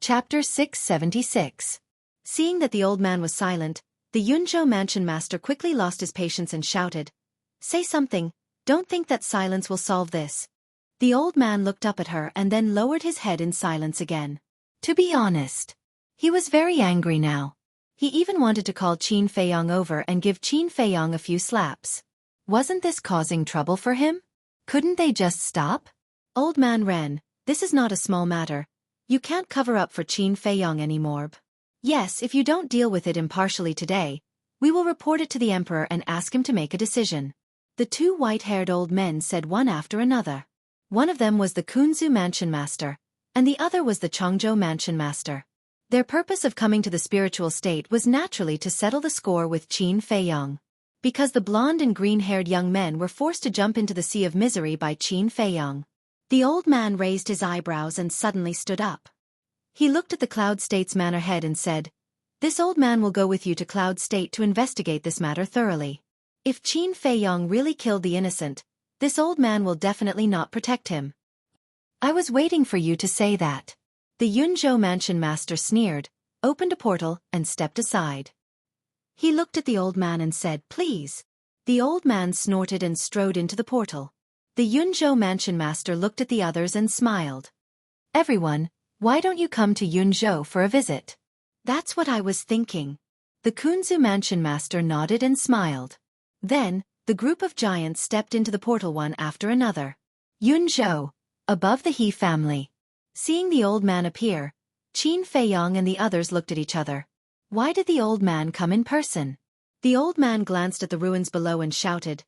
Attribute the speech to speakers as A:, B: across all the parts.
A: Chapter 676. Seeing that the old man was silent, the Yunzhou mansion master quickly lost his patience and shouted, "Say something, don't think that silence will solve this." The old man looked up at her and then lowered his head in silence again. To be honest, he was very angry now. He even wanted to call Qin Feiyong over and give Qin Feiyong a few slaps. Wasn't this causing trouble for him? Couldn't they just stop? Old man Ren, this is not a small matter. You can't cover up for Qin Feiyong anymore. Yes, if you don't deal with it impartially today, we will report it to the emperor and ask him to make a decision. The two white-haired old men said one after another. One of them was the Kunzu mansion master, and the other was the Chongzhou mansion master. Their purpose of coming to the spiritual state was naturally to settle the score with Qin Feiyong. Because the blonde and green-haired young men were forced to jump into the sea of misery by Qin Feiyong. The old man raised his eyebrows and suddenly stood up. He looked at the Cloud State's manor head and said, "This old man will go with you to Cloud State to investigate this matter thoroughly. If Qin Feiyong really killed the innocent, this old man will definitely not protect him." "I was waiting for you to say that." The Yunzhou mansion master sneered, opened a portal, and stepped aside. He looked at the old man and said, "Please." The old man snorted and strode into the portal. The Yunzhou mansion master looked at the others and smiled. "Everyone, why don't you come to Yunzhou for a visit?" "That's what I was thinking." The Kunzu mansion master nodded and smiled. Then, the group of giants stepped into the portal one after another. Yunzhou, above the He family. Seeing the old man appear, Qin Feiyong and the others looked at each other. Why did the old man come in person? The old man glanced at the ruins below and shouted,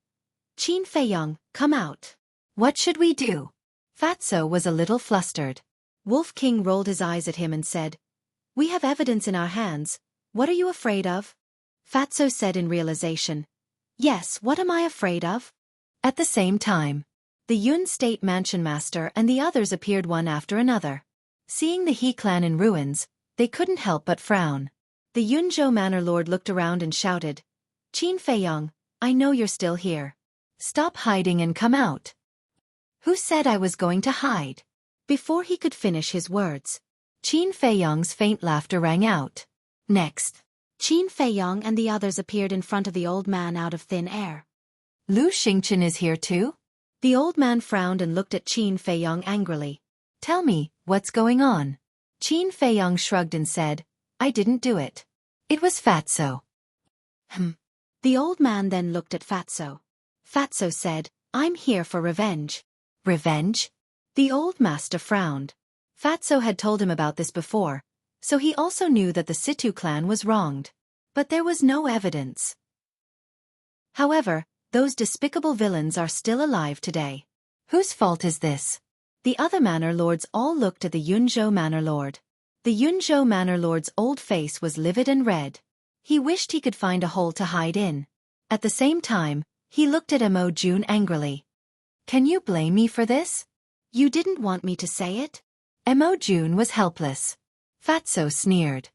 A: "Qin Feiyong, come out." "What should we do?" Fatso was a little flustered. Wolf King rolled his eyes at him and said, "We have evidence in our hands. What are you afraid of?" Fatso said in realization, "Yes, what am I afraid of?" At the same time, the Yun State mansion master and the others appeared one after another. Seeing the He clan in ruins, they couldn't help but frown. The Yunzhou manor lord looked around and shouted, "Qin Feiyong, I know you're still here. Stop hiding and come out." "Who said I was going to hide?" Before he could finish his words, Qin Feiyong's faint laughter rang out. Next, Qin Feiyong and the others appeared in front of the old man out of thin air. "Lu Xingchen is here too?" The old man frowned and looked at Qin Feiyong angrily. "Tell me, what's going on?" Qin Feiyong shrugged and said, "I didn't do it. It was Fatso." The old man then looked at Fatso. Fatso said, "I'm here for revenge." "Revenge?" The old master frowned. Fatso had told him about this before, so he also knew that the Situ clan was wronged. But there was no evidence. However, those despicable villains are still alive today. Whose fault is this? The other manor lords all looked at the Yunzhou manor lord. The Yunzhou manor lord's old face was livid and red. He wished he could find a hole to hide in. At the same time, he looked at Mo Jun angrily. "Can you blame me for this? You didn't want me to say it?" Mo Jun was helpless. Fatso sneered.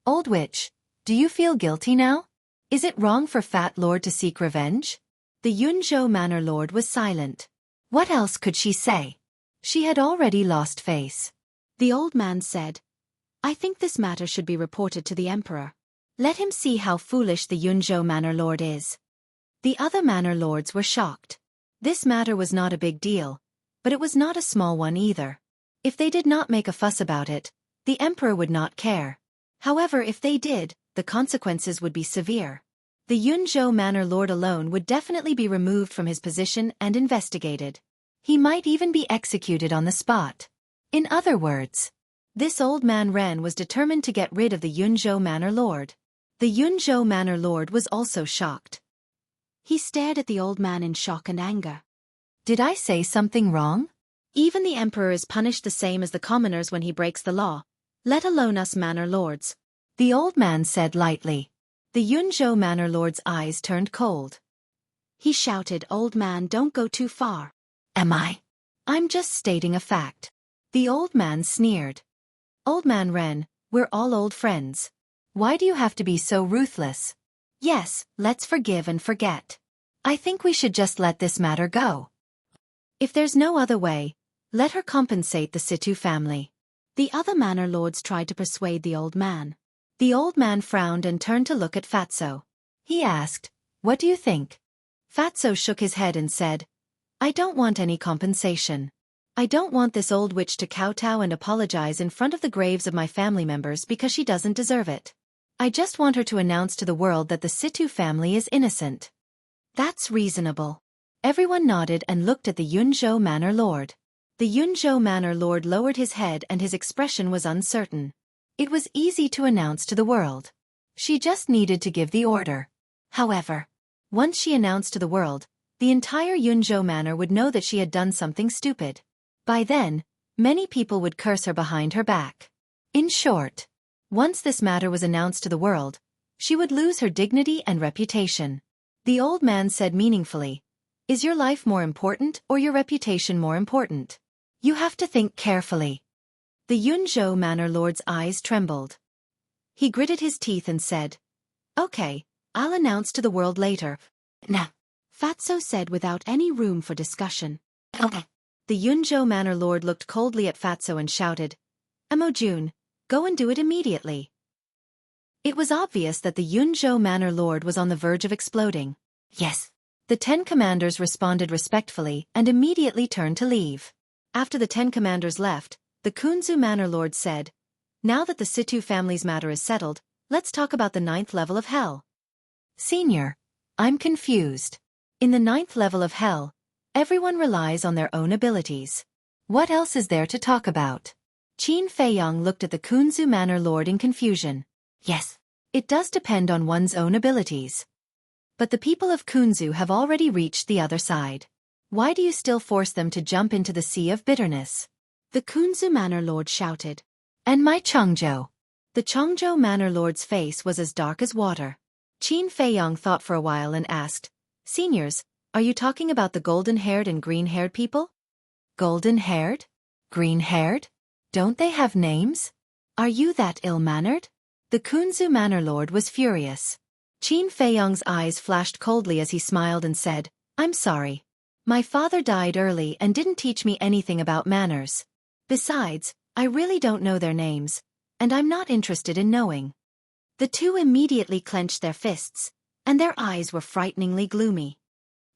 A: "Old witch, do you feel guilty now? Is it wrong for Fat Lord to seek revenge?" The Yunzhou manor lord was silent. What else could she say? She had already lost face. The old man said, "I think this matter should be reported to the emperor. Let him see how foolish the Yunzhou manor lord is." The other manor lords were shocked. This matter was not a big deal, but it was not a small one either. If they did not make a fuss about it, the emperor would not care. However, if they did, the consequences would be severe. The Yunzhou manor lord alone would definitely be removed from his position and investigated. He might even be executed on the spot. In other words, this old man Ren was determined to get rid of the Yunzhou manor lord. The Yunzhou manor lord was also shocked. He stared at the old man in shock and anger. "Did I say something wrong? Even the emperor is punished the same as the commoners when he breaks the law, let alone us manor lords," the old man said lightly. The Yunzhou manor lord's eyes turned cold. He shouted, "Old man, don't go too far." "Am I? I'm just stating a fact." The old man sneered. "Old man Ren, we're all old friends. Why do you have to be so ruthless? Yes, let's forgive and forget. I think we should just let this matter go. If there's no other way, let her compensate the Situ family." The other manor lords tried to persuade the old man. The old man frowned and turned to look at Fatso. He asked, "What do you think?" Fatso shook his head and said, "I don't want any compensation. I don't want this old witch to kowtow and apologize in front of the graves of my family members because she doesn't deserve it. I just want her to announce to the world that the Situ family is innocent." "That's reasonable." Everyone nodded and looked at the Yunzhou manor lord. The Yunzhou manor lord lowered his head and his expression was uncertain. It was easy to announce to the world. She just needed to give the order. However, once she announced to the world, the entire Yunzhou manor would know that she had done something stupid. By then, many people would curse her behind her back. In short, once this matter was announced to the world, she would lose her dignity and reputation. The old man said meaningfully, "Is your life more important or your reputation more important? You have to think carefully." The Yunzhou manor lord's eyes trembled. He gritted his teeth and said, "Okay, I'll announce to the world later." "Nah," Fatso said without any room for discussion. "Okay." The Yunzhou manor lord looked coldly at Fatso and shouted, "Emojun, go and do it immediately." It was obvious that the Yunzhou manor lord was on the verge of exploding. "Yes." The 10 commanders responded respectfully and immediately turned to leave. After the 10 commanders left, the Kunzu manor lord said, "Now that the Situ family's matter is settled, let's talk about the 9th level of hell." "Senior, I'm confused. In the 9th level of hell, everyone relies on their own abilities. What else is there to talk about?" Qin Feiyang looked at the Kunzu manor lord in confusion. "Yes, it does depend on one's own abilities. But the people of Kunzu have already reached the other side. Why do you still force them to jump into the sea of bitterness?" The Kunzu manor lord shouted. "And my Chongzhou." The Chongzhou manor lord's face was as dark as water. Qin Feiyang thought for a while and asked, "Seniors, are you talking about the golden-haired and green-haired people?" "Golden-haired? Green-haired? Don't they have names? Are you that ill-mannered?" The Kunzu manor lord was furious. Qin Feiyang's eyes flashed coldly as he smiled and said, "I'm sorry. My father died early and didn't teach me anything about manners. Besides, I really don't know their names, and I'm not interested in knowing." The two immediately clenched their fists, and their eyes were frighteningly gloomy.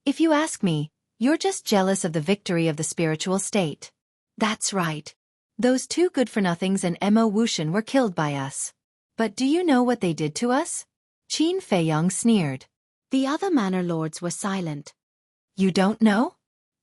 A: "If you ask me, you're just jealous of the victory of the spiritual state. That's right. Those 2 good-for-nothings and Mo Wuxian were killed by us. But do you know what they did to us?" Qin Feiyang sneered. The other manor lords were silent. "You don't know?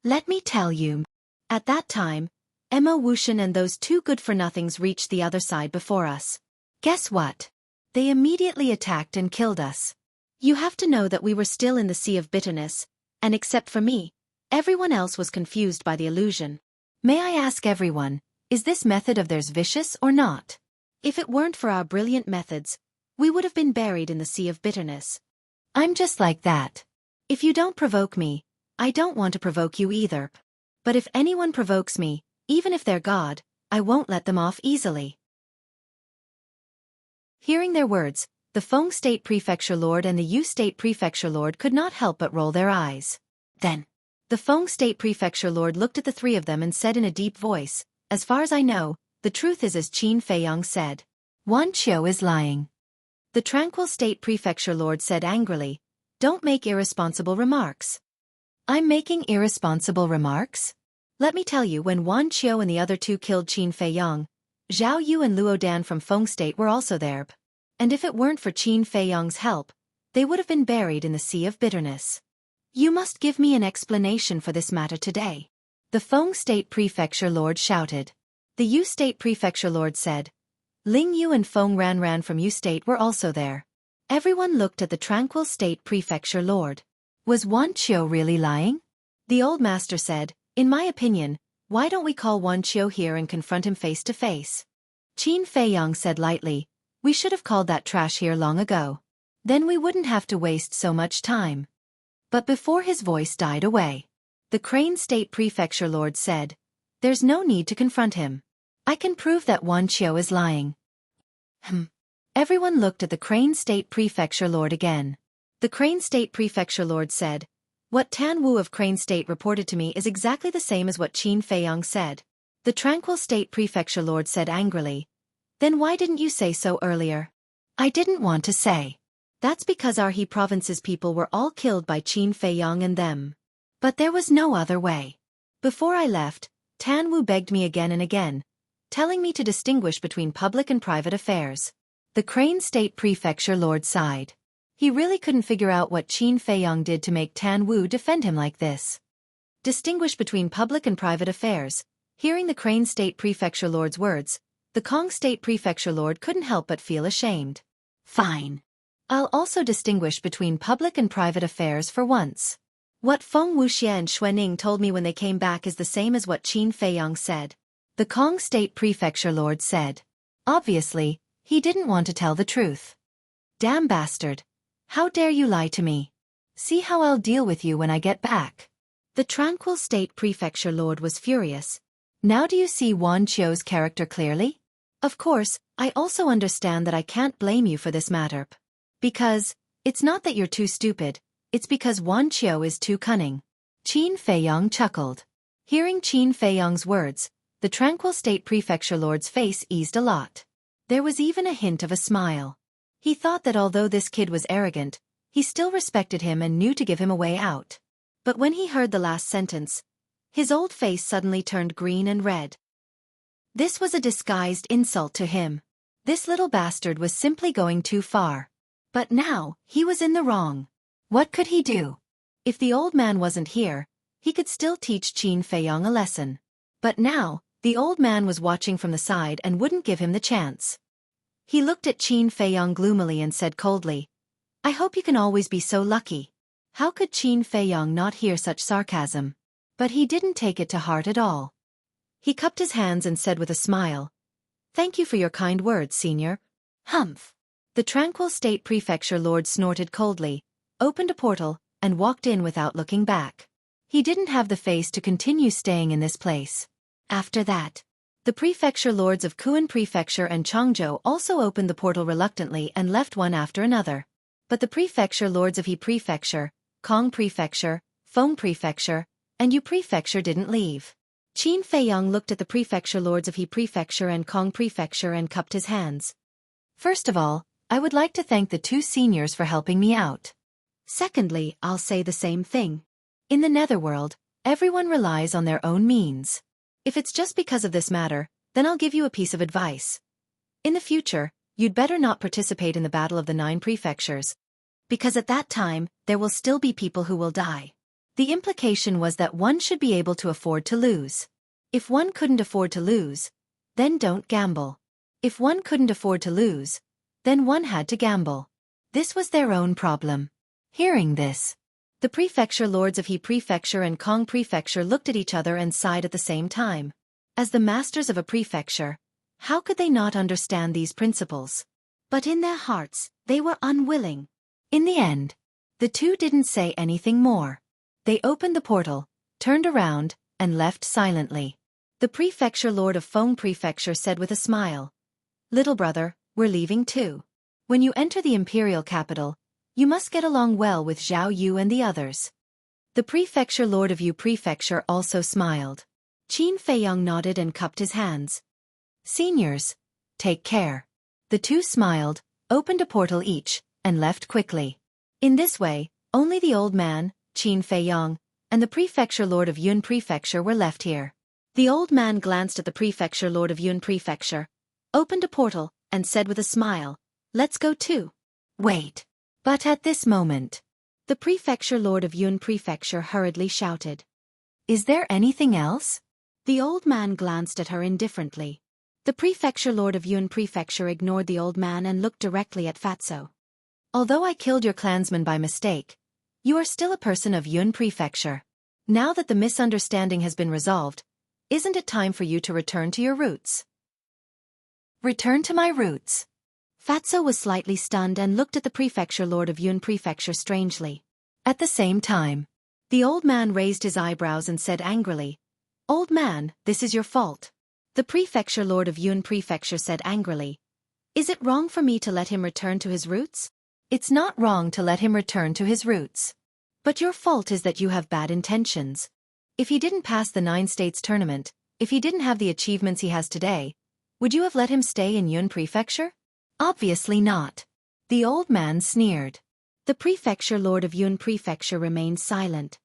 A: Let me tell you." At that time, Mo Wuxian and those 2 good-for-nothings reached the other side before us. Guess what? They immediately attacked and killed us. You have to know that we were still in the sea of bitterness, and except for me, everyone else was confused by the illusion. May I ask everyone, is this method of theirs vicious or not? If it weren't for our brilliant methods, we would have been buried in the sea of bitterness. I'm just like that. If you don't provoke me, I don't want to provoke you either. But if anyone provokes me, even if they're God, I won't let them off easily." Hearing their words, the Feng State Prefecture Lord and the Yu State Prefecture Lord could not help but roll their eyes. Then, the Feng State Prefecture Lord looked at the 3 of them and said in a deep voice, "As far as I know, the truth is as Qin Feiyang said. Wan Qiu is lying." The Tranquil State Prefecture Lord said angrily, "Don't make irresponsible remarks." "I'm making irresponsible remarks? Let me tell you, when Wan Qiu and the other 2 killed Qin Feiyang, Zhao Yu and Luo Dan from Feng State were also there. And if it weren't for Qin Feiyang's help, they would have been buried in the sea of bitterness. You must give me an explanation for this matter today." The Feng State Prefecture Lord shouted. The Yu State Prefecture Lord said, "Ling Yu and Feng Ran from Yu State were also there." Everyone looked at the Tranquil State Prefecture Lord. Was Wan Qiu really lying? The old master said, "In my opinion, why don't we call Wan Qiu here and confront him face to face?" Qin Feiyang said lightly, "We should have called that trash here long ago. Then we wouldn't have to waste so much time." But before his voice died away, the Crane State Prefecture Lord said, "There's no need to confront him. I can prove that Wan Qiu is lying." Everyone looked at the Crane State Prefecture Lord again. The Crane State Prefecture Lord said, "What Tan Wu of Crane State reported to me is exactly the same as what Qin Feiyang said. The Tranquil State Prefecture Lord said angrily. Then why didn't you say so earlier? I didn't want to say. That's because our He province's people were all killed by Qin Feiyang and them. But there was no other way. Before I left, Tan Wu begged me again and again, telling me to distinguish between public and private affairs. The Crane State Prefecture Lord sighed. He really couldn't figure out what Qin Feiyang did to make Tan Wu defend him like this. Distinguish between public and private affairs. Hearing the Crane State Prefecture Lord's words, the Kong State Prefecture Lord couldn't help but feel ashamed. Fine. I'll also distinguish between public and private affairs for once. What Feng Wuxie and Xuening told me when they came back is the same as what Qin Feiyang said. The Kong State Prefecture Lord said. Obviously, he didn't want to tell the truth. Damn bastard. How dare you lie to me? See how I'll deal with you when I get back. The Tranquil State Prefecture Lord was furious. Now do you see Wan Qiu's character clearly? Of course, I also understand that I can't blame you for this matter. Because, it's not that you're too stupid, it's because Wan Qiu is too cunning. Qin Feiyang chuckled. Hearing Qin Feiyang's words, the Tranquil State Prefecture Lord's face eased a lot. There was even a hint of a smile. He thought that although this kid was arrogant, he still respected him and knew to give him a way out. But when he heard the last sentence, his old face suddenly turned green and red. This was a disguised insult to him. This little bastard was simply going too far. But now, he was in the wrong. What could he do? If the old man wasn't here, he could still teach Qin Feiyang a lesson. But now, the old man was watching from the side and wouldn't give him the chance. He looked at Qin Feiyang gloomily and said coldly, I hope you can always be so lucky. How could Qin Feiyang not hear such sarcasm? But he didn't take it to heart at all. He cupped his hands and said with a smile, Thank you for your kind words, senior. Humph. The Tranquil State Prefecture Lord snorted coldly, opened a portal, and walked in without looking back. He didn't have the face to continue staying in this place. After that, the Prefecture Lords of Kuan Prefecture and Changzhou also opened the portal reluctantly and left one after another. But the Prefecture Lords of He Prefecture, Kong Prefecture, Feng Prefecture, and Yu Prefecture didn't leave. Qin Feiyang looked at the Prefecture Lords of He Prefecture and Kong Prefecture and cupped his hands. First of all, I would like to thank the two seniors for helping me out. Secondly, I'll say the same thing. In the Netherworld, everyone relies on their own means. If it's just because of this matter, then I'll give you a piece of advice. In the future, you'd better not participate in the Battle of the 9 Prefectures. Because at that time, there will still be people who will die. The implication was that one should be able to afford to lose. If one couldn't afford to lose, then don't gamble. If one couldn't afford to lose, then one had to gamble. This was their own problem. Hearing this, the Prefecture Lords of He Prefecture and Kong Prefecture looked at each other and sighed at the same time. As the masters of a prefecture, how could they not understand these principles? But in their hearts, they were unwilling. In the end, the two didn't say anything more. They opened the portal, turned around, and left silently. The Prefecture Lord of Feng Prefecture said with a smile, Little brother, we're leaving too. When you enter the imperial capital, you must get along well with Zhao Yu and the others. The Prefecture Lord of Yu Prefecture also smiled. Qin Feiyang nodded and cupped his hands. Seniors, take care. The two smiled, opened a portal each, and left quickly. In this way, only the old man, Qin Feiyang, and the Prefecture Lord of Yun Prefecture were left here. The old man glanced at the Prefecture Lord of Yun Prefecture, opened a portal, and said with a smile, Let's go too. Wait. But at this moment, the Prefecture Lord of Yun Prefecture hurriedly shouted, Is there anything else? The old man glanced at her indifferently. The Prefecture Lord of Yun Prefecture ignored the old man and looked directly at Fatso. Although I killed your clansman by mistake, you are still a person of Yun Prefecture. Now that the misunderstanding has been resolved, isn't it time for you to return to your roots? Return to my roots. Fatso was slightly stunned and looked at the Prefecture Lord of Yun Prefecture strangely. At the same time, the old man raised his eyebrows and said angrily, Old man, this is your fault. The Prefecture Lord of Yun Prefecture said angrily, Is it wrong for me to let him return to his roots? It's not wrong to let him return to his roots. But your fault is that you have bad intentions. If he didn't pass the 9 states tournament, if he didn't have the achievements he has today, would you have let him stay in Yun Prefecture? Obviously not. The old man sneered. The prefecture lord of Yun Prefecture remained silent.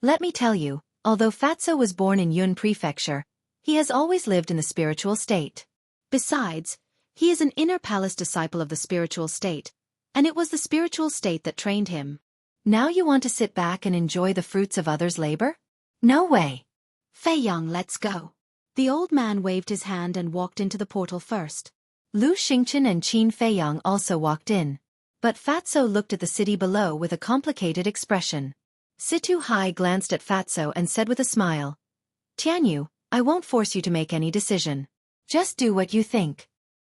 A: Let me tell you, although Fatso was born in Yun Prefecture, he has always lived in the spiritual state. Besides, he is an inner palace disciple of the spiritual state, and it was the spiritual state that trained him. Now you want to sit back and enjoy the fruits of others' labor? No way. Fei Yang, let's go. The old man waved his hand and walked into the portal first. Lu Xingchen and Qin Fei Yang also walked in. But Fatso looked at the city below with a complicated expression. Situ Hai glanced at Fatso and said with a smile, Tianyu, I won't force you to make any decision. Just do what you think.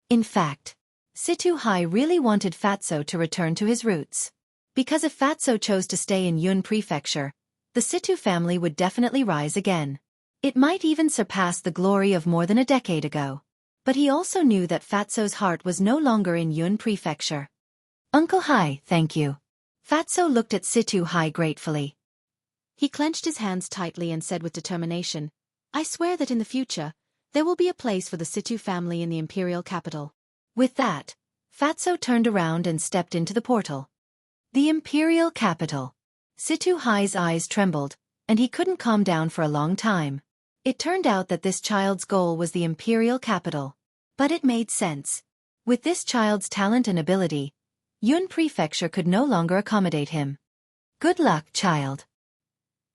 A: In fact, Situ Hai really wanted Fatso to return to his roots. Because if Fatso chose to stay in Yun Prefecture, the Situ family would definitely rise again. It might even surpass the glory of more than a decade ago. But he also knew that Fatso's heart was no longer in Yun Prefecture. Uncle Hai, thank you. Fatso looked at Situ Hai gratefully. He clenched his hands tightly and said with determination, I swear that in the future, there will be a place for the Situ family in the imperial capital. With that, Fatso turned around and stepped into the portal. The imperial capital. Situ Hai's eyes trembled, and he couldn't calm down for a long time. It turned out that this child's goal was the imperial capital. But it made sense. With this child's talent and ability, Yun Prefecture could no longer accommodate him. Good luck, child.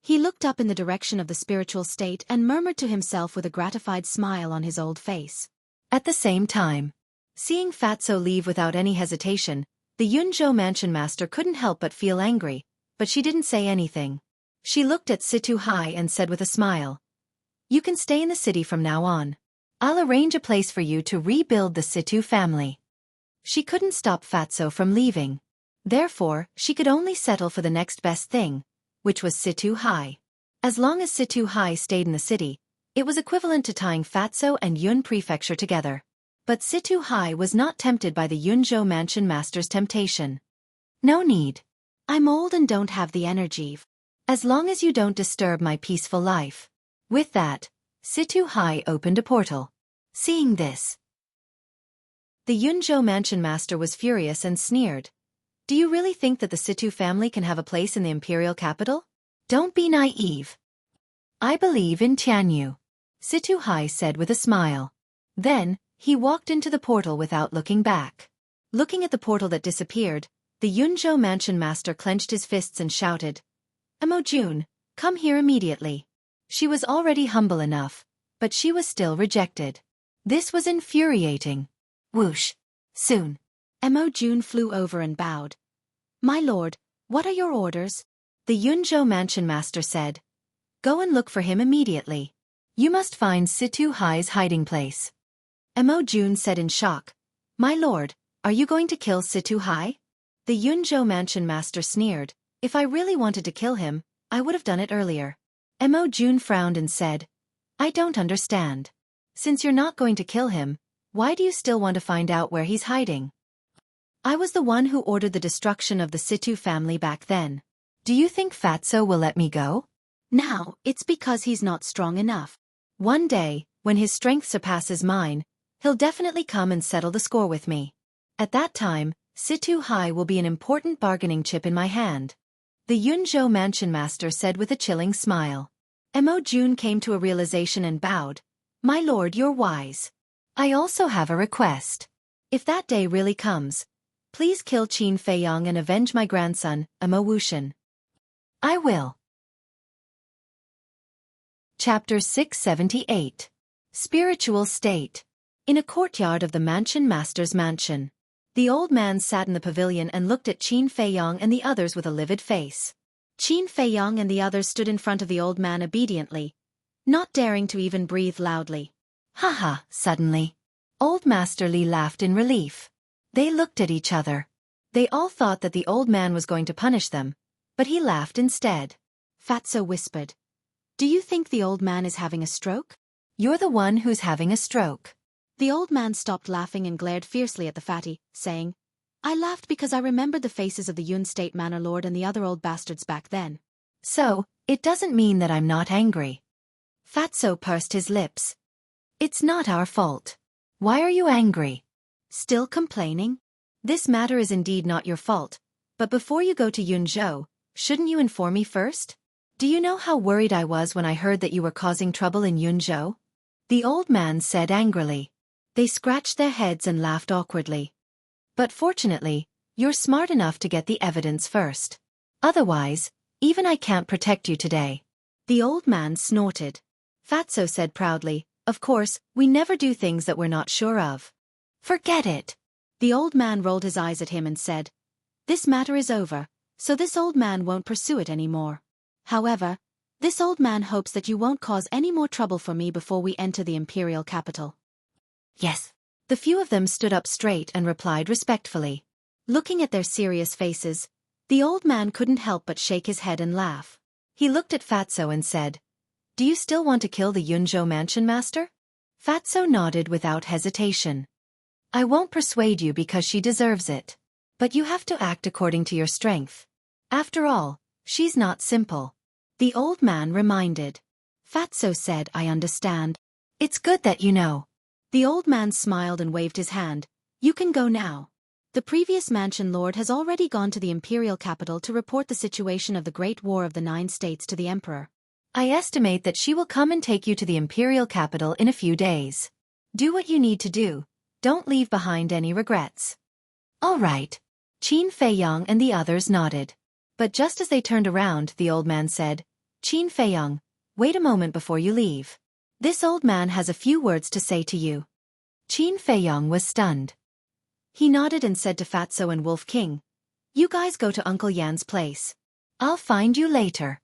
A: He looked up in the direction of the spiritual state and murmured to himself with a gratified smile on his old face. At the same time, seeing Fatso leave without any hesitation, the Yunzhou mansion master couldn't help but feel angry, but she didn't say anything. She looked at Situ Hai and said with a smile, You can stay in the city from now on. I'll arrange a place for you to rebuild the Situ family. She couldn't stop Fatso from leaving. Therefore, she could only settle for the next best thing, which was Situ Hai. As long as Situ Hai stayed in the city, it was equivalent to tying Fatso and Yun Prefecture together. But Situ Hai was not tempted by the Yunzhou mansion master's temptation. No need. I'm old and don't have the energy. As long as you don't disturb my peaceful life. With that, Situ Hai opened a portal. Seeing this, the Yunzhou mansion master was furious and sneered. Do you really think that the Situ family can have a place in the imperial capital? Don't be naive. I believe in Tianyu, Situ Hai said with a smile. Then, he walked into the portal without looking back. Looking at the portal that disappeared, the Yunzhou mansion master clenched his fists and shouted, Emojun, come here immediately. She was already humble enough, but she was still rejected. This was infuriating. Whoosh. Soon. Emojun flew over and bowed. My lord, what are your orders? The Yunzhou mansion master said. Go and look for him immediately. You must find Situ Hai's hiding place. Emojun said in shock. My lord, are you going to kill Situ Hai? The Yunzhou mansion master sneered. If I really wanted to kill him, I would have done it earlier. Emojun frowned and said, I don't understand. Since you're not going to kill him, why do you still want to find out where he's hiding? I was the one who ordered the destruction of the Situ family back then. Do you think Fatso will let me go? Now, it's because he's not strong enough. One day, when his strength surpasses mine, he'll definitely come and settle the score with me. At that time, Situ Hai will be an important bargaining chip in my hand. The Yunzhou mansion master said with a chilling smile. Emojun came to a realization and bowed. My lord, you're wise. I also have a request. If that day really comes, please kill Qin Fei Yang and avenge my grandson, Emo Wushan. I will. Chapter 678. Spiritual State. In a courtyard of the mansion master's mansion. The old man sat in the pavilion and looked at Qin Fei Yang and the others with a livid face. Qin Fei Yang and the others stood in front of the old man obediently, not daring to even breathe loudly. Haha, suddenly. Old Master Li laughed in relief. They looked at each other. They all thought that the old man was going to punish them, but he laughed instead. Fatso whispered. Do you think the old man is having a stroke? You're the one who's having a stroke. The old man stopped laughing and glared fiercely at the fatty, saying, I laughed because I remembered the faces of the Yun State Manor Lord and the other old bastards back then. So, it doesn't mean that I'm not angry. Fatso pursed his lips. It's not our fault. Why are you angry? Still complaining? This matter is indeed not your fault, but before you go to Yunzhou, shouldn't you inform me first? Do you know how worried I was when I heard that you were causing trouble in Yunzhou? The old man said angrily. They scratched their heads and laughed awkwardly. But fortunately, you're smart enough to get the evidence first. Otherwise, even I can't protect you today. The old man snorted. Fatso said proudly, of course, we never do things that we're not sure of. Forget it. The old man rolled his eyes at him and said, this matter is over, so this old man won't pursue it anymore. However, this old man hopes that you won't cause any more trouble for me before we enter the imperial capital. Yes. The few of them stood up straight and replied respectfully. Looking at their serious faces, the old man couldn't help but shake his head and laugh. He looked at Fatso and said, do you still want to kill the Yunzhou mansion master? Fatso nodded without hesitation. I won't persuade you because she deserves it. But you have to act according to your strength. After all, she's not simple. The old man reminded. Fatso said, I understand. It's good that you know. The old man smiled and waved his hand. You can go now. The previous mansion lord has already gone to the imperial capital to report the situation of the Great War of the 9 states to the emperor. I estimate that she will come and take you to the imperial capital in a few days. Do what you need to do. Don't leave behind any regrets. All right. Qin Feiyang and the others nodded. But just as they turned around, the old man said, Qin Feiyang, wait a moment before you leave. This old man has a few words to say to you. Qin Feiyang was stunned. He nodded and said to Fatso and Wolf King, you guys go to Uncle Yan's place. I'll find you later.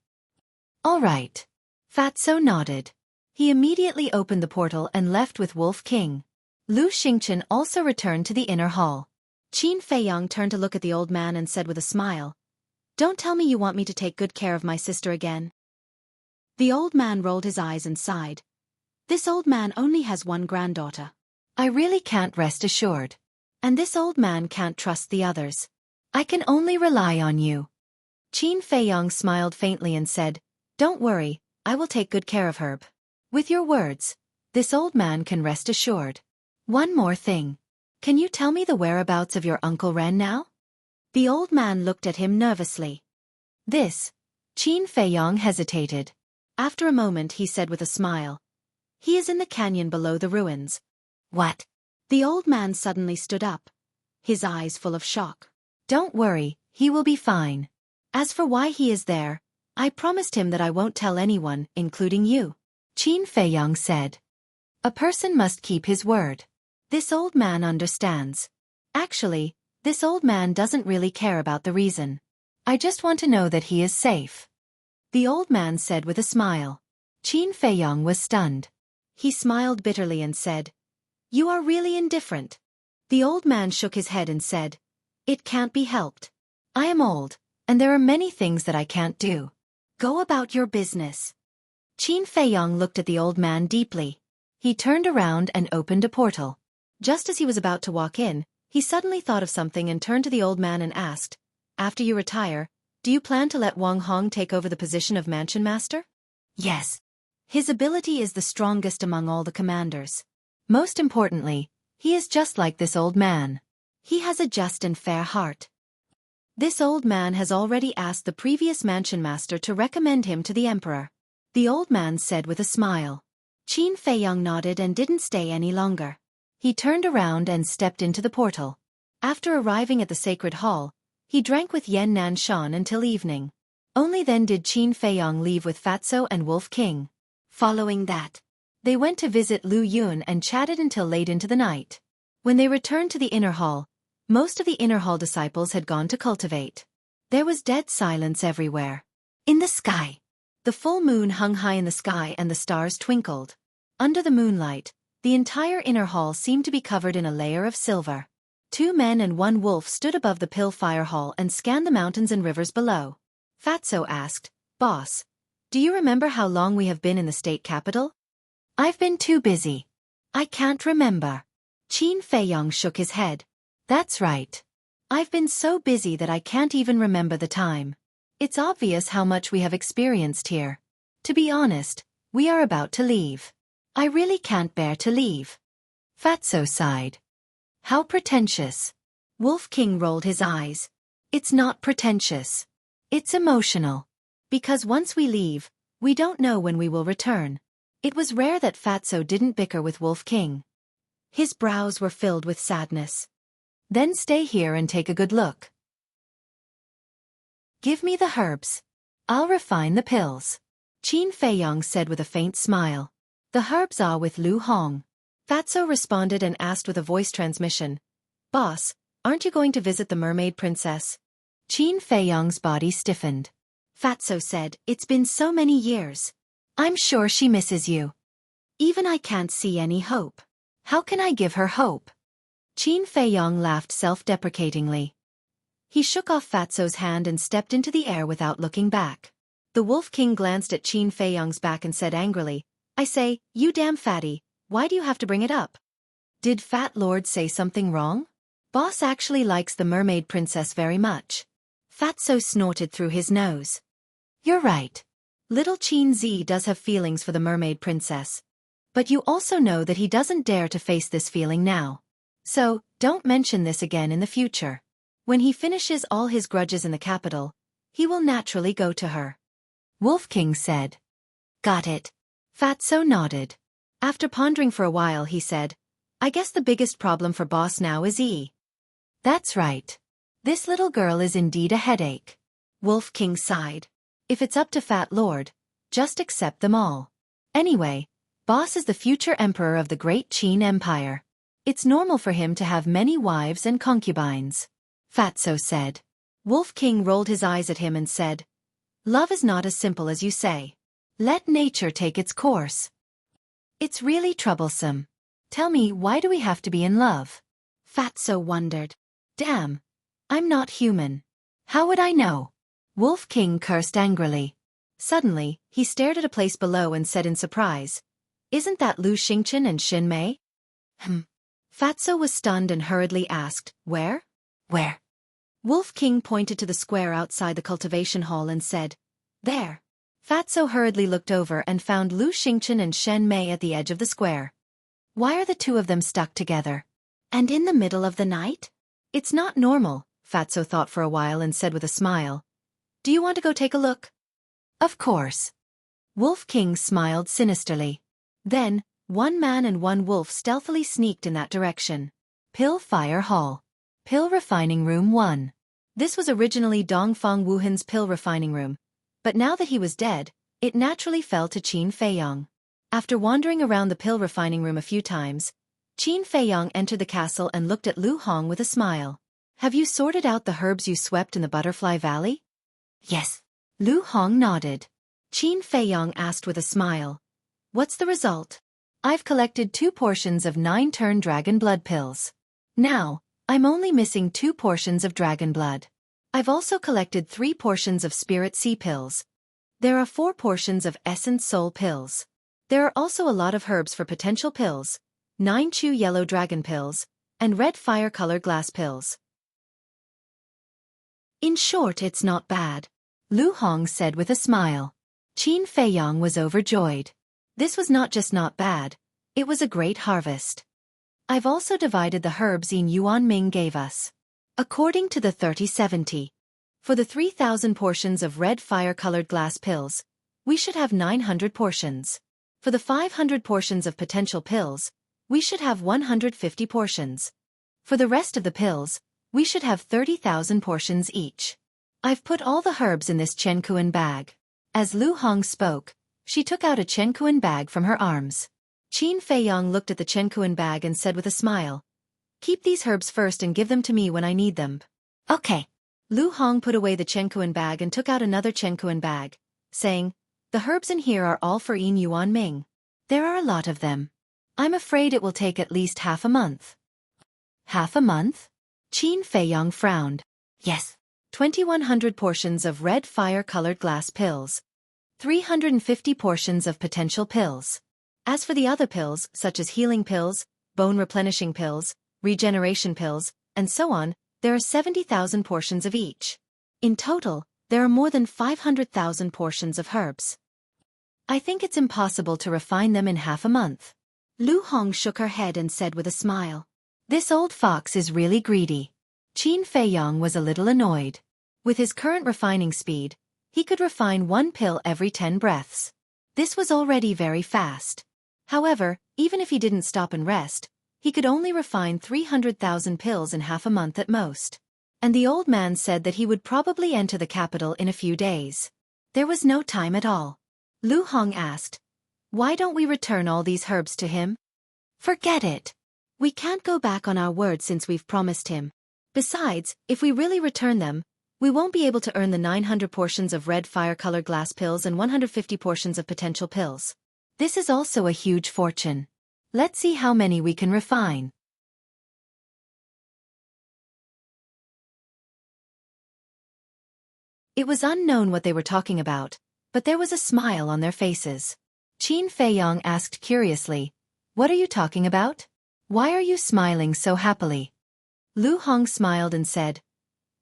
A: All right. Fatso nodded. He immediately opened the portal and left with Wolf King. Lu Xingchen also returned to the inner hall. Qin Feiyang turned to look at the old man and said with a smile, don't tell me you want me to take good care of my sister again. The old man rolled his eyes and sighed. This old man only has one granddaughter. I really can't rest assured. And this old man can't trust the others. I can only rely on you. Qin Feiyang smiled faintly and said, don't worry, I will take good care of her. With your words, this old man can rest assured. One more thing. Can you tell me the whereabouts of your Uncle Ren now? The old man looked at him nervously. Qin Feiyang hesitated. After a moment he said with a smile, he is in the canyon below the ruins. What? The old man suddenly stood up, his eyes full of shock. Don't worry, he will be fine. As for why he is there, I promised him that I won't tell anyone, including you. Qin Feiyang said. A person must keep his word. This old man understands. Actually, this old man doesn't really care about the reason. I just want to know that he is safe. The old man said with a smile. Qin Feiyang was stunned. He smiled bitterly and said, you are really indifferent. The old man shook his head and said, it can't be helped. I am old, and there are many things that I can't do. Go about your business. Qin Feiyang looked at the old man deeply. He turned around and opened a portal. Just as he was about to walk in, he suddenly thought of something and turned to the old man and asked, after you retire, do you plan to let Wang Hong take over the position of mansion master? Yes. His ability is the strongest among all the commanders. Most importantly, he is just like this old man. He has a just and fair heart. This old man has already asked the previous mansion master to recommend him to the emperor. The old man said with a smile. Qin Feiyang nodded and didn't stay any longer. He turned around and stepped into the portal. After arriving at the sacred hall, he drank with Yan Nanshan until evening. Only then did Qin Feiyang leave with Fatso and Wolf King. Following that, they went to visit Lu Yun and chatted until late into the night. When they returned to the inner hall, most of the inner hall disciples had gone to cultivate. There was dead silence everywhere. In the sky, the full moon hung high in the sky and the stars twinkled. Under the moonlight, the entire inner hall seemed to be covered in a layer of silver. 2 men and 1 wolf stood above the pill fire hall and scanned the mountains and rivers below. Fatso asked, Boss, do you remember how long we have been in the state capital? I've been too busy. I can't remember. Qin Feiyang shook his head. That's right. I've been so busy that I can't even remember the time. It's obvious how much we have experienced here. To be honest, We are about to leave. I really can't bear to leave. Fatso sighed. How pretentious. Wolf King rolled his eyes. It's not pretentious. It's emotional. Because once we leave, we don't know when we will return. It was rare that Fatso didn't bicker with Wolf King. His brows were filled with sadness. Then stay here and take a good look. Give me the herbs. I'll refine the pills. Qin Feiyong said with a faint smile. The herbs are with Lu Hong. Fatso responded and asked with a voice transmission. Boss, aren't you going to visit the mermaid princess? Qin Feiyong's body stiffened. Fatso said, it's been so many years. I'm sure she misses you. Even I can't see any hope. How can I give her hope? Qin Feiyong laughed self-deprecatingly. He shook off Fatso's hand and stepped into the air without looking back. The Wolf King glanced at Qin Feiyong's back and said angrily, I say, you damn fatty, why do you have to bring it up? Did Fat Lord say something wrong? Boss actually likes the mermaid princess very much. Fatso snorted through his nose. You're right. Little Qin Zi does have feelings for the mermaid princess. But you also know that he doesn't dare to face this feeling now. So, don't mention this again in the future. When he finishes all his grudges in the capital, he will naturally go to her. Wolf King said. Got it. Fatso nodded. After pondering for a while he said, I guess the biggest problem for boss now is E. That's right. This little girl is indeed a headache. Wolf King sighed. If it's up to Fat Lord, just accept them all. Anyway, boss is the future emperor of the great Qin Empire. It's normal for him to have many wives and concubines. Fatso said. Wolf King rolled his eyes at him and said, Love is not as simple as you say. Let nature take its course. It's really troublesome. Tell me, why do we have to be in love? Fatso wondered. Damn. I'm not human. How would I know? Wolf King cursed angrily. Suddenly, he stared at a place below and said in surprise, Isn't that Lu Xingchen and Xin Mei? Fatso was stunned and hurriedly asked, Where? Where? Wolf King pointed to the square outside the cultivation hall and said, There. Fatso hurriedly looked over and found Lu Xingchen and Shen Mei at the edge of the square. Why are the two of them stuck together? And in the middle of the night? It's not normal, Fatso thought for a while and said with a smile. Do you want to go take a look? Of course. Wolf King smiled sinisterly. Then, one man and one wolf stealthily sneaked in that direction. Pill Fire Hall. Pill Refining Room 1. This was originally Dongfang Wuhan's pill refining room, but now that he was dead, it naturally fell to Qin Feiyong. After wandering around the pill refining room a few times, Qin Feiyong entered the castle and looked at Lu Hong with a smile. Have you sorted out the herbs you swept in the Butterfly Valley? Yes. Lu Hong nodded. Qin Feiyong asked with a smile. What's the result? I've collected 2 portions of 9-turn dragon blood pills. Now, I'm only missing 2 portions of dragon blood. I've also collected 3 portions of spirit sea pills. There are 4 portions of essence soul pills. There are also a lot of herbs for potential pills, 9 chew yellow dragon pills, and red fire color glass pills. In short, it's not bad, Lu Hong said with a smile. Qin Feiyong was overjoyed. This was not just not bad, it was a great harvest. I've also divided the herbs Yin Yuan Ming gave us. According to the 30-70. For the 3,000 portions of red fire-colored glass pills, we should have 900 portions. For the 500 portions of potential pills, we should have 150 portions. For the rest of the pills, we should have 30,000 portions each. I've put all the herbs in this Chenkuan bag. As Lu Hong spoke, she took out a Chenkuan bag from her arms. Qin Feiyong looked at the Chenkuan bag and said with a smile, Keep these herbs first and give them to me when I need them. Okay. Lu Hong put away the Chenkuan bag and took out another Chenkuan bag, saying, The herbs in here are all for Yin Yuan Ming. There are a lot of them. I'm afraid it will take at least half a month. Half a month? Qin Feiyong frowned. Yes. 2,100 portions of red fire-colored glass pills. 350 portions of potential pills. As for the other pills, such as healing pills, bone replenishing pills, regeneration pills, and so on, there are 70,000 portions of each. In total, there are more than 500,000 portions of herbs. I think it's impossible to refine them in half a month. Lu Hong shook her head and said with a smile. This old fox is really greedy. Qin Feiyong was a little annoyed. With his current refining speed, he could refine 1 pill every 10 breaths. This was already very fast. However, even if he didn't stop and rest, he could only refine 300,000 pills in half a month at most. And the old man said that he would probably enter the capital in a few days. There was no time at all. Lu Hong asked, why don't we return all these herbs to him? Forget it. We can't go back on our word since we've promised him. Besides, if we really return them, we won't be able to earn the 900 portions of red fire-color glass pills and 150 portions of potential pills. This is also a huge fortune. Let's see how many we can refine. It was unknown what they were talking about, but there was a smile on their faces. Qin Feiyong asked curiously, what are you talking about? Why are you smiling so happily? Lu Hong smiled and said,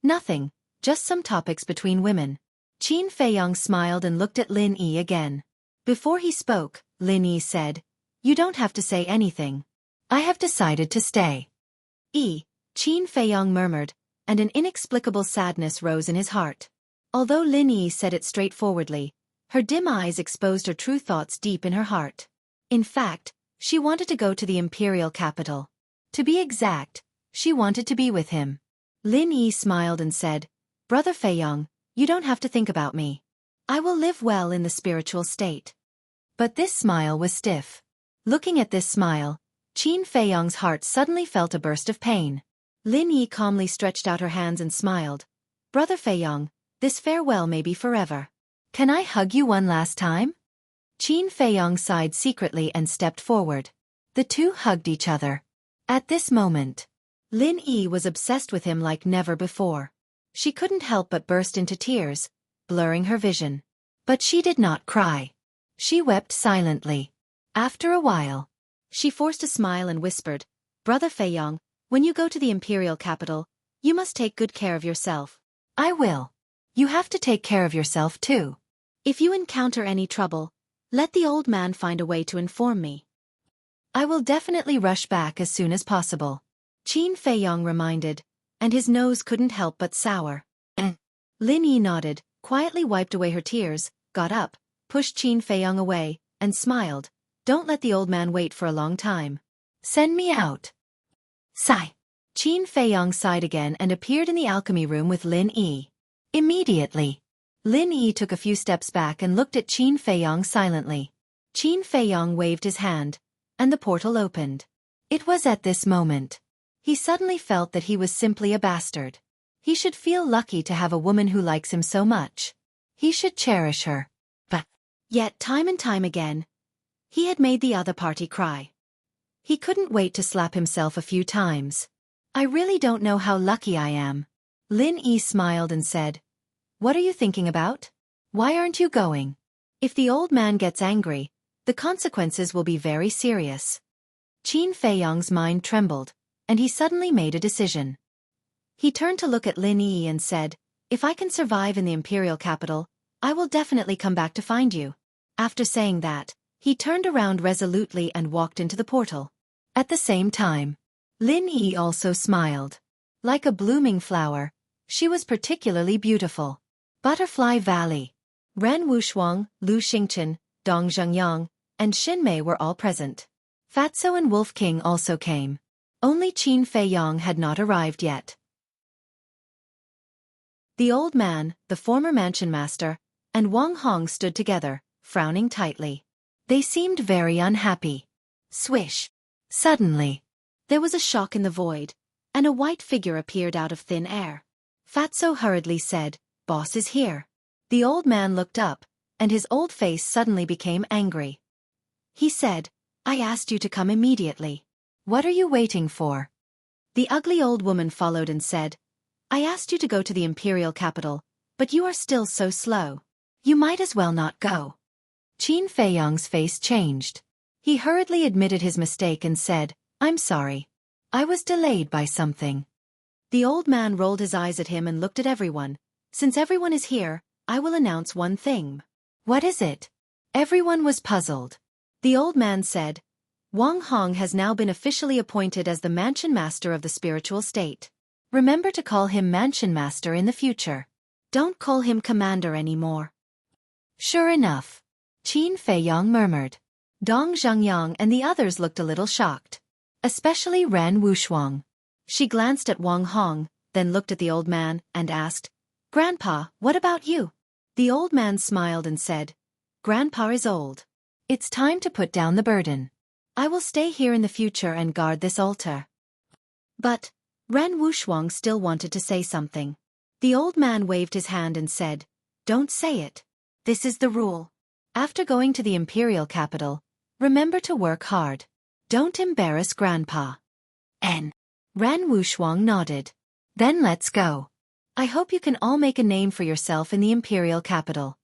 A: nothing, just some topics between women. Qin Feiyong smiled and looked at Lin Yi again. Before he spoke, Lin Yi said, you don't have to say anything. I have decided to stay. Qin Feiyong murmured, and an inexplicable sadness rose in his heart. Although Lin Yi said it straightforwardly, her dim eyes exposed her true thoughts deep in her heart. In fact, she wanted to go to the imperial capital. To be exact, she wanted to be with him. Lin Yi smiled and said, Brother Feiyong, you don't have to think about me. I will live well in the spiritual state. But this smile was stiff. Looking at this smile, Qin Feiyong's heart suddenly felt a burst of pain. Lin Yi calmly stretched out her hands and smiled. Brother Feiyong, this farewell may be forever. Can I hug you one last time? Qin Feiyong sighed secretly and stepped forward. The two hugged each other. At this moment, Lin Yi was obsessed with him like never before. She couldn't help but burst into tears, blurring her vision. But she did not cry. She wept silently. After a while, she forced a smile and whispered, Brother Feiyong, when you go to the imperial capital, you must take good care of yourself. I will. You have to take care of yourself too. If you encounter any trouble, let the old man find a way to inform me. I will definitely rush back as soon as possible. Qin Feiyong reminded, and his nose couldn't help but sour. Lin Yi nodded, quietly wiped away her tears, got up, pushed Qin Feiyong away, and smiled. Don't let the old man wait for a long time. Send me out. Sigh. Qin Feiyong sighed again and appeared in the alchemy room with Lin Yi. Immediately, Lin Yi took a few steps back and looked at Qin Feiyong silently. Qin Feiyong waved his hand, and the portal opened. It was at this moment. He suddenly felt that he was simply a bastard. He should feel lucky to have a woman who likes him so much. He should cherish her. But yet time and time again, he had made the other party cry. He couldn't wait to slap himself a few times. I really don't know how lucky I am. Lin Yi smiled and said, What are you thinking about? Why aren't you going? If the old man gets angry, the consequences will be very serious. Qin Feiyong's mind trembled, and he suddenly made a decision. He turned to look at Lin Yi and said, If I can survive in the imperial capital, I will definitely come back to find you. After saying that, he turned around resolutely and walked into the portal. At the same time, Lin Yi also smiled. Like a blooming flower, she was particularly beautiful. Butterfly Valley. Ren Wushuang, Lu Xingchen, Dong Zhengyang, and Xin Mei were all present. Fatso and Wolf King also came. Only Qin Feiyong had not arrived yet. The old man, the former mansion master, and Wang Hong stood together, frowning tightly. They seemed very unhappy. Swish. Suddenly, there was a shock in the void, and a white figure appeared out of thin air. Fatso hurriedly said, Boss is here. The old man looked up, and his old face suddenly became angry. He said, I asked you to come immediately. What are you waiting for? The ugly old woman followed and said, I asked you to go to the imperial capital, but you are still so slow. You might as well not go. Qin Feiyong's face changed. He hurriedly admitted his mistake and said, I'm sorry. I was delayed by something. The old man rolled his eyes at him and looked at everyone. Since everyone is here, I will announce one thing. What is it? Everyone was puzzled. The old man said, Wang Hong has now been officially appointed as the Mansion Master of the spiritual state. Remember to call him Mansion Master in the future. Don't call him Commander anymore. Sure enough. Qin Feiyang murmured. Dong Zhengyang and the others looked a little shocked. Especially Ran Wushuang. She glanced at Wang Hong, then looked at the old man, and asked, Grandpa, what about you? The old man smiled and said, Grandpa is old. It's time to put down the burden. I will stay here in the future and guard this altar. But Ran Wushuang still wanted to say something. The old man waved his hand and said, Don't say it. This is the rule. After going to the imperial capital, remember to work hard. Don't embarrass Grandpa. Ran Wushuang nodded. Then let's go. I hope you can all make a name for yourself in the imperial capital.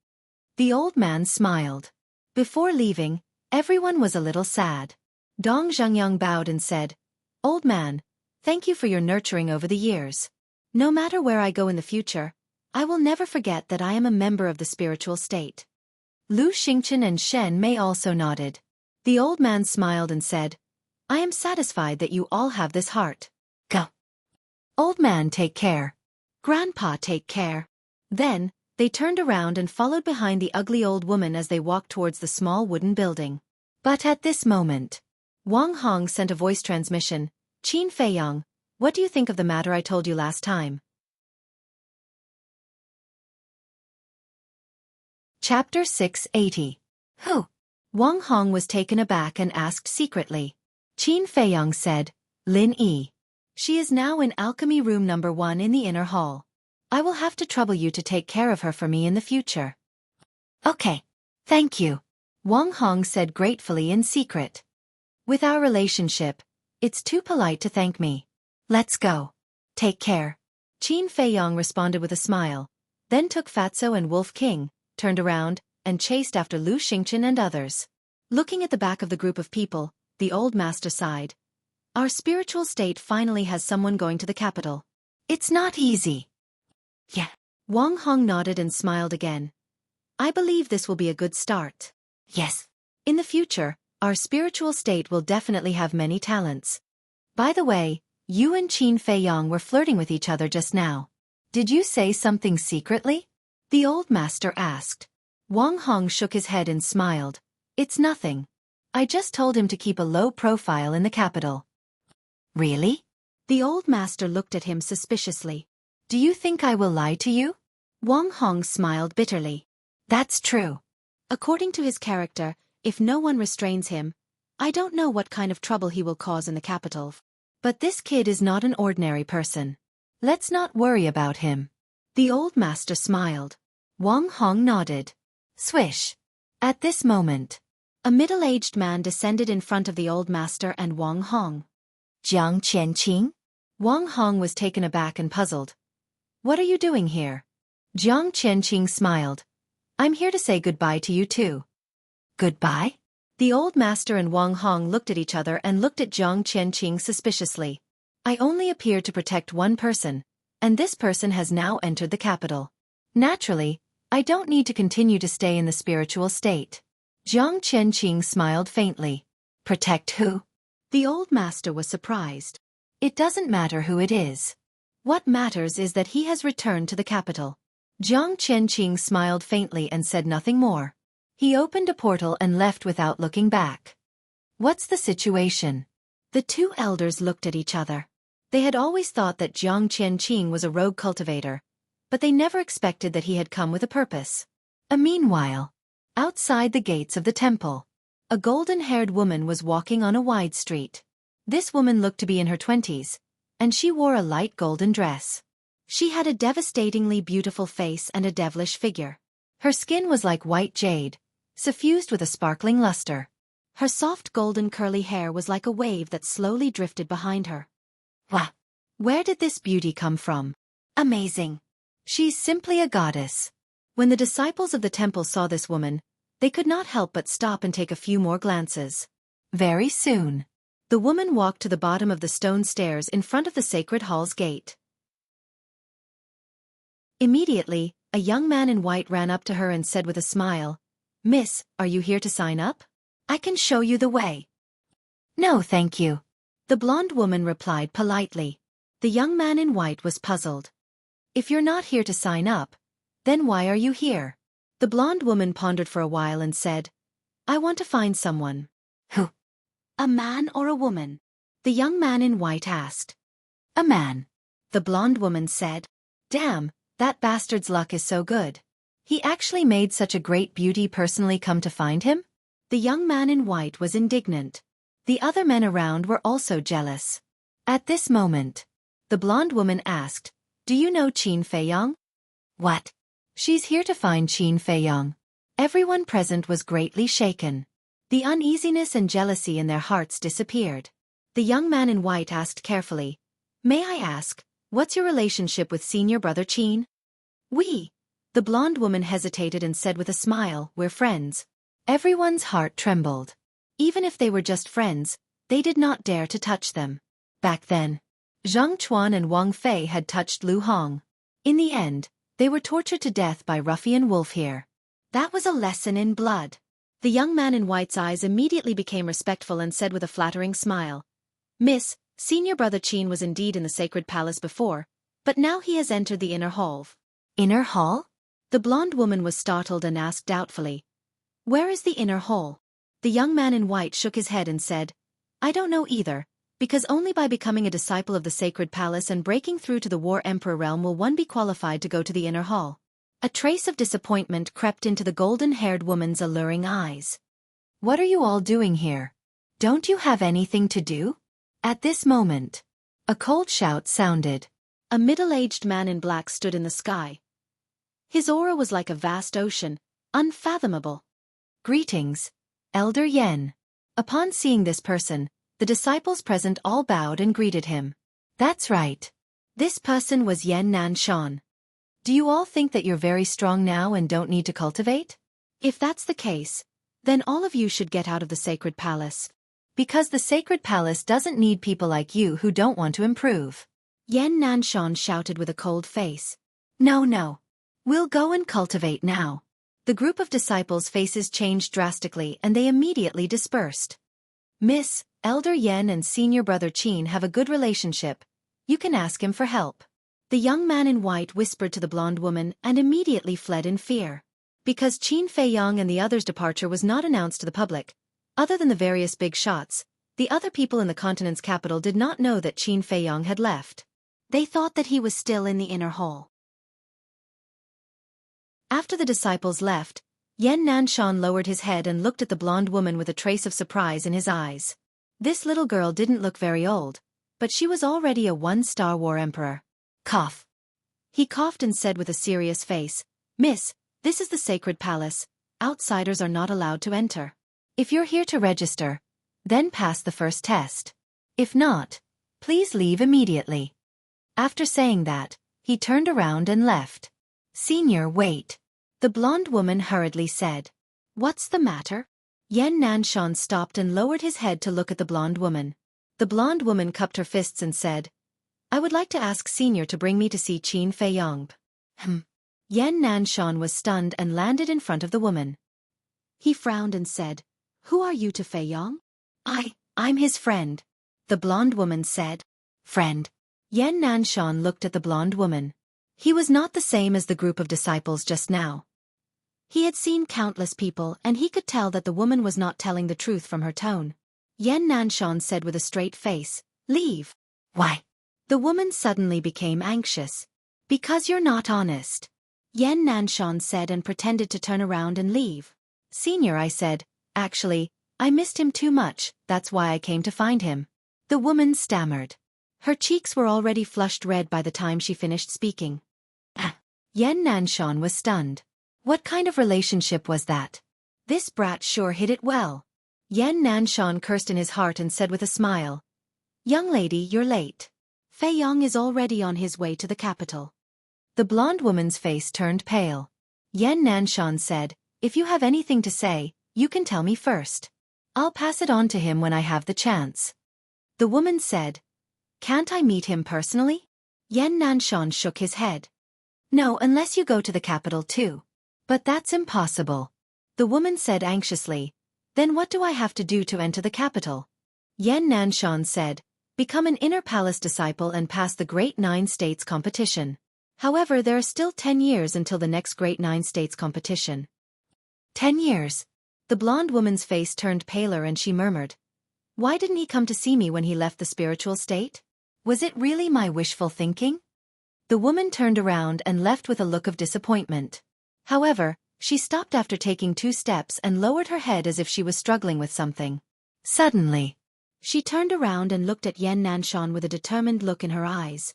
A: The old man smiled. Before leaving, everyone was a little sad. Dong Zhengyang bowed and said, Old man, thank you for your nurturing over the years. No matter where I go in the future, I will never forget that I am a member of the spiritual state. Lu Xingchen and Shen Mei also nodded. The old man smiled and said, I am satisfied that you all have this heart. Go. Old man, take care. Grandpa, take care. Then, they turned around and followed behind the ugly old woman as they walked towards the small wooden building. But at this moment, Wang Hong sent a voice transmission, Qin Feiyang, what do you think of the matter I told you last time? Chapter 680. Who? Wang Hong was taken aback and asked secretly. Qin Feiyang said, Lin Yi. She is now in alchemy room number 1 in the inner hall. I will have to trouble you to take care of her for me in the future. Okay. Thank you. Wang Hong said gratefully in secret. With our relationship, it's too polite to thank me. Let's go. Take care. Qin Feiyang responded with a smile, then took Fatso and Wolf King, turned around, and chased after Lu Xingchen and others. Looking at the back of the group of people, the old master sighed. Our spiritual state finally has someone going to the capital. It's not easy. Yeah. Wang Hong nodded and smiled again. I believe this will be a good start. Yes. In the future, our spiritual state will definitely have many talents. By the way, you and Qin Feiyang were flirting with each other just now. Did you say something secretly? The old master asked. Wang Hong shook his head and smiled. It's nothing. I just told him to keep a low profile in the capital. Really? The old master looked at him suspiciously. Do you think I will lie to you? Wang Hong smiled bitterly. That's true. According to his character, if no one restrains him, I don't know what kind of trouble he will cause in the capital. But this kid is not an ordinary person. Let's not worry about him. The old master smiled. Wang Hong nodded. Swish. At this moment, a middle-aged man descended in front of the old master and Wang Hong. Jiang Qianqing? Wang Hong was taken aback and puzzled. What are you doing here? Jiang Qianqing smiled. I'm here to say goodbye to you too. Goodbye? The old master and Wang Hong looked at each other and looked at Jiang Qianqing suspiciously. I only appeared to protect one person, and this person has now entered the capital. Naturally, I don't need to continue to stay in the spiritual state. Jiang Qianqing smiled faintly. Protect who? The old master was surprised. It doesn't matter who it is. What matters is that he has returned to the capital. Jiang Qianqing smiled faintly and said nothing more. He opened a portal and left without looking back. What's the situation? The two elders looked at each other. They had always thought that Jiang Qianqing was a rogue cultivator, but they never expected that he had come with a purpose. Meanwhile, outside the gates of the temple, a golden-haired woman was walking on a wide street. This woman looked to be in her 20s, and she wore a light golden dress. She had a devastatingly beautiful face and a devilish figure. Her skin was like white jade, suffused with a sparkling luster. Her soft golden curly hair was like a wave that slowly drifted behind her. Wow! Where did this beauty come from? Amazing! She's simply a goddess. When the disciples of the temple saw this woman, they could not help but stop and take a few more glances. Very soon, the woman walked to the bottom of the stone stairs in front of the sacred hall's gate. Immediately, a young man in white ran up to her and said with a smile, Miss, are you here to sign up? I can show you the way. No, thank you. The blonde woman replied politely. The young man in white was puzzled. If you're not here to sign up, then why are you here? The blonde woman pondered for a while and said, I want to find someone. Who? A man or a woman? The young man in white asked. A man. The blonde woman said. Damn, that bastard's luck is so good. He actually made such a great beauty personally come to find him? The young man in white was indignant. The other men around were also jealous. At this moment, the blonde woman asked, Do you know Qin Feiyong? What? She's here to find Qin Feiyong. Everyone present was greatly shaken. The uneasiness and jealousy in their hearts disappeared. The young man in white asked carefully, May I ask, what's your relationship with senior brother Qin? We. The blonde woman hesitated and said with a smile, We're friends. Everyone's heart trembled. Even if they were just friends, they did not dare to touch them. Back then, Zhang Chuan and Wang Fei had touched Lu Hong. In the end, they were tortured to death by ruffian wolf here. That was a lesson in blood. The young man in white's eyes immediately became respectful and said with a flattering smile, Miss, senior brother Qin was indeed in the sacred palace before, but now he has entered the inner hall. Inner hall? The blonde woman was startled and asked doubtfully, Where is the inner hall? The young man in white shook his head and said, I don't know either, because only by becoming a disciple of the sacred palace and breaking through to the war emperor realm will one be qualified to go to the inner hall. A trace of disappointment crept into the golden-haired woman's alluring eyes. What are you all doing here? Don't you have anything to do? At this moment, a cold shout sounded. A middle-aged man in black stood in the sky. His aura was like a vast ocean, unfathomable. Greetings, Elder Yen. Upon seeing this person, the disciples present all bowed and greeted him. That's right. This person was Yen Nanshan. Do you all think that you're very strong now and don't need to cultivate? If that's the case, then all of you should get out of the sacred palace. Because the sacred palace doesn't need people like you who don't want to improve. Yen Nanshan shouted with a cold face. No. We'll go and cultivate now. The group of disciples' faces changed drastically and they immediately dispersed. Miss, Elder Yen and senior brother Qin have a good relationship. You can ask him for help. The young man in white whispered to the blonde woman and immediately fled in fear. Because Qin Feiyong and the others' departure was not announced to the public, other than the various big shots, the other people in the continent's capital did not know that Qin Feiyong had left. They thought that he was still in the inner hall. After the disciples left, Yen Nanshan lowered his head and looked at the blonde woman with a trace of surprise in his eyes. This little girl didn't look very old, but she was already a one-star war emperor. Cough. He coughed and said with a serious face, Miss, this is the sacred palace. Outsiders are not allowed to enter. If you're here to register, then pass the first test. If not, please leave immediately. After saying that, he turned around and left. Senior, wait. The blonde woman hurriedly said. What's the matter? Yen Nanshan stopped and lowered his head to look at the blonde woman. The blonde woman cupped her fists and said, I would like to ask Senior to bring me to see Qin Feiyong. Yen Nanshan was stunned and landed in front of the woman. He frowned and said, Who are you to Feiyong? I'm his friend. The blonde woman said. Friend. Yen Nanshan looked at the blonde woman. He was not the same as the group of disciples just now. He had seen countless people and he could tell that the woman was not telling the truth from her tone. Yen Nanshan said with a straight face, Leave. Why? The woman suddenly became anxious. Because you're not honest. Yen Nanshan said and pretended to turn around and leave. Senior, I said, actually, I missed him too much, that's why I came to find him. The woman stammered. Her cheeks were already flushed red by the time she finished speaking. Yen Nanshan was stunned. What kind of relationship was that? This brat sure hid it well. Yen Nanshan cursed in his heart and said with a smile, Young lady, you're late. Feiyong is already on his way to the capital. The blonde woman's face turned pale. Yen Nanshan said, If you have anything to say, you can tell me first. I'll pass it on to him when I have the chance. The woman said, Can't I meet him personally? Yen Nanshan shook his head. No, unless you go to the capital too. But that's impossible. The woman said anxiously. Then what do I have to do to enter the capital? Yan Nanshan said, become an inner palace disciple and pass the Great Nine States competition. However, there are still 10 years until the next Great Nine States competition. 10 years. The blonde woman's face turned paler and she murmured. Why didn't he come to see me when he left the spiritual state? Was it really my wishful thinking? The woman turned around and left with a look of disappointment. However, she stopped after taking 2 steps and lowered her head as if she was struggling with something. Suddenly, she turned around and looked at Yan Nanshan with a determined look in her eyes.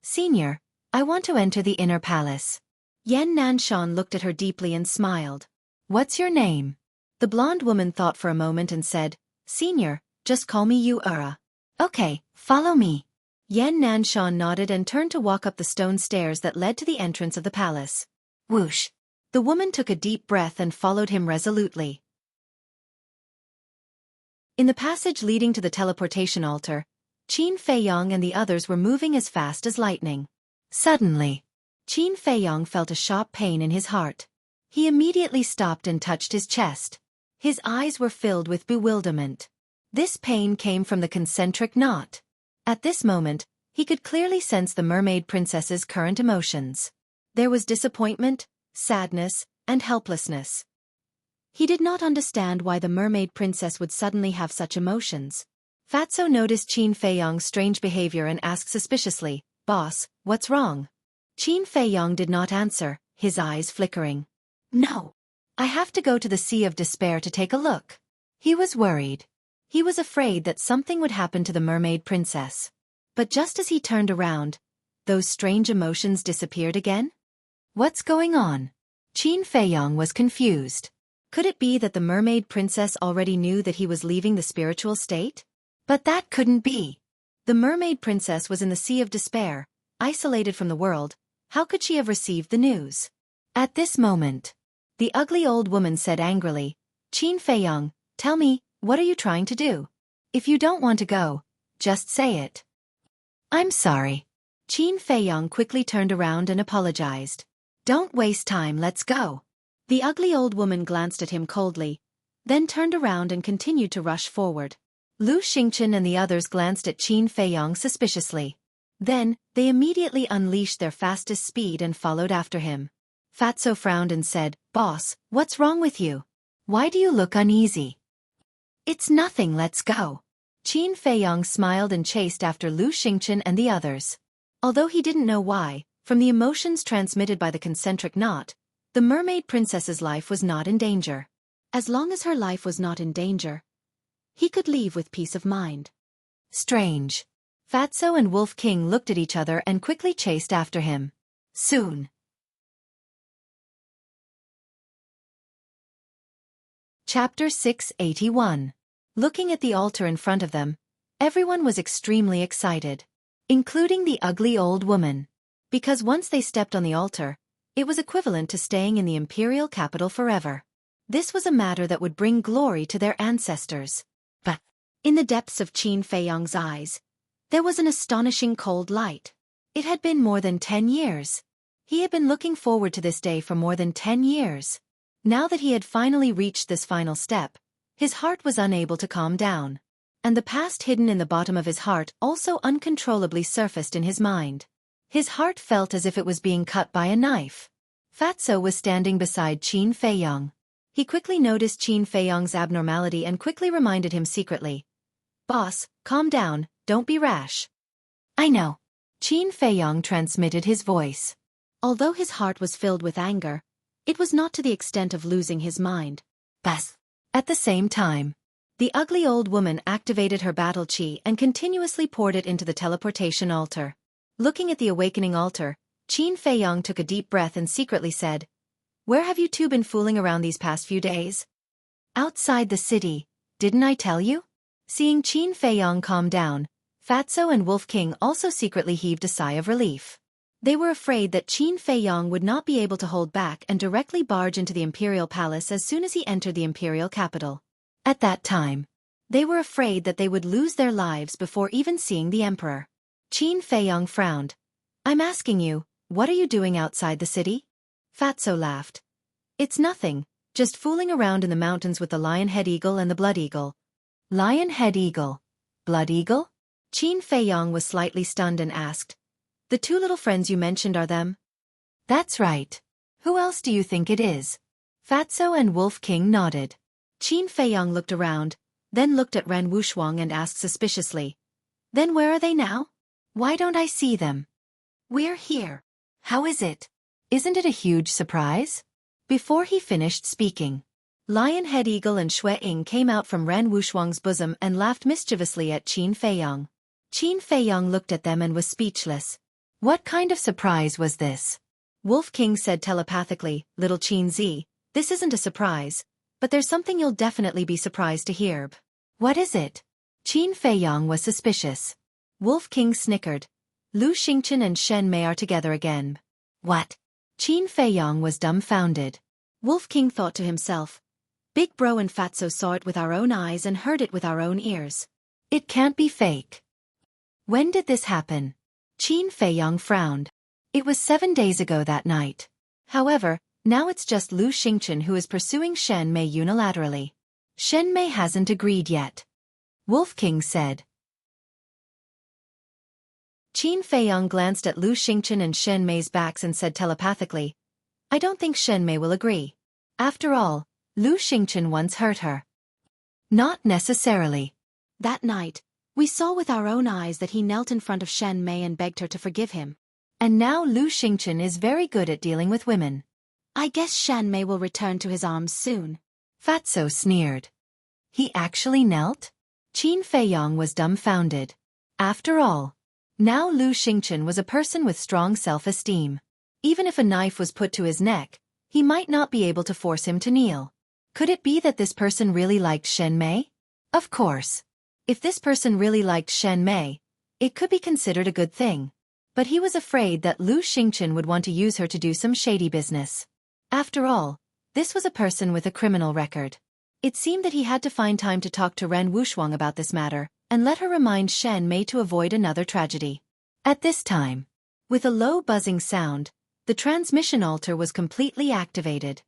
A: Senior, I want to enter the inner palace. Yan Nanshan looked at her deeply and smiled. What's your name? The blonde woman thought for a moment and said, Senior, just call me Ura. Okay, follow me. Yan Nanshan nodded and turned to walk up the stone stairs that led to the entrance of the palace. Whoosh! The woman took a deep breath and followed him resolutely. In the passage leading to the teleportation altar, Qin Feiyong and the others were moving as fast as lightning. Suddenly, Qin Feiyong felt a sharp pain in his heart. He immediately stopped and touched his chest. His eyes were filled with bewilderment. This pain came from the concentric knot. At this moment, he could clearly sense the mermaid princess's current emotions. There was disappointment, sadness, and helplessness. He did not understand why the mermaid princess would suddenly have such emotions. Fatso noticed Qin Feiyong's strange behavior and asked suspiciously, Boss, what's wrong? Qin Feiyong did not answer, his eyes flickering. No. I have to go to the Sea of Despair to take a look. He was worried. He was afraid that something would happen to the mermaid princess. But just as he turned around, those strange emotions disappeared again? What's going on? Qin Feiyong was confused. Could it be that the mermaid princess already knew that he was leaving the spiritual state? But that couldn't be. The mermaid princess was in the Sea of Despair, isolated from the world. How could she have received the news? At this moment, the ugly old woman said angrily, Qin Feiyong, tell me, what are you trying to do? If you don't want to go, just say it. I'm sorry. Qin Feiyong quickly turned around and apologized. Don't waste time, let's go. The ugly old woman glanced at him coldly, then turned around and continued to rush forward. Lu Xingchen and the others glanced at Qin Feiyong suspiciously. Then, they immediately unleashed their fastest speed and followed after him. Fatso frowned and said, Boss, what's wrong with you? Why do you look uneasy? It's nothing, let's go. Qin Feiyong smiled and chased after Lu Xingchen and the others. Although he didn't know why, from the emotions transmitted by the concentric knot, the mermaid princess's life was not in danger. As long as her life was not in danger, he could leave with peace of mind. Strange. Fatso and Wolf King looked at each other and quickly chased after him. Soon. Chapter 681. Looking at the altar in front of them, everyone was extremely excited, including the ugly old woman. Because once they stepped on the altar, it was equivalent to staying in the imperial capital forever. This was a matter that would bring glory to their ancestors. But, in the depths of Qin Feiyong's eyes, there was an astonishing cold light. It had been more than 10 years. He had been looking forward to this day for more than 10 years. Now that he had finally reached this final step, his heart was unable to calm down. And the past hidden in the bottom of his heart also uncontrollably surfaced in his mind. His heart felt as if it was being cut by a knife. Fatso was standing beside Qin Feiyong. He quickly noticed Qin Feiyong's abnormality and quickly reminded him secretly. Boss, calm down, don't be rash. I know. Qin Feiyong transmitted his voice. Although his heart was filled with anger, it was not to the extent of losing his mind. Bas. At the same time, the ugly old woman activated her battle chi and continuously poured it into the teleportation altar. Looking at the awakening altar, Qin Feiyong took a deep breath and secretly said, Where have you two been fooling around these past few days? Outside the city, didn't I tell you? Seeing Qin Feiyong calm down, Fatso and Wolf King also secretly heaved a sigh of relief. They were afraid that Qin Feiyong would not be able to hold back and directly barge into the imperial palace as soon as he entered the imperial capital. At that time, they were afraid that they would lose their lives before even seeing the emperor. Qin Feiyong frowned. I'm asking you, what are you doing outside the city? Fatso laughed. It's nothing, Just fooling around in the mountains with the lion-head eagle and the blood eagle. Lion-head eagle? Blood eagle? Qin Feiyong was slightly stunned and asked, "The two little friends you mentioned are them?" "That's right. Who else do you think it is?" Fatso and Wolf King nodded. Qin Feiyong looked around, then looked at Ran Wushuang and asked suspiciously, "Then where are they now? Why don't I see them?" "We're here. How is it? Isn't it a huge surprise?" Before he finished speaking, Lion-head eagle and Xueqi came out from Ran Wushuang's bosom and laughed mischievously at Qin Feiyong. Qin Feiyong looked at them and was speechless. What kind of surprise was this? Wolf King said telepathically, "Little Qin Z, this isn't a surprise, but there's something you'll definitely be surprised to hear." "What is it?" Qin Feiyong was suspicious. Wolf King snickered. "Lu Xingqian and Shen Mei are together again." "What?" Qin Feiyong was dumbfounded. Wolf King thought to himself, "Big Bro and Fatso saw it with our own eyes and heard it with our own ears. It can't be fake." "When did this happen?" Qin Feiyong frowned. "It was 7 days ago that night. However, now it's just Lu Xingqian who is pursuing Shen Mei unilaterally. Shen Mei hasn't agreed yet," Wolf King said. Qin Feiyong glanced at Lu Xingqian and Shen Mei's backs and said telepathically, "I don't think Shen Mei will agree. After all, Lu Xingqian once hurt her." "Not necessarily. That night, we saw with our own eyes that he knelt in front of Shen Mei and begged her to forgive him. And now Lu Xingqian is very good at dealing with women. I guess Shen Mei will return to his arms soon." Fatso sneered. "He actually knelt?" Qin Feiyong was dumbfounded. After all, now Lu Xingqian was a person with strong self-esteem. Even if a knife was put to his neck, he might not be able to force him to kneel. Could it be that this person really liked Shen Mei? Of course. If this person really liked Shen Mei, it could be considered a good thing. But he was afraid that Lu Xingqian would want to use her to do some shady business. After all, this was a person with a criminal record. It seemed that he had to find time to talk to Ren Wushuang about this matter, and let her remind Shen Mei to avoid another tragedy. At this time, with a low buzzing sound, the transmission altar was completely activated.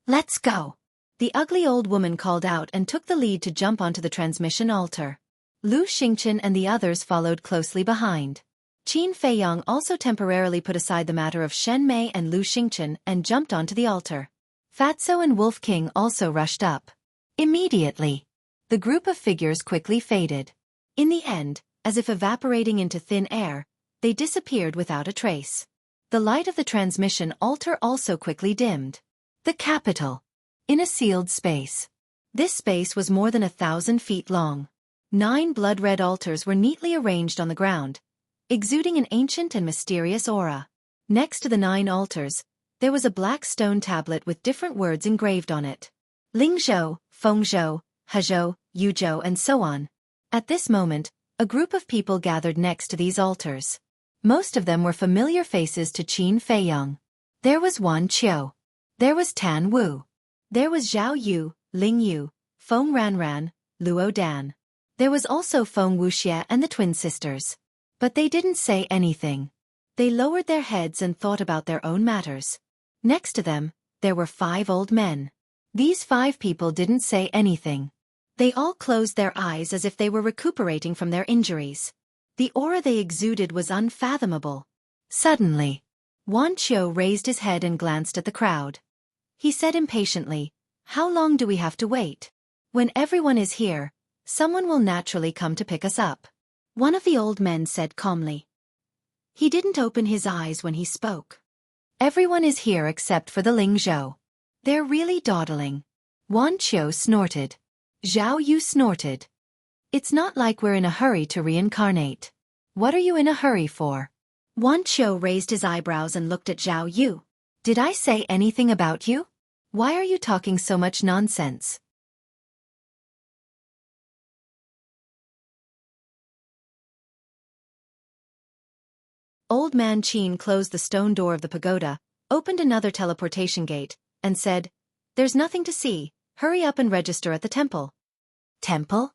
A: "Let's go!" The ugly old woman called out and took the lead to jump onto the transmission altar. Lu Xingqian and the others followed closely behind. Qin Feiyong also temporarily put aside the matter of Shen Mei and Lu Xingqian and jumped onto the altar. Fatso and Wolf King also rushed up. Immediately, the group of figures quickly faded. In the end, as if evaporating into thin air, they disappeared without a trace. The light of the transmission altar also quickly dimmed. The capital. In a sealed space. This space was more than 1,000 feet long. 9 blood-red altars were neatly arranged on the ground, exuding an ancient and mysterious aura. Next to the 9 altars, there was a black stone tablet with different words engraved on it. Lingzhou, Fengzhou, Hezhou, Yuzhou and so on. At this moment, a group of people gathered next to these altars. Most of them were familiar faces to Qin Feiyong. There was Wan Qiu. There was Tan Wu. There was Zhao Yu, Ling Yu, Feng Ranran, Luo Dan. There was also Feng Wuxie and the twin sisters. But they didn't say anything. They lowered their heads and thought about their own matters. Next to them, there were 5 old men. These 5 people didn't say anything. They all closed their eyes as if they were recuperating from their injuries. The aura they exuded was unfathomable. Suddenly, Wan Qiu raised his head and glanced at the crowd. He said impatiently, "How long do we have to wait? When everyone is here, someone will naturally come to pick us up." One of the old men said calmly. He didn't open his eyes when he spoke. "Everyone is here except for the Lingzhou. They're really dawdling." Wan Qiu snorted. Zhao Yu snorted. "It's not like we're in a hurry to reincarnate. What are you in a hurry for?" Wan Qiu raised his eyebrows and looked at Zhao Yu. "Did I say anything about you? Why are you talking so much nonsense?" Old Man Qin closed the stone door of the pagoda, opened another teleportation gate, and said, "There's nothing to see, hurry up and register at the temple." Temple?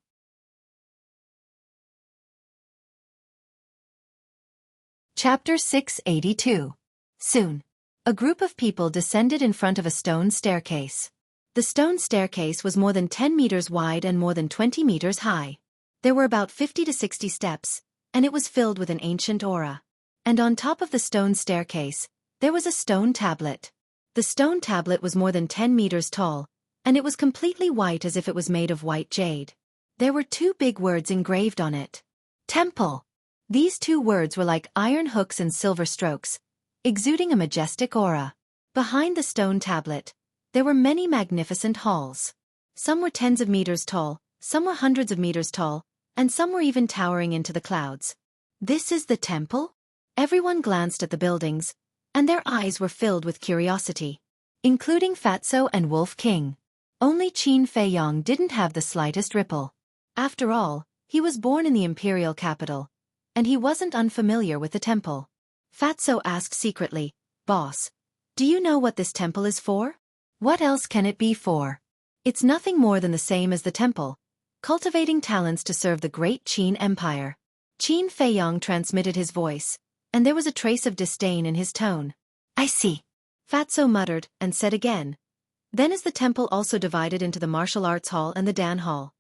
A: Chapter 682. Soon, a group of people descended in front of a stone staircase. The stone staircase was more than 10 meters wide and more than 20 meters high. There were about 50 to 60 steps, and it was filled with an ancient aura. And on top of the stone staircase, there was a stone tablet. The stone tablet was more than 10 meters tall, and it was completely white as if it was made of white jade. There were two big words engraved on it. Temple. These two words were like iron hooks and silver strokes, exuding a majestic aura. Behind the stone tablet, there were many magnificent halls. Some were tens of meters tall, some were hundreds of meters tall, and some were even towering into the clouds. This is the temple? Everyone glanced at the buildings, and their eyes were filled with curiosity, including Fatso and Wolf King. Only Qin Feiyong didn't have the slightest ripple. After all, he was born in the imperial capital, and he wasn't unfamiliar with the temple. Fatso asked secretly, "Boss, do you know what this temple is for?" "What else can it be for? It's nothing more than the same as the temple, cultivating talents to serve the great Qin Empire." Qin Feiyong transmitted his voice, and there was a trace of disdain in his tone. "I see," Fatso muttered, and said again, "Then is the temple also divided into the martial arts hall and the Dan hall?"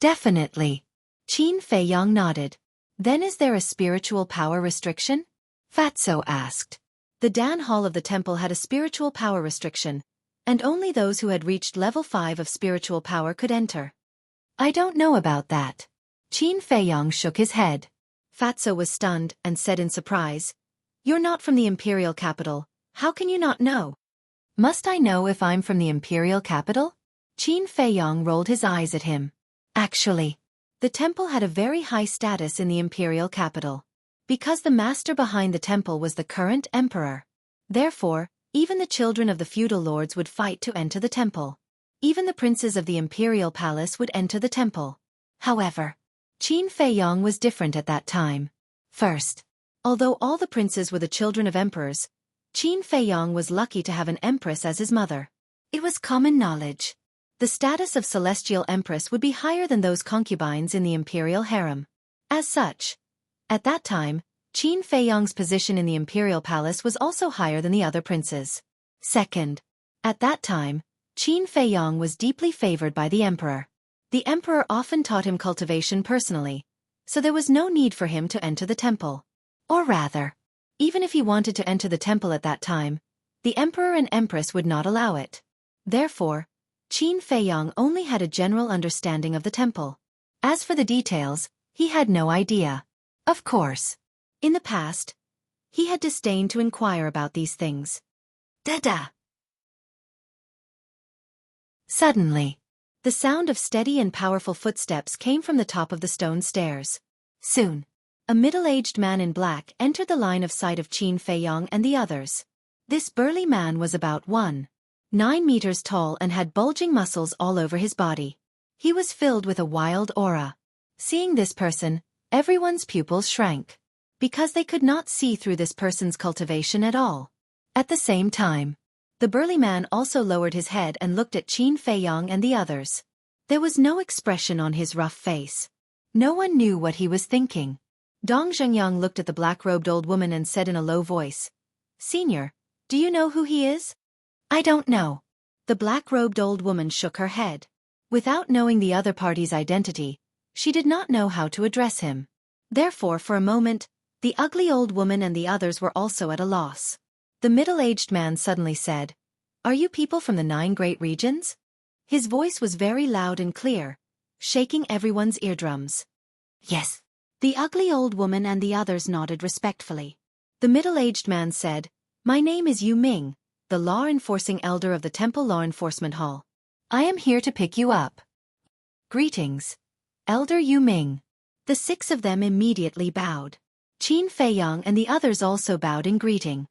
A: "Definitely." Qin Feiyong nodded. "Then is there a spiritual power restriction?" Fatso asked. The Dan hall of the temple had a spiritual power restriction, and only those who had reached level 5 of spiritual power could enter. "I don't know about that." Qin Feiyong shook his head. Fatso was stunned and said in surprise, "You're not from the imperial capital, how can you not know?" "Must I know if I'm from the imperial capital?" Qin Feiyong rolled his eyes at him. Actually, the temple had a very high status in the imperial capital, because the master behind the temple was the current emperor. Therefore, even the children of the feudal lords would fight to enter the temple. Even the princes of the imperial palace would enter the temple. However, Qin Feiyong was different at that time. First, although all the princes were the children of emperors, Qin Feiyong was lucky to have an empress as his mother. It was common knowledge. The status of celestial empress would be higher than those concubines in the imperial harem. As such, at that time, Qin Feiyong's position in the imperial palace was also higher than the other princes. Second, at that time, Qin Feiyong was deeply favored by the emperor. The emperor often taught him cultivation personally, so there was no need for him to enter the temple. Or rather, even if he wanted to enter the temple at that time, the emperor and empress would not allow it. Therefore, Qin Feiyong only had a general understanding of the temple. As for the details, he had no idea. Of course, in the past, he had disdained to inquire about these things. Da-da! Suddenly, the sound of steady and powerful footsteps came from the top of the stone stairs. Soon, a middle-aged man in black entered the line of sight of Qin Feiyong and the others. This burly man was about 1.9 meters tall and had bulging muscles all over his body. He was filled with a wild aura. Seeing this person, everyone's pupils shrank, because they could not see through this person's cultivation at all. At the same time, the burly man also lowered his head and looked at Qin Feiyong and the others. There was no expression on his rough face. No one knew what he was thinking. Dong Zhengyang looked at the black-robed old woman and said in a low voice, "Senior, do you know who he is?" "I don't know." The black-robed old woman shook her head. Without knowing the other party's identity, she did not know how to address him. Therefore, for a moment, the ugly old woman and the others were also at a loss. The middle-aged man suddenly said, "Are you people from the 9 great regions?" His voice was very loud and clear, shaking everyone's eardrums. "Yes." The ugly old woman and the others nodded respectfully. The middle-aged man said, "My name is Yu Ming, the law-enforcing elder of the Temple Law Enforcement Hall. I am here to pick you up." "Greetings, Elder Yu Ming." The 6 of them immediately bowed. Qin Feiyong and the others also bowed in greeting.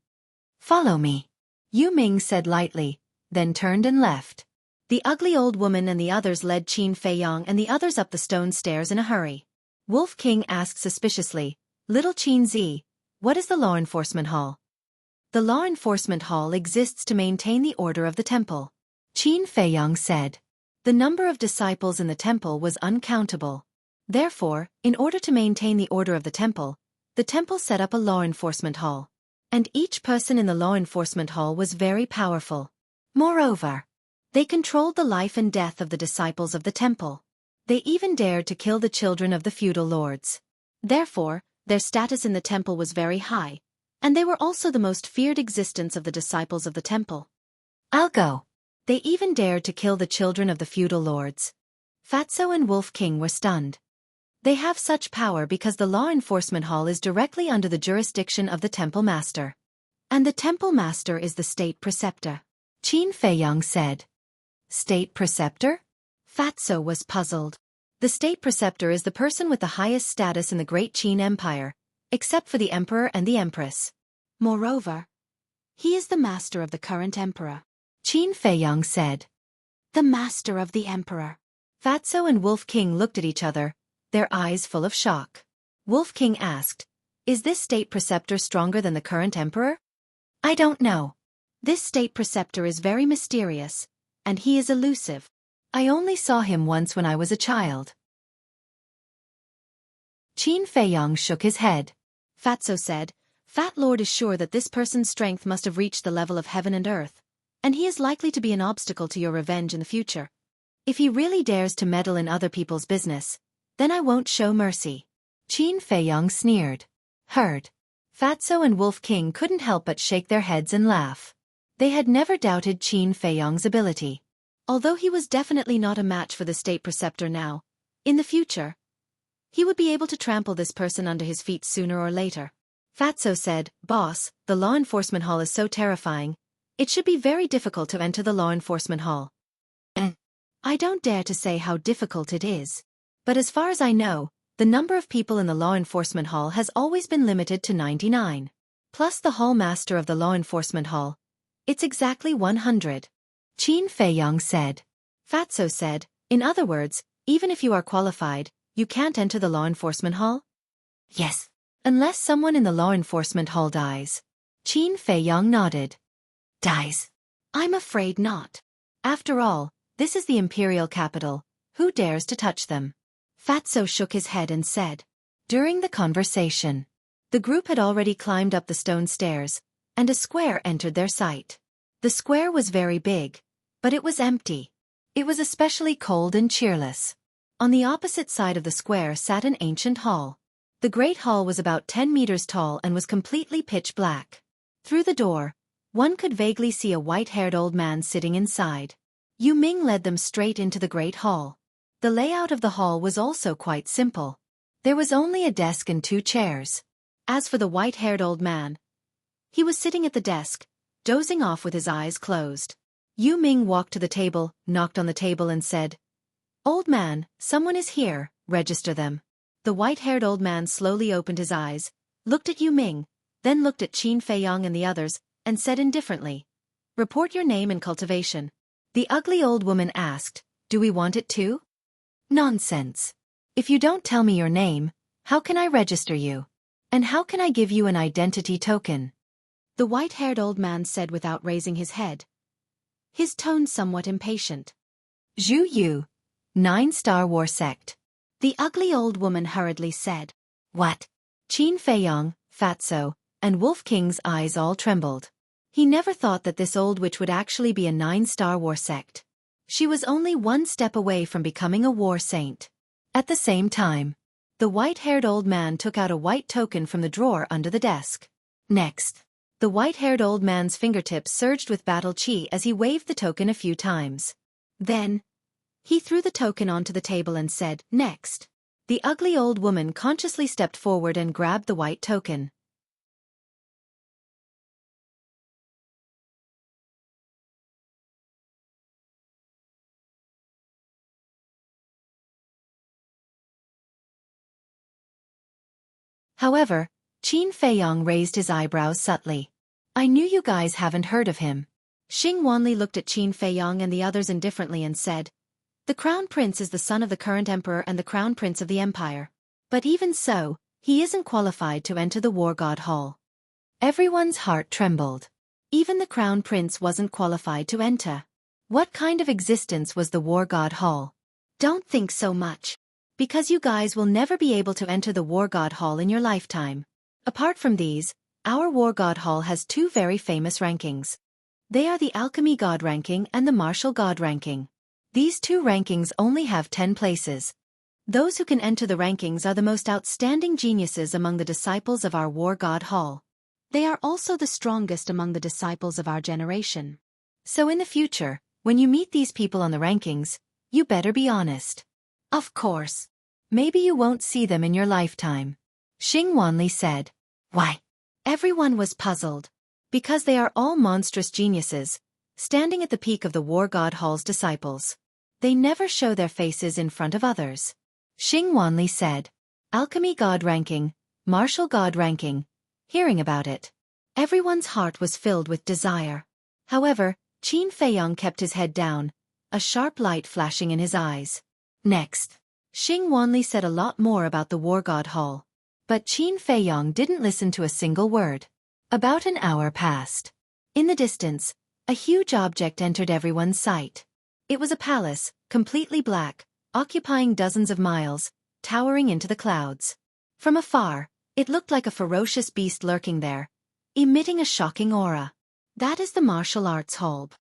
A: "Follow me," Yu Ming said lightly, then turned and left. The ugly old woman and the others led Qin Feiyong and the others up the stone stairs in a hurry. Wolf King asked suspiciously, "Little Qin Zi, what is the Law Enforcement Hall?" "The Law Enforcement Hall exists to maintain the order of the temple," Qin Feiyong said. The number of disciples in the temple was uncountable. Therefore, in order to maintain the order of the temple set up a law enforcement hall. And each person in the law enforcement hall was very powerful. Moreover, They controlled the life and death of the disciples of the temple. They even dared to kill the children of the feudal lords. Therefore, their status in the temple was very high, and they were also the most feared existence of the disciples of the temple. I'll go. They even dared to kill the children of the feudal lords. Fatso and Wolf King were stunned. They have such power because the law enforcement hall is directly under the jurisdiction of the temple master. And the temple master is the state preceptor. Qin Feiyang said. State preceptor? Fatso was puzzled. The state preceptor is the person with the highest status in the Great Qin Empire, except for the emperor and the empress. Moreover, he is the master of the current emperor. Qin Feiyang said. The master of the emperor. Fatso and Wolf King looked at each other, their eyes full of shock. Wolf King asked, is this state preceptor stronger than the current emperor? I don't know. This state preceptor is very mysterious, and he is elusive. I only saw him once when I was a child. Qin Feiyang shook his head. Fatso said, Fat Lord is sure that this person's strength must have reached the level of heaven and earth, and he is likely to be an obstacle to your revenge in the future. If he really dares to meddle in other people's business, then I won't show mercy. Qin Feiyang sneered. Heard. Fatso and Wolf King couldn't help but shake their heads and laugh. They had never doubted Qin Feiyang's ability. Although he was definitely not a match for the state preceptor now, in the future, he would be able to trample this person under his feet sooner or later. Fatso said, Boss, the law enforcement hall is so terrifying, it should be very difficult to enter the law enforcement hall. I don't dare to say how difficult it is. But as far as I know, the number of people in the law enforcement hall has always been limited to 99. Plus the hall master of the law enforcement hall. It's exactly 100. Qin Feiyang said. Fatso said, in other words, even if you are qualified, you can't enter the law enforcement hall? Yes. Unless someone in the law enforcement hall dies. Qin Feiyang nodded. Dies? I'm afraid not. After all, this is the imperial capital. Who dares to touch them? Fatso shook his head and said. During the conversation, the group had already climbed up the stone stairs, and a square entered their sight. The square was very big, but it was empty. It was especially cold and cheerless. On the opposite side of the square sat an ancient hall. The great hall was about 10 meters tall and was completely pitch black. Through the door, one could vaguely see a white-haired old man sitting inside. Yu Ming led them straight into the great hall. The layout of the hall was also quite simple. There was only a desk and 2 chairs. As for the white-haired old man, he was sitting at the desk, dozing off with his eyes closed. Yu Ming walked to the table, knocked on the table and said, Old man, someone is here, register them. The white-haired old man slowly opened his eyes, looked at Yu Ming, then looked at Qin Feiyang and the others, and said indifferently, Report your name and cultivation. The ugly old woman asked, Do we want it too? Nonsense. If you don't tell me your name, how can I register you? And how can I give you an identity token? The white-haired old man said without raising his head, his tone somewhat impatient. Zhu Yu, 9-star war sect. The ugly old woman hurriedly said. What? Qin Feiyang, Fatso, and Wolf King's eyes all trembled. He never thought that this old witch would actually be a 9-star war sect. She was only 1 step away from becoming a war saint. At the same time, the white-haired old man took out a white token from the drawer under the desk. Next, the white-haired old man's fingertips surged with battle chi as he waved the token a few times. Then, he threw the token onto the table and said, Next. The ugly old woman consciously stepped forward and grabbed the white token. However, Qin Feiyang raised his eyebrows subtly. I knew you guys haven't heard of him. Xing Wanli looked at Qin Feiyang and the others indifferently and said, The Crown Prince is the son of the current emperor and the Crown Prince of the Empire. But even so, he isn't qualified to enter the War God Hall. Everyone's heart trembled. Even the Crown Prince wasn't qualified to enter. What kind of existence was the War God Hall? Don't think so much. Because you guys will never be able to enter the War God Hall in your lifetime. Apart from these, our War God Hall has 2 very famous rankings. They are the Alchemy God ranking and the Martial God ranking. These two rankings only have 10 places. Those who can enter the rankings are the most outstanding geniuses among the disciples of our War God Hall. They are also the strongest among the disciples of our generation. So in the future, when you meet these people on the rankings, you better be honest. Of course. Maybe you won't see them in your lifetime. Xing Wanli said. Why? Everyone was puzzled. Because they are all monstrous geniuses, standing at the peak of the War God Hall's disciples. They never show their faces in front of others. Xing Wanli said. Alchemy God ranking, Martial God ranking. Hearing about it, everyone's heart was filled with desire. However, Qin Feiyong kept his head down, a sharp light flashing in his eyes. Next, Xing Wanli said a lot more about the War God Hall. But Qin Feiyong didn't listen to a single word. About an hour passed. In the distance, a huge object entered everyone's sight. It was a palace, completely black, occupying dozens of miles, towering into the clouds. From afar, it looked like a ferocious beast lurking there, emitting a shocking aura. That is the Martial Arts Hall.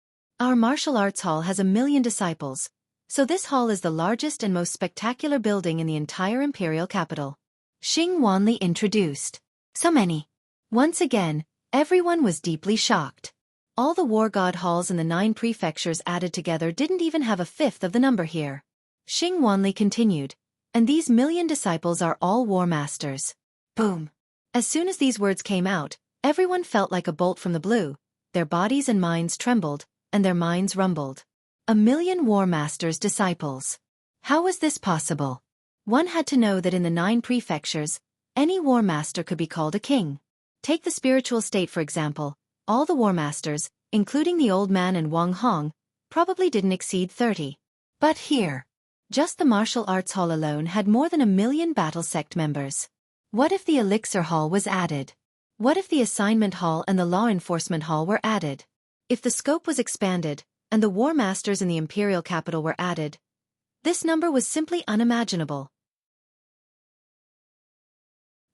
A: Our Martial Arts Hall has 1 million disciples, so this hall is the largest and most spectacular building in the entire imperial capital. Xing Wanli introduced. So many. Once again, everyone was deeply shocked. All the War God Halls in the 9 prefectures added together didn't even have a fifth of the number here. Xing Wanli continued, and these 1 million disciples are all war masters. Boom. As soon as these words came out, everyone felt like a bolt from the blue, their bodies and minds trembled, and their minds rumbled. 1 million war masters' disciples. How was this possible? One had to know that in the 9 prefectures, any war master could be called a king. Take the spiritual state for example, all the war masters, including the old man and Wang Hong, probably didn't exceed 30. But here, just the Martial Arts Hall alone had more than 1 million battle sect members. What if the Elixir Hall was added? What if the Assignment Hall and the Law Enforcement Hall were added? If the scope was expanded, and the War Masters in the Imperial Capital were added, this number was simply unimaginable.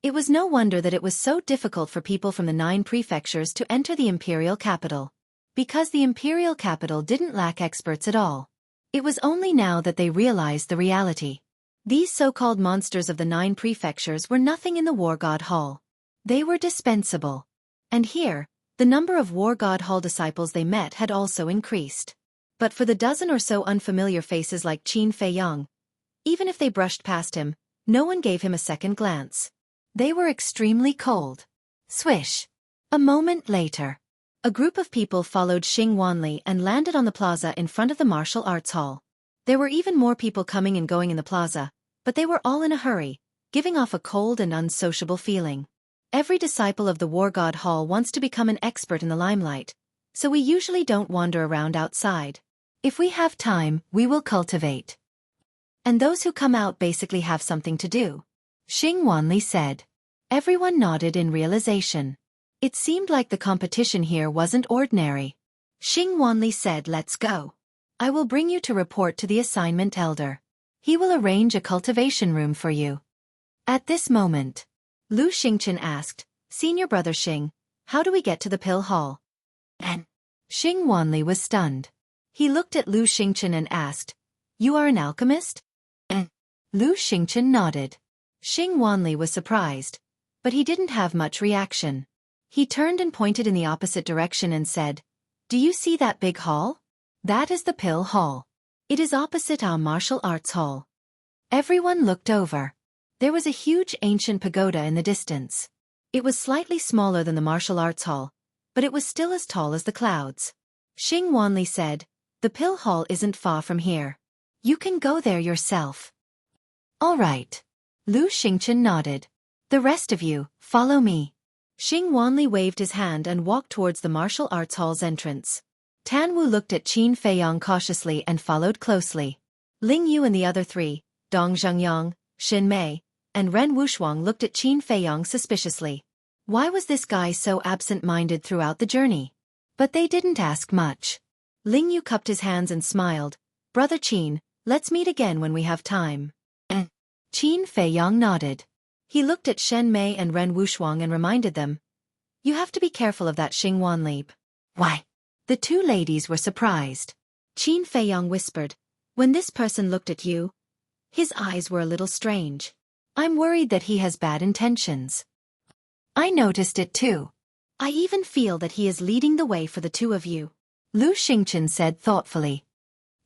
A: It was no wonder that it was so difficult for people from the 9 prefectures to enter the Imperial Capital. Because the Imperial Capital didn't lack experts at all. It was only now that they realized the reality. These so-called monsters of the 9 prefectures were nothing in the War God Hall. They were dispensable. And here, the number of War God Hall disciples they met had also increased. But for the dozen or so unfamiliar faces like Qin Feiyong, even if they brushed past him, no one gave him a second glance. They were extremely cold. Swish. A moment later, a group of people followed Xing Wanli and landed on the plaza in front of the Martial Arts Hall. There were even more people coming and going in the plaza, but they were all in a hurry, giving off a cold and unsociable feeling. Every disciple of the War God Hall wants to become an expert in the limelight, so we usually don't wander around outside. If we have time, we will cultivate. And those who come out basically have something to do. Xing Wanli said. Everyone nodded in realization. It seemed like the competition here wasn't ordinary. Xing Wanli said, let's go. I will bring you to report to the assignment elder. He will arrange a cultivation room for you. At this moment, Lu Xingchen asked, Senior Brother Xing, how do we get to the Pill Hall? And Xing Wanli was stunned. He looked at Lu Xingchen and asked, You are an alchemist? And Lu Xingchen nodded. Xing Wanli was surprised, but he didn't have much reaction. He turned and pointed in the opposite direction and said, Do you see that big hall? That is the Pill Hall. It is opposite our Martial Arts Hall. Everyone looked over. There was a huge ancient pagoda in the distance. It was slightly smaller than the Martial Arts Hall, but it was still as tall as the clouds. Xing Wanli said, The Pill Hall isn't far from here. You can go there yourself. All right. Lu Xingchen nodded. The rest of you, follow me. Xing Wanli waved his hand and walked towards the Martial Arts Hall's entrance. Tan Wu looked at Qin Feiyong cautiously and followed closely. Ling Yu and the other 3, Dong Zhengyang, Xin Mei, and Ren Wushuang looked at Qin Feiyong suspiciously. Why was this guy so absent-minded throughout the journey? But they didn't ask much. Ling Yu cupped his hands and smiled. Brother Qin, let's meet again when we have time. Qin Feiyong nodded. He looked at Shen Mei and Ren Wushuang and reminded them, You have to be careful of that Xing Wanli. Why? The The two ladies were surprised. Qin Feiyong whispered, "When this person looked at you, his eyes were a little strange. I'm worried that he has bad intentions." "I noticed it too. I even feel that he is leading the way for the two of you," Lu Xingchen said thoughtfully.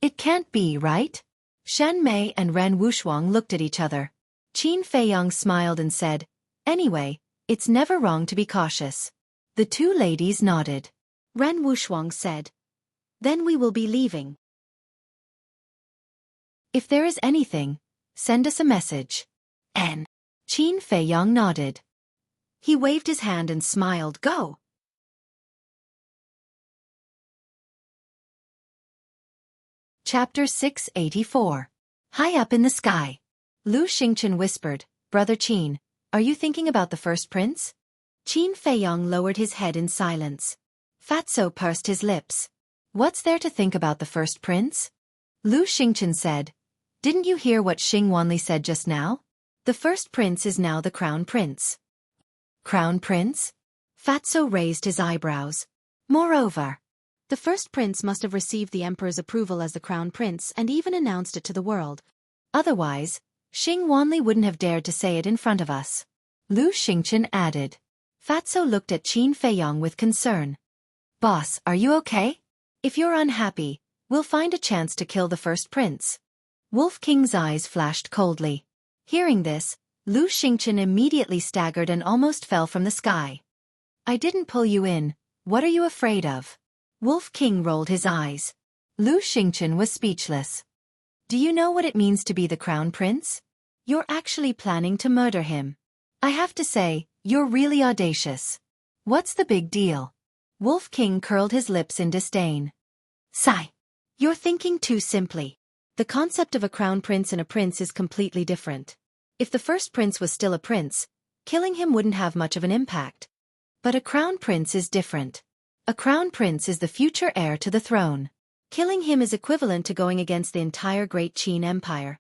A: "It can't be, right?" Shen Mei and Ren Wushuang looked at each other. Qin Feiyong smiled and said, "Anyway, it's never wrong to be cautious." The two ladies nodded. Ren Wushuang said, "Then we will be leaving. If there is anything, send us a message." And Qin Feiyong nodded. He waved his hand and smiled. "Go." Chapter 684. High up in the sky. Lu Xingchen whispered, "Brother Qin, are you thinking about the first prince?" Qin Feiyong lowered his head in silence. Fatso pursed his lips. "What's there to think about the first prince?" Lu Xingchen said, "Didn't you hear what Xing Wanli said just now? The first prince is now the crown prince." "Crown prince?" Fatso raised his eyebrows. "Moreover, the first prince must have received the emperor's approval as the crown prince and even announced it to the world. Otherwise, Xing Wanli wouldn't have dared to say it in front of us." Lu Xingchen added. Fatso looked at Qin Feiyong with concern. "Boss, are you okay? If you're unhappy, we'll find a chance to kill the first prince." Wolf King's eyes flashed coldly. Hearing this, Lu Xingchen immediately staggered and almost fell from the sky. "I didn't pull you in, what are you afraid of?" Wolf King rolled his eyes. Lu Xingchen was speechless. "Do you know what it means to be the crown prince? You're actually planning to murder him. I have to say, you're really audacious. What's the big deal?" Wolf King curled his lips in disdain. "Sigh. You're thinking too simply. The concept of a crown prince and a prince is completely different. If the first prince was still a prince, killing him wouldn't have much of an impact. But a crown prince is different. A crown prince is the future heir to the throne. Killing him is equivalent to going against the entire Great Qin Empire."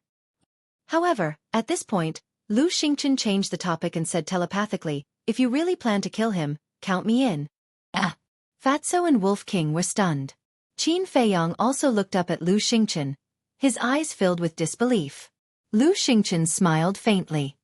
A: However, at this point, Lu Xingchen changed the topic and said telepathically, "If you really plan to kill him, count me in." Ah! Fatso and Wolf King were stunned. Qin Feiyong also looked up at Lu Xingchen, his eyes filled with disbelief. Lu Xingchen smiled faintly.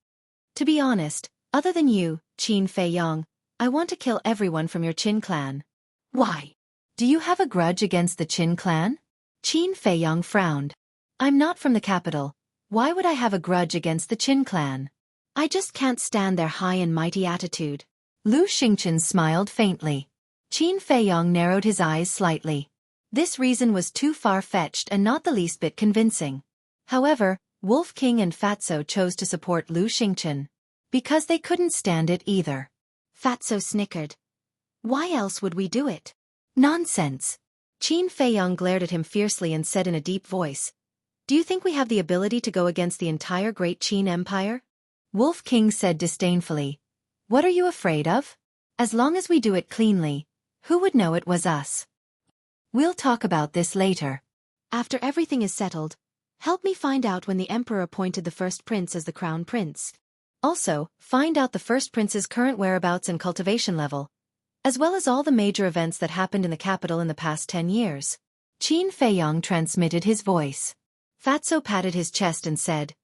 A: "To be honest, other than you, Qin Feiyong, I want to kill everyone from your Qin clan." "Why? Do you have a grudge against the Qin clan?" Qin Feiyong frowned. "I'm not from the capital. Why would I have a grudge against the Qin clan? I just can't stand their high and mighty attitude." Lu Xingchen smiled faintly. Qin Feiyong narrowed his eyes slightly. This reason was too far-fetched and not the least bit convincing. However, Wolf King and Fatso chose to support Lu Xingchen. Because they couldn't stand it either. Fatso snickered. "Why else would we do it?" "Nonsense." Qin Feiyong glared at him fiercely and said in a deep voice, "Do you think we have the ability to go against the entire Great Qin Empire?" Wolf King said disdainfully, "What are you afraid of? As long as we do it cleanly, who would know it was us? We'll talk about this later. After everything is settled, help me find out when the emperor appointed the first prince as the crown prince. Also, find out the first prince's current whereabouts and cultivation level, as well as all the major events that happened in the capital in the past 10 years. Qin Feiyong transmitted his voice. Fatso patted his chest and said,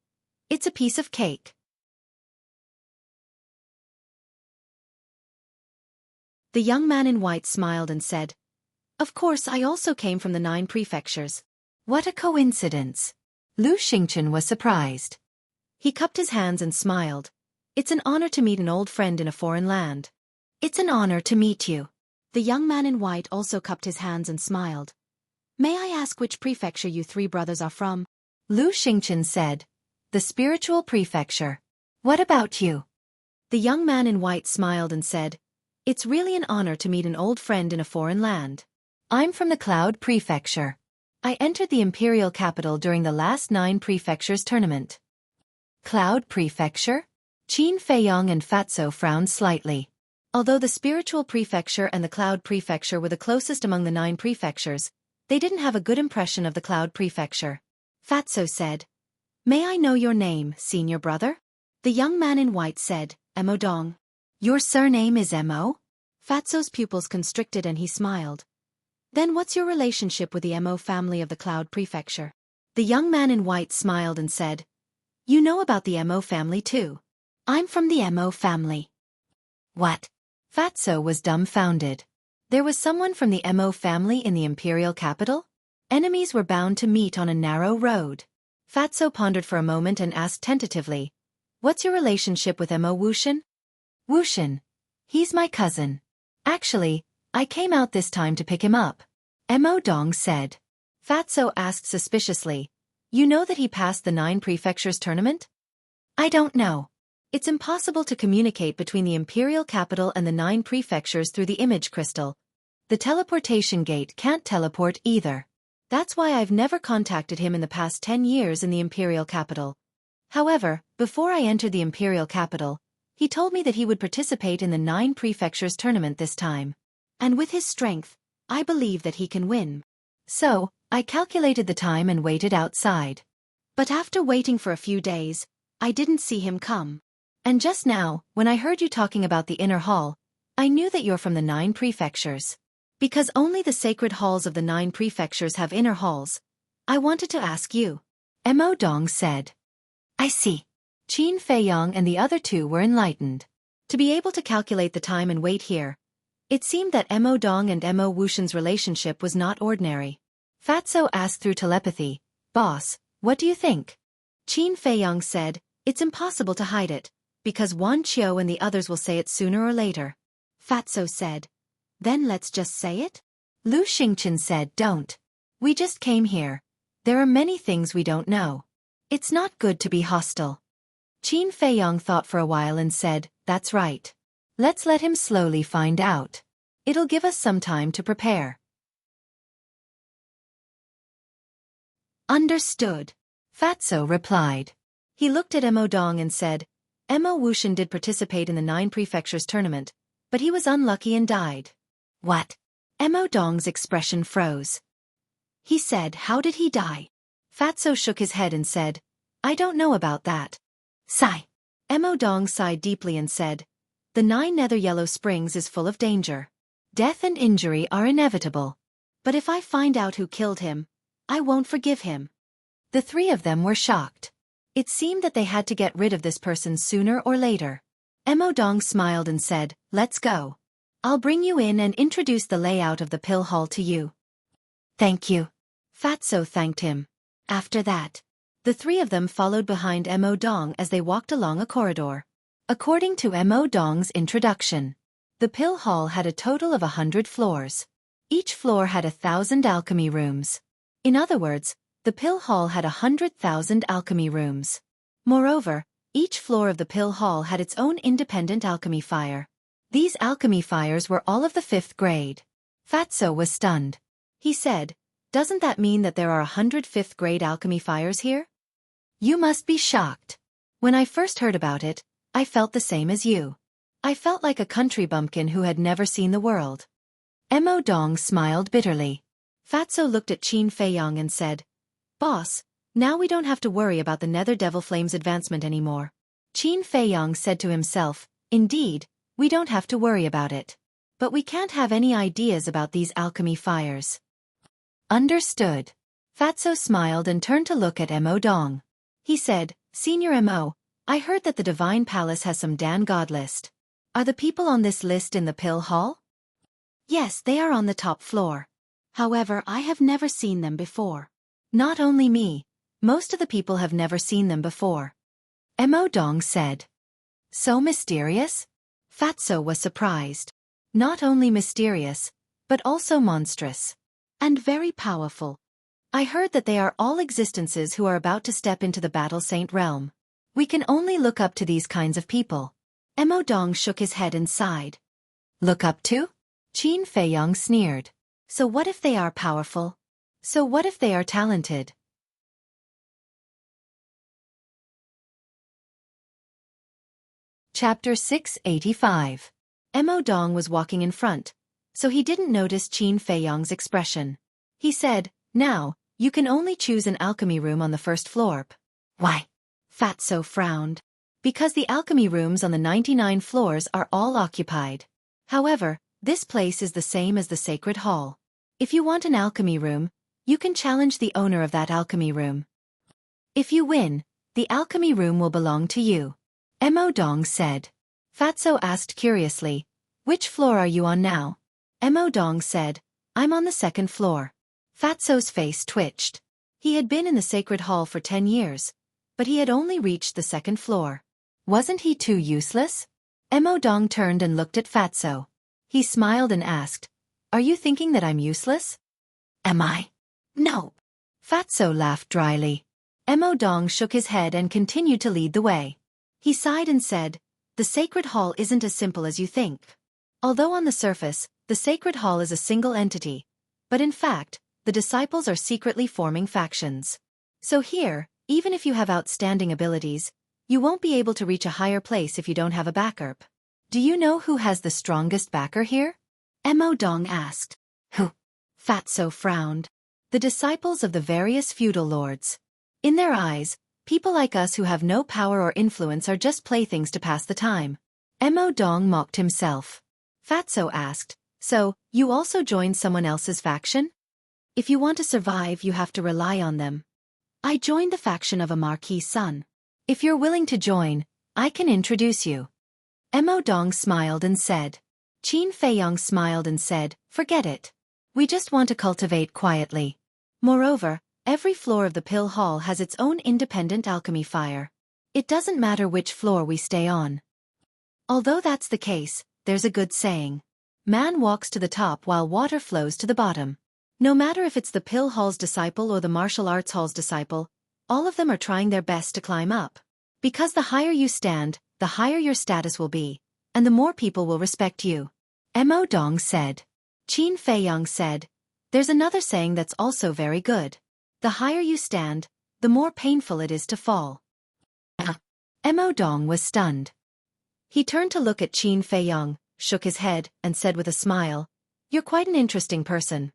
A: "It's a piece of cake." The young man in white smiled and said, "Of course I also came from the 9 prefectures." "What a coincidence." Lu Xingchen was surprised. He cupped his hands and smiled. "It's an honor to meet an old friend in a foreign land." "It's an honor to meet you." The young man in white also cupped his hands and smiled. "May I ask which prefecture you 3 brothers are from?" Lu Xingchen said, "The spiritual prefecture." "What about you?" The young man in white smiled and said, "It's really an honor to meet an old friend in a foreign land. I'm from the Cloud Prefecture. I entered the imperial capital during the last 9 prefectures tournament." Cloud Prefecture? Qin Feiyong and Fatso frowned slightly. Although the spiritual prefecture and the Cloud Prefecture were the closest among the 9 prefectures, they didn't have a good impression of the Cloud Prefecture. Fatso said, "May I know your name, senior brother?" The young man in white said, "Mo Dong." "Your surname is Mo?" Fatso's pupils constricted and he smiled. Then what's your relationship with the Mo family of the Cloud Prefecture? The young man in white smiled and said, You know about the Mo family too. I'm from the Mo family. What? Fatso was dumbfounded. There was someone from the Mo family in the imperial capital? Enemies were bound to meet on a narrow road. Fatso pondered for a moment and asked tentatively, What's your relationship with Mo Wuxian? Wuxian. He's my cousin. Actually, I came out this time to pick him up. Mo Dong said. Fatso asked suspiciously, You know that he passed the 9 prefectures tournament? I don't know. It's impossible to communicate between the imperial capital and the 9 prefectures through the image crystal. The teleportation gate can't teleport either. That's why I've never contacted him in the past 10 years in the imperial capital. However, before I entered the imperial capital, he told me that he would participate in the 9 prefectures tournament this time. And with his strength, I believe that he can win. So, I calculated the time and waited outside. But after waiting for a few days, I didn't see him come. And just now, when I heard you talking about the inner hall, I knew that you're from the 9 prefectures. Because only the sacred halls of the 9 prefectures have inner halls, I wanted to ask you. Mo Dong said. I see. Qin Feiyang and the other 2 were enlightened. To be able to calculate the time and wait here, it seemed that Mo Dong and Mo Wuxian's relationship was not ordinary. Fatso asked through telepathy, Boss, what do you think? Qin Feiyang said, It's impossible to hide it, because Wan Qiu and the others will say it sooner or later. Fatso said, Then let's just say it? Lu Xingchen said, Don't. We just came here. There are many things we don't know. It's not good to be hostile. Qin Feiyang thought for a while and said, That's right. Let's let him slowly find out. It'll give us some time to prepare. Understood. Fatso replied. He looked at Mo Dong and said, Mo Wuxian did participate in the 9 prefectures tournament, but he was unlucky and died. What? Mo Dong's expression froze. He said, How did he die? Fatso shook his head and said, I don't know about that. Sigh. Mo Dong sighed deeply and said, The 9 Nether Yellow Springs is full of danger. Death and injury are inevitable. But if I find out who killed him, I won't forgive him. The 3 of them were shocked. It seemed that they had to get rid of this person sooner or later. Mo Dong smiled and said, Let's go. I'll bring you in and introduce the layout of the pill hall to you. Thank you. Fatso thanked him. After that, the 3 of them followed behind Mo Dong as they walked along a corridor. According to Mo Dong's introduction, the pill hall had a total of 100 floors. Each floor had 1,000 alchemy rooms. In other words, the pill hall had 100,000 alchemy rooms. Moreover, each floor of the pill hall had its own independent alchemy fire. These alchemy fires were all of the 5th grade. Fatso was stunned. He said, Doesn't that mean that there are 100 5th grade alchemy fires here? You must be shocked. When I first heard about it, I felt the same as you. I felt like a country bumpkin who had never seen the world. Mo Dong smiled bitterly. Fatso looked at Qin Feiyang and said, Boss, now we don't have to worry about the Nether Devil Flame's advancement anymore. Qin Feiyang said to himself, Indeed, we don't have to worry about it. But we can't have any ideas about these alchemy fires. Understood. Fatso smiled and turned to look at Mo Dong. He said, Senior Mo, I heard that the Divine Palace has some Dan God list. Are the people on this list in the pill hall? Yes, they are on the top floor. However, I have never seen them before. Not only me, most of the people have never seen them before. Mo Dong said. So mysterious? Fatso was surprised. Not only mysterious, but also monstrous. And very powerful. I heard that they are all existences who are about to step into the Battle Saint realm. We can only look up to these kinds of people. Mo Dong shook his head and sighed. Look up to? Qin Feiyang sneered. So what if they are powerful? So what if they are talented? Chapter 685. Mo Dong was walking in front, so he didn't notice Qin Feiyang's expression. He said, Now, you can only choose an alchemy room on the 1st floor. Why? Fatso frowned. Because the alchemy rooms on the 99 floors are all occupied. However, this place is the same as the Sacred Hall. If you want an alchemy room, you can challenge the owner of that alchemy room. If you win, the alchemy room will belong to you. Mo Dong said. Fatso asked curiously, which floor are you on now? Mo Dong said, I'm on the second floor. Fatso's face twitched. He had been in the sacred hall for 10 years, but he had only reached the second floor. Wasn't he too useless? Mo Dong turned and looked at Fatso. He smiled and asked, Are you thinking that I'm useless? Am I? No. Fatso laughed dryly. Mo Dong shook his head and continued to lead the way. He sighed and said, The sacred hall isn't as simple as you think. Although on the surface, the sacred hall is a single entity, but in fact, the disciples are secretly forming factions. So here, even if you have outstanding abilities, you won't be able to reach a higher place if you don't have a backer. Do you know who has the strongest backer here? Mo Dong asked. Who? Fatso frowned. The disciples of the various feudal lords. In their eyes, people like us who have no power or influence are just playthings to pass the time. Mo Dong mocked himself. Fatso asked, So, you also joined someone else's faction? If you want to survive, you have to rely on them. I joined the faction of a marquis' son. If you're willing to join, I can introduce you. Mo Dong smiled and said. Qin Feiyong smiled and said, Forget it. We just want to cultivate quietly. Moreover, every floor of the Pill Hall has its own independent alchemy fire. It doesn't matter which floor we stay on. Although that's the case, there's a good saying. Man walks to the top while water flows to the bottom. No matter if it's the Pill Hall's disciple or the Martial Arts Hall's disciple, all of them are trying their best to climb up. Because the higher you stand, the higher your status will be, and the more people will respect you. Mo Dong said. Qin Feiyong said, There's another saying that's also very good. The higher you stand, the more painful it is to fall. Mo Dong was stunned. He turned to look at Qin Feiyong, shook his head, and said with a smile, You're quite an interesting person.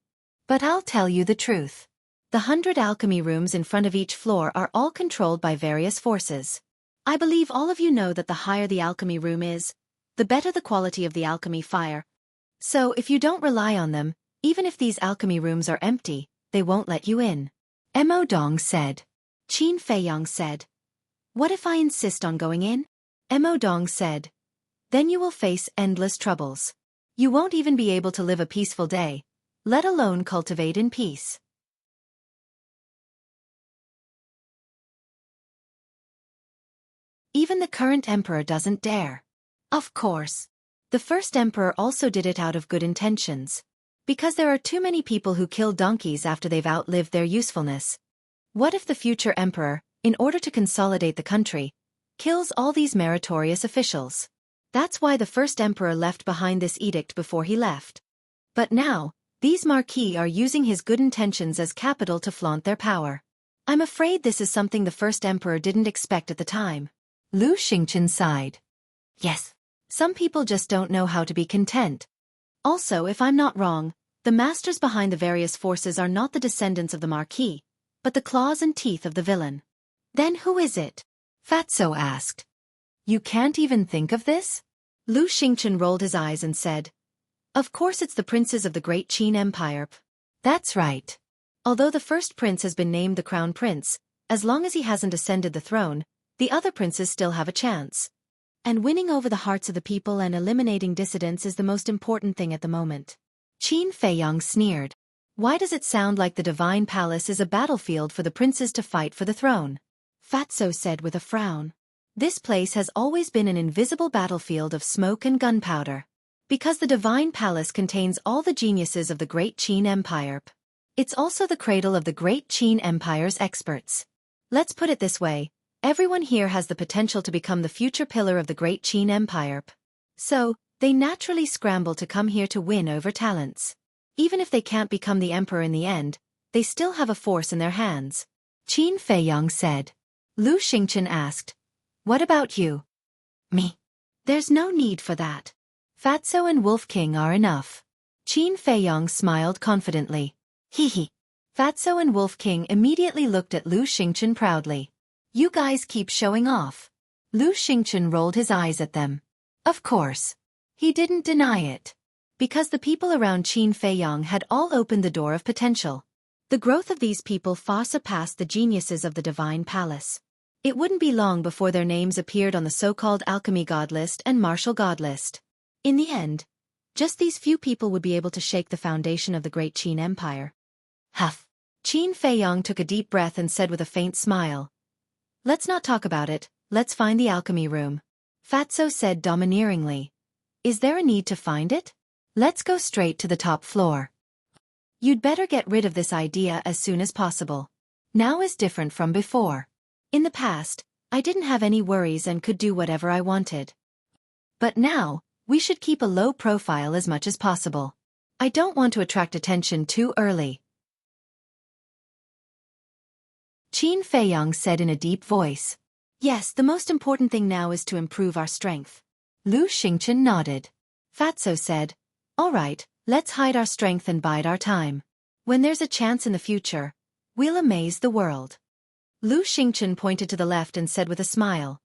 A: But I'll tell you the truth. The 100 alchemy rooms in front of each floor are all controlled by various forces. I believe all of you know that the higher the alchemy room is, the better the quality of the alchemy fire. So if you don't rely on them, even if these alchemy rooms are empty, they won't let you in. Mo Dong said. Qin Feiyong said, What if I insist on going in? Mo Dong said, Then you will face endless troubles. You won't even be able to live a peaceful day, let alone cultivate in peace. Even the current emperor doesn't dare. Of course. The first emperor also did it out of good intentions. Because there are too many people who kill donkeys after they've outlived their usefulness. What if the future emperor, in order to consolidate the country, kills all these meritorious officials? That's why the first emperor left behind this edict before he left. But now, these marquis are using his good intentions as capital to flaunt their power. I'm afraid this is something the first emperor didn't expect at the time. Lu Xingqian sighed. Yes. Some people just don't know how to be content. Also, if I'm not wrong, the masters behind the various forces are not the descendants of the marquis, but the claws and teeth of the villain. Then who is it? Fatso asked. You can't even think of this? Lu Xingqian rolled his eyes and said, Of course it's the princes of the great Qin Empire. That's right. Although the first prince has been named the crown prince, as long as he hasn't ascended the throne, the other princes still have a chance. And winning over the hearts of the people and eliminating dissidents is the most important thing at the moment. Qin Feiyong sneered. Why does it sound like the divine palace is a battlefield for the princes to fight for the throne? Fatso said with a frown. This place has always been an invisible battlefield of smoke and gunpowder. Because the divine palace contains all the geniuses of the great Qin Empire. It's also the cradle of the great Qin Empire's experts. Let's put it this way. Everyone here has the potential to become the future pillar of the great Qin Empire. So, they naturally scramble to come here to win over talents. Even if they can't become the emperor in the end, they still have a force in their hands. Qin Feiyong said. Lu Xingqian asked, What about you? Me. There's no need for that. Fatso and Wolf King are enough. Qin Feiyong smiled confidently. Hee. Fatso and Wolf King immediately looked at Lu Xingqian proudly. You guys keep showing off. Lu Xingqian rolled his eyes at them. Of course. He didn't deny it. Because the people around Qin Feiyang had all opened the door of potential. The growth of these people far surpassed the geniuses of the Divine Palace. It wouldn't be long before their names appeared on the so-called Alchemy God list and Martial God list. In the end, just these few people would be able to shake the foundation of the great Qin Empire. Huff. Qin Feiyang took a deep breath and said with a faint smile, "Let's not talk about it, let's find the alchemy room." Fatso said domineeringly, "Is there a need to find it? Let's go straight to the top floor. You'd better get rid of this idea as soon as possible. Now is different from before. In the past, I didn't have any worries and could do whatever I wanted. But now, we should keep a low profile as much as possible. I don't want to attract attention too early." Qin Feiyang said in a deep voice. "Yes, the most important thing now is to improve our strength." Lu Xingchen nodded. Fatso said, "All right, let's hide our strength and bide our time. When there's a chance in the future, we'll amaze the world." Lu Xingchen pointed to the left and said with a smile,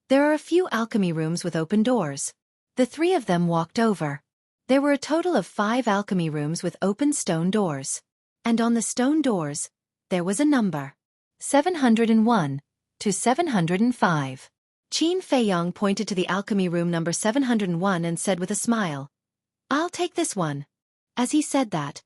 A: "There are a few alchemy rooms with open doors." The three of them walked over. There were a total of 5 alchemy rooms with open stone doors. And on the stone doors, there was a number. 701 to 705. Qin Feiyang pointed to the alchemy room number 701 and said with a smile, "I'll take this one." As he said that,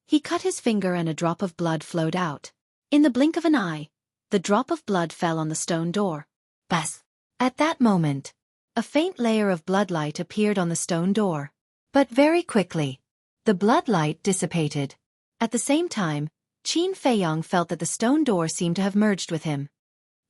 A: he cut his finger and a drop of blood flowed out. In the blink of an eye, the drop of blood fell on the stone door. Bas! At that moment, a faint layer of bloodlight appeared on the stone door. But very quickly, the bloodlight dissipated. At the same time, Qin Feiyang felt that the stone door seemed to have merged with him.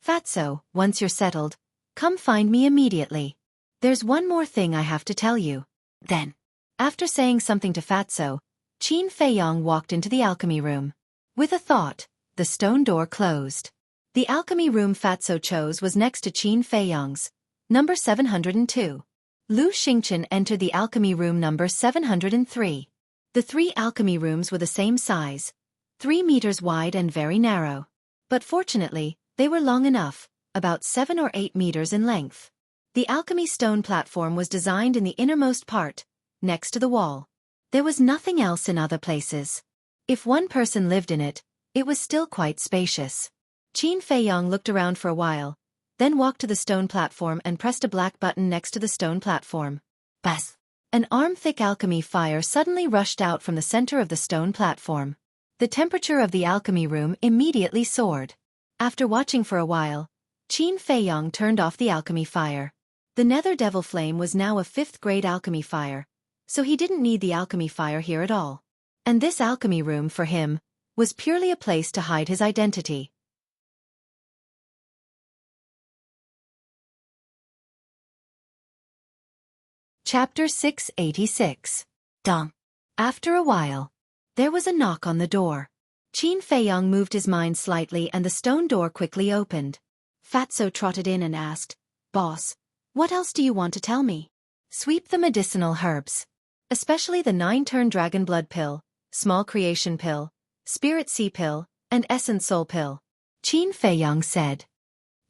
A: "Fatso, once you're settled, come find me immediately. There's one more thing I have to tell you." Then, after saying something to Fatso, Qin Feiyang walked into the alchemy room. With a thought, the stone door closed. The alchemy room Fatso chose was next to Qin Feiyang's, number 702. Lu Xingchen entered the alchemy room number 703. The 3 alchemy rooms were the same size, 3 meters wide and very narrow. But fortunately, they were long enough, about 7 or 8 meters in length. The alchemy stone platform was designed in the innermost part, next to the wall. There was nothing else in other places. If one person lived in it, it was still quite spacious. Qin Feiyang looked around for a while, then walked to the stone platform and pressed a black button next to the stone platform. Bas! An arm-thick alchemy fire suddenly rushed out from the center of the stone platform. The temperature of the alchemy room immediately soared. After watching for a while, Qin Feiyang turned off the alchemy fire. The Nether Devil Flame was now a 5th-grade alchemy fire, so he didn't need the alchemy fire here at all. And this alchemy room, for him, was purely a place to hide his identity. Chapter 686. Dong. After a while, there was a knock on the door. Qin Feiyang moved his mind slightly and the stone door quickly opened. Fatso trotted in and asked, "Boss, what else do you want to tell me?" "Sweep the medicinal herbs. Especially the 9-turn dragon blood pill, small creation pill, spirit sea pill, and essence soul pill," Qin Feiyang said.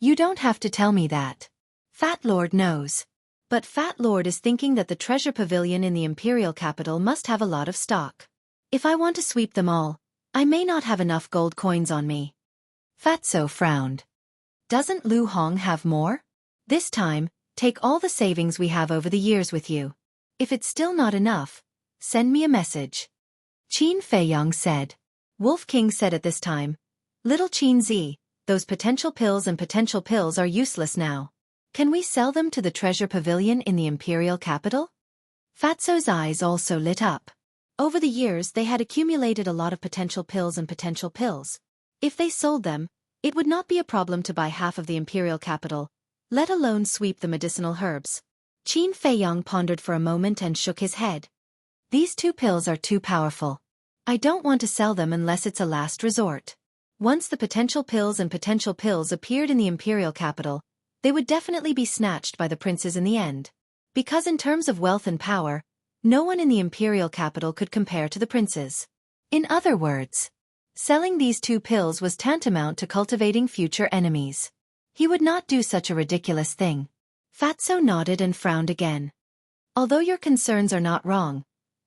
A: "You don't have to tell me that. Fat Lord knows. But Fat Lord is thinking that the treasure pavilion in the imperial capital must have a lot of stock. If I want to sweep them all, I may not have enough gold coins on me." Fatso frowned. "Doesn't Lu Hong have more? This time, take all the savings we have over the years with you. If it's still not enough, send me a message." Qin Feiyang said. Wolf King said at this time, "Little Qin Zi, those potential pills and potential pills are useless now. Can we sell them to the treasure pavilion in the imperial capital?" Fatso's eyes also lit up. Over the years they had accumulated a lot of potential pills and potential pills. If they sold them, it would not be a problem to buy half of the imperial capital, let alone sweep the medicinal herbs. Qin Feiyang pondered for a moment and shook his head. "These 2 pills are too powerful. I don't want to sell them unless it's a last resort. Once the potential pills and potential pills appeared in the imperial capital, they would definitely be snatched by the princes in the end. Because in terms of wealth and power, no one in the imperial capital could compare to the princes. In other words, selling these 2 pills was tantamount to cultivating future enemies. He would not do such a ridiculous thing." Fatso nodded and frowned again. "Although your concerns are not wrong,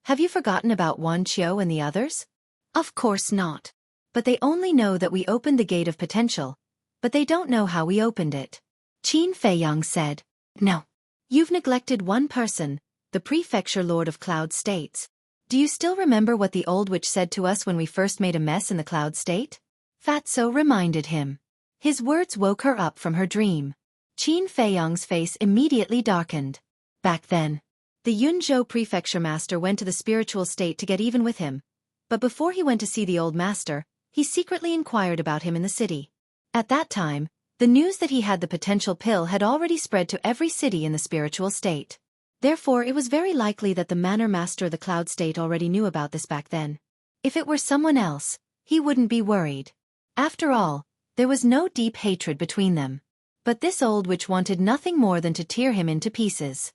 A: Have you forgotten about Wan Qiu and the others? Of course not. But they only know that we opened the gate of potential, but they don't know how we opened it. Qin Feiyang said. No. You've neglected one person, the prefecture lord of Cloud States. Do you still remember what the old witch said to us when we first made a mess in the Cloud State? Fatso reminded him. His words woke her up from her dream. Qin Feiyang's face immediately darkened. Back then, the Yunzhou prefecture master went to the spiritual state to get even with him. But before he went to see the old master, he secretly inquired about him in the city. At that time, the news that he had the potential pill had already spread to every city in the spiritual state. Therefore, it was very likely that the manor master of the Cloud State already knew about this back then. If it were someone else, he wouldn't be worried. After all, there was no deep hatred between them. But this old witch wanted nothing more than to tear him into pieces.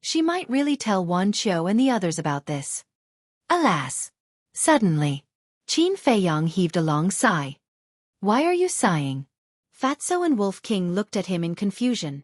A: She might really tell Wan Qiu and the others about this. Alas! Suddenly, Qin Feiyang heaved a long sigh. Why are you sighing? Fatso and Wolf King looked at him in confusion.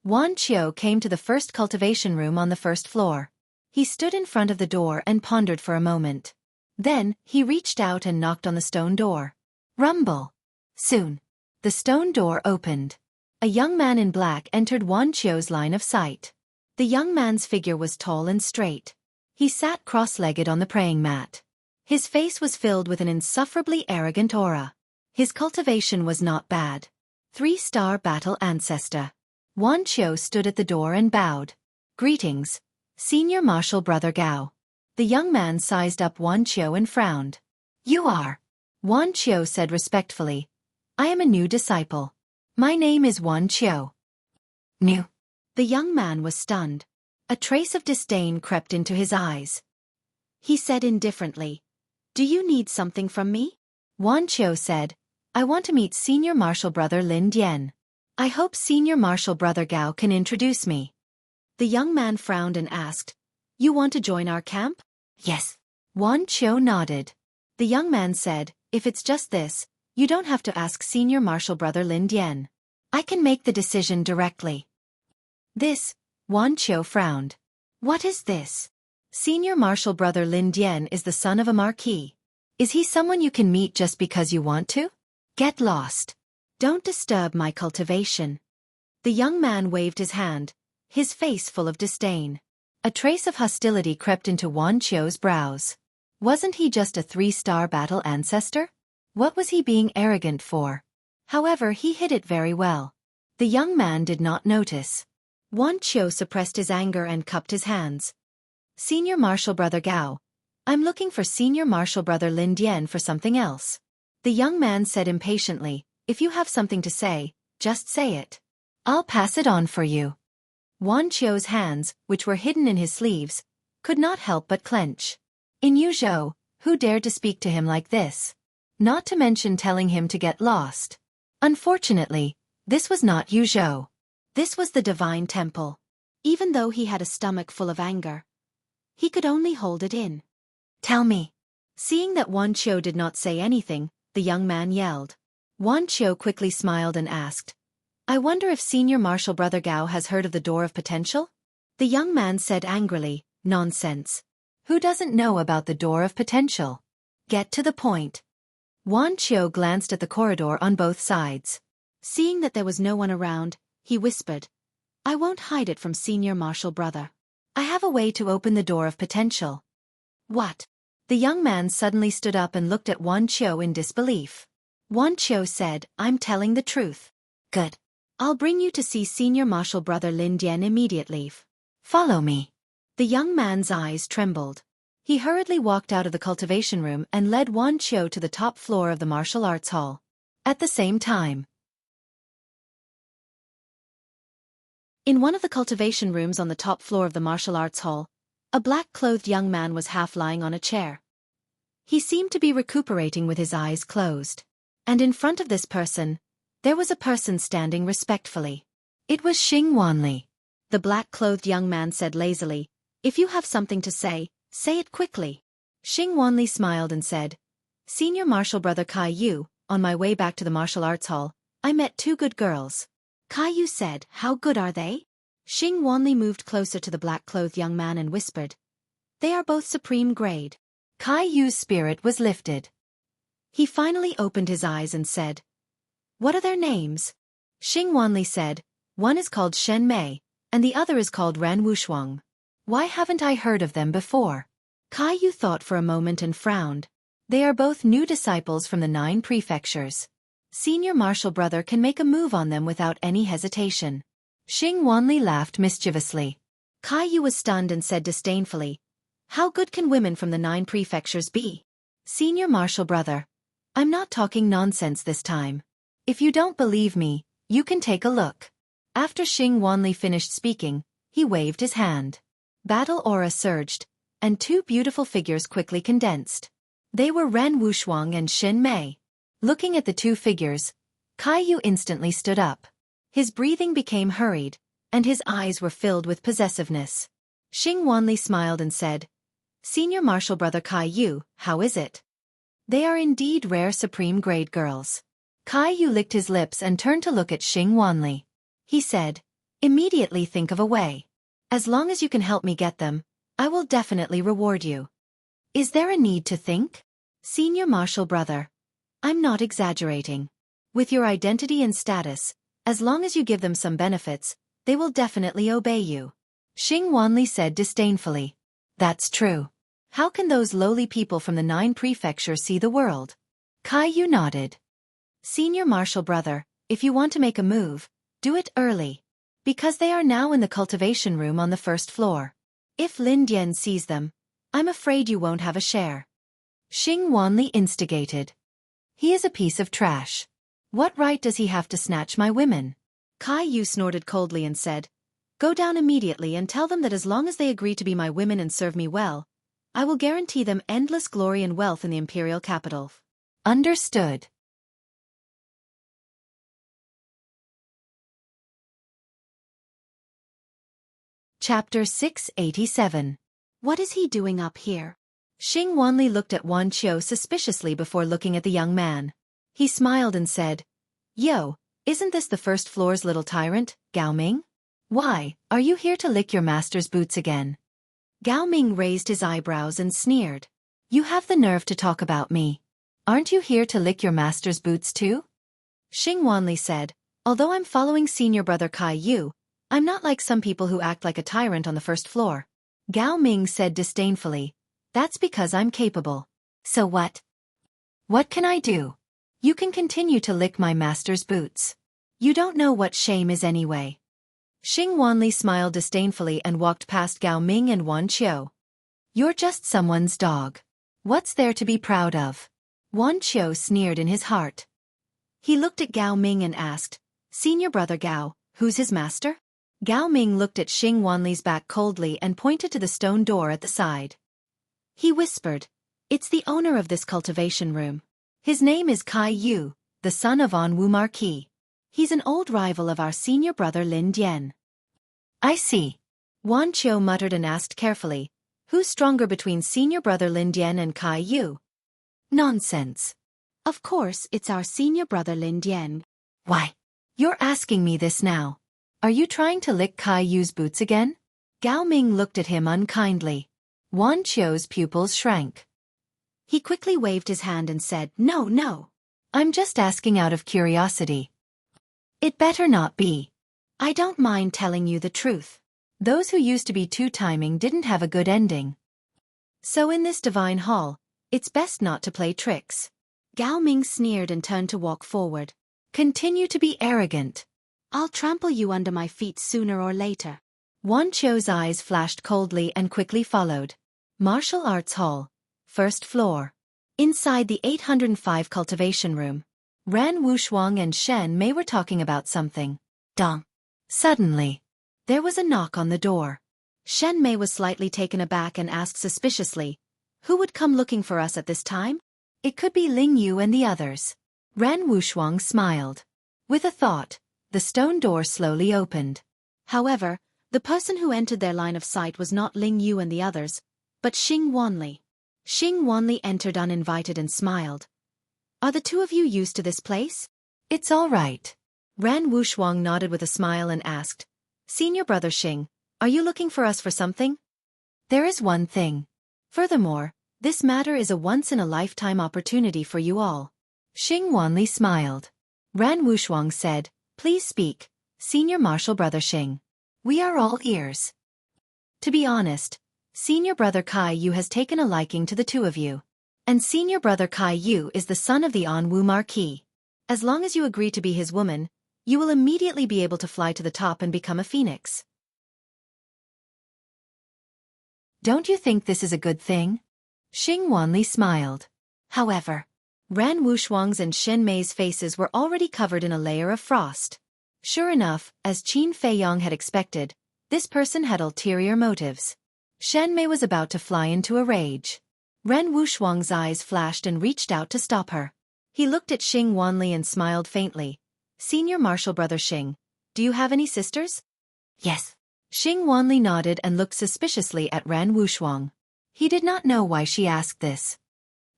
A: Wan Qiu came to the first cultivation room on the first floor. He stood in front of the door and pondered for a moment. Then, he reached out and knocked on the stone door. Rumble! Soon, the stone door opened. A young man in black entered Wan Qiu's line of sight. The young man's figure was tall and straight. He sat cross-legged on the praying mat. His face was filled with an insufferably arrogant aura. His cultivation was not bad. 3-star battle ancestor. Wan Qiu stood at the door and bowed. Greetings, Senior Marshal Brother Gao. The young man sized up Wan Qiu and frowned. You are? Wan Qiu said respectfully. I am a new disciple. My name is Wan Qiu. New? The young man was stunned. A trace of disdain crept into his eyes. He said indifferently, Do you need something from me? Wan Qiu said, I want to meet Senior Marshal Brother Lin Dian. I hope Senior Marshal Brother Gao can introduce me. The young man frowned and asked, You want to join our camp? Yes. Wan Qiu nodded. The young man said, If it's just this, you don't have to ask Senior Marshal Brother Lin Dian. I can make the decision directly. This, Wan Qiu frowned. What is this? Senior Marshal Brother Lin Dian is the son of a marquis. Is he someone you can meet just because you want to? Get lost. Don't disturb my cultivation. The young man waved his hand, his face full of disdain. A trace of hostility crept into Wan Qiu's brows. Wasn't he just a 3-star battle ancestor? What was he being arrogant for? However, he hid it very well. The young man did not notice. Wan Qiu suppressed his anger and cupped his hands. Senior Marshal Brother Gao, I'm looking for Senior Marshal Brother Lin Dian for something else. The young man said impatiently, If you have something to say, just say it. I'll pass it on for you. Wan Qiu's hands, which were hidden in his sleeves, could not help but clench. In Yuzhou, who dared to speak to him like this? Not to mention telling him to get lost. Unfortunately, this was not Yuzhou. This was the Divine Temple. Even though he had a stomach full of anger, he could only hold it in. Tell me. Seeing that Wan Qiu did not say anything, the young man yelled. Wan Qiu quickly smiled and asked, I wonder if Senior Marshal Brother Gao has heard of the Door of Potential? The young man said angrily, Nonsense. Who doesn't know about the Door of Potential? Get to the point. Wan Qiu glanced at the corridor on both sides. Seeing that there was no one around, he whispered, I won't hide it from Senior Marshal Brother. I have a way to open the Door of Potential. What? The young man suddenly stood up and looked at Wan Qiu in disbelief. Wan Qiu said, I'm telling the truth. Good. I'll bring you to see Senior Marshal Brother Lin Dian immediately. Follow me. The young man's eyes trembled. He hurriedly walked out of the cultivation room and led Wan Qiu to the top floor of the martial arts hall. At the same time, in one of the cultivation rooms on the top floor of the martial arts hall, a black-clothed young man was half lying on a chair. He seemed to be recuperating with his eyes closed. And in front of this person, there was a person standing respectfully. It was Xing Wanli. The black-clothed young man said lazily, If you have something to say it quickly. Xing Wanli smiled and said, Senior Marshal Brother Kai Yu, on my way back to the martial arts hall, I met 2 good girls. Kai Yu said, How good are they? Xing Wanli moved closer to the black-clothed young man and whispered, "They are both supreme grade." Kai Yu's spirit was lifted. He finally opened his eyes and said, "What are their names?" Xing Wanli said, "One is called Shen Mei, and the other is called Ran Wushuang. Why haven't I heard of them before?" Kai Yu thought for a moment and frowned. They are both new disciples from the 9 prefectures. Senior Marshal Brother can make a move on them without any hesitation. Xing Wanli laughed mischievously. Kai Yu was stunned and said disdainfully, "How good can women from the 9 prefectures be?" "Senior Marshal Brother, I'm not talking nonsense this time. If you don't believe me, you can take a look." After Xing Wanli finished speaking, he waved his hand. Battle aura surged, and 2 beautiful figures quickly condensed. They were Ren Wushuang and Shen Mei. Looking at the 2 figures, Kai Yu instantly stood up. His breathing became hurried, and his eyes were filled with possessiveness. Xing Wanli smiled and said, "Senior Marshal Brother Kai Yu, how is it?" "They are indeed rare supreme grade girls." Kai Yu licked his lips and turned to look at Xing Wanli. He said, "Immediately think of a way. As long as you can help me get them, I will definitely reward you." "Is there a need to think?" "Senior Marshal Brother, I'm not exaggerating. With your identity and status, as long as you give them some benefits, they will definitely obey you." Xing Wanli said disdainfully. "That's true. How can those lowly people from the 9 prefectures see the world?" Kai Yu nodded. "Senior Marshal Brother, if you want to make a move, do it early. Because they are now in the cultivation room on the 1st floor. If Lin Dian sees them, I'm afraid you won't have a share." Xing Wanli instigated. "He is a piece of trash. What right does he have to snatch my women?" Kai Yu snorted coldly and said, "Go down immediately and tell them that as long as they agree to be my women and serve me well, I will guarantee them endless glory and wealth in the imperial capital." "Understood." Chapter 687. What is he doing up here? Xing Wanli looked at Wan Qiu suspiciously before looking at the young man. He smiled and said, "Yo, isn't this the 1st floor's little tyrant, Gao Ming? Why, are you here to lick your master's boots again?" Gao Ming raised his eyebrows and sneered. "You have the nerve to talk about me. Aren't you here to lick your master's boots too?" Xing Wanli said, "Although I'm following senior brother Kai Yu, I'm not like some people who act like a tyrant on the 1st floor." Gao Ming said disdainfully, "That's because I'm capable." "So what? What can I do?" "You can continue to lick my master's boots. You don't know what shame is anyway." Xing Wanli smiled disdainfully and walked past Gao Ming and Wan Qiu. "You're just someone's dog. What's there to be proud of?" Wan Qiu sneered in his heart. He looked at Gao Ming and asked, "Senior brother Gao, who's his master?" Gao Ming looked at Xing Wanli's back coldly and pointed to the stone door at the side. He whispered, "It's the owner of this cultivation room. His name is Kai Yu, the son of An Wu Marquis. He's an old rival of our senior brother Lin Dian." "I see." Wan Qiu muttered and asked carefully, "Who's stronger between senior brother Lin Dian and Kai Yu?" "Nonsense. Of course it's our senior brother Lin Dian." "Why? You're asking me this now. Are you trying to lick Kai Yu's boots again?" Gao Ming looked at him unkindly. Wan Qiu's pupils shrank. He quickly waved his hand and said, "No, no. I'm just asking out of curiosity." "It better not be. I don't mind telling you the truth. Those who used to be two-timing didn't have a good ending. So in this divine hall, it's best not to play tricks." Gao Ming sneered and turned to walk forward. "Continue to be arrogant. I'll trample you under my feet sooner or later." Wan Qiu's eyes flashed coldly and quickly followed. Martial Arts Hall, 1st floor. Inside the 805 cultivation room, Ran Wushuang and Shen Mei were talking about something. Dong. Suddenly, there was a knock on the door. Shen Mei was slightly taken aback and asked suspiciously, "Who would come looking for us at this time?" "It could be Ling Yu and the others." Ran Wushuang smiled. With a thought, the stone door slowly opened. However, the person who entered their line of sight was not Ling Yu and the others, but Xing Wanli. Xing Wanli entered uninvited and smiled. "Are the 2 of you used to this place?" "It's all right." Ran Wushuang nodded with a smile and asked, Senior brother Xing, are you looking for us for something? There is one thing. Furthermore, this matter is a once-in-a-lifetime opportunity for you all. Xing Wanli smiled. Ran Wushuang said, please speak, Senior Martial Brother Xing. We are all ears. To be honest, Senior Brother Kai Yu has taken a liking to the two of you. And Senior Brother Kai Yu is the son of the Anwu Marquis. As long as you agree to be his woman, you will immediately be able to fly to the top and become a phoenix. Don't you think this is a good thing? Xing Wanli smiled. However, Ran Wushuang's and Shen Mei's faces were already covered in a layer of frost. Sure enough, as Qin Feiyang had expected, this person had ulterior motives. Shen Mei was about to fly into a rage. Ran Wushuang's eyes flashed and reached out to stop her. He looked at Xing Wanli and smiled faintly. Senior Martial Brother Xing, do you have any sisters? Yes. Xing Wanli nodded and looked suspiciously at Ran Wushuang. He did not know why she asked this.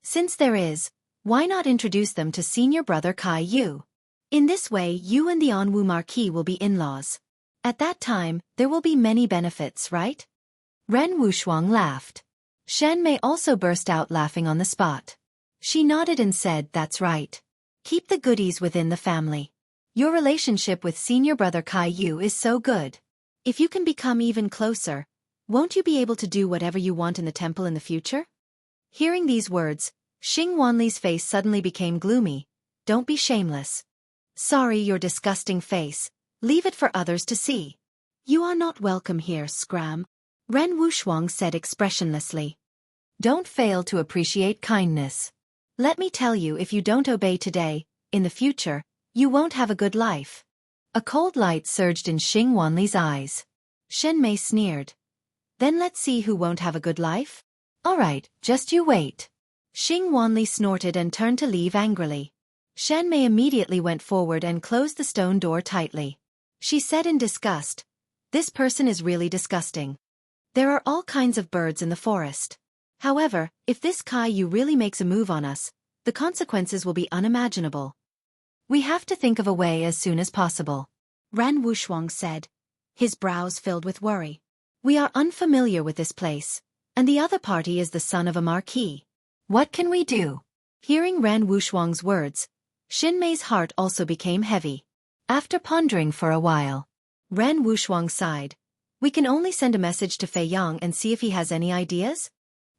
A: Since there is, why not introduce them to Senior Brother Kai Yu? In this way you and the Anwu Marquis will be in-laws. At that time, there will be many benefits, right? Ran Wushuang laughed. Shen Mei also burst out laughing on the spot. She nodded and said, that's right. Keep the goodies within the family. Your relationship with Senior Brother Kai Yu is so good. If you can become even closer, won't you be able to do whatever you want in the temple in the future? Hearing these words, Xing Wanli's face suddenly became gloomy. Don't be shameless. Sorry, your disgusting face. Leave it for others to see. You are not welcome here, Scram. Ren Wushuang said expressionlessly. Don't fail to appreciate kindness. Let me tell you, if you don't obey today, in the future, you won't have a good life. A cold light surged in Xing Wanli's eyes. Shen Mei sneered. Then let's see who won't have a good life? All right, just you wait. Xing Wanli snorted and turned to leave angrily. Shen Mei immediately went forward and closed the stone door tightly. She said in disgust, this person is really disgusting. There are all kinds of birds in the forest. However, if this Kai Yu really makes a move on us, the consequences will be unimaginable. We have to think of a way as soon as possible. Ran Wushuang said, his brows filled with worry. We are unfamiliar with this place, and the other party is the son of a marquis. What can we do? Hearing Ran Wushuang's words, Shin Mei's heart also became heavy. After pondering for a while, Ran Wushuang sighed. We can only send a message to Fei Yang and see if he has any ideas?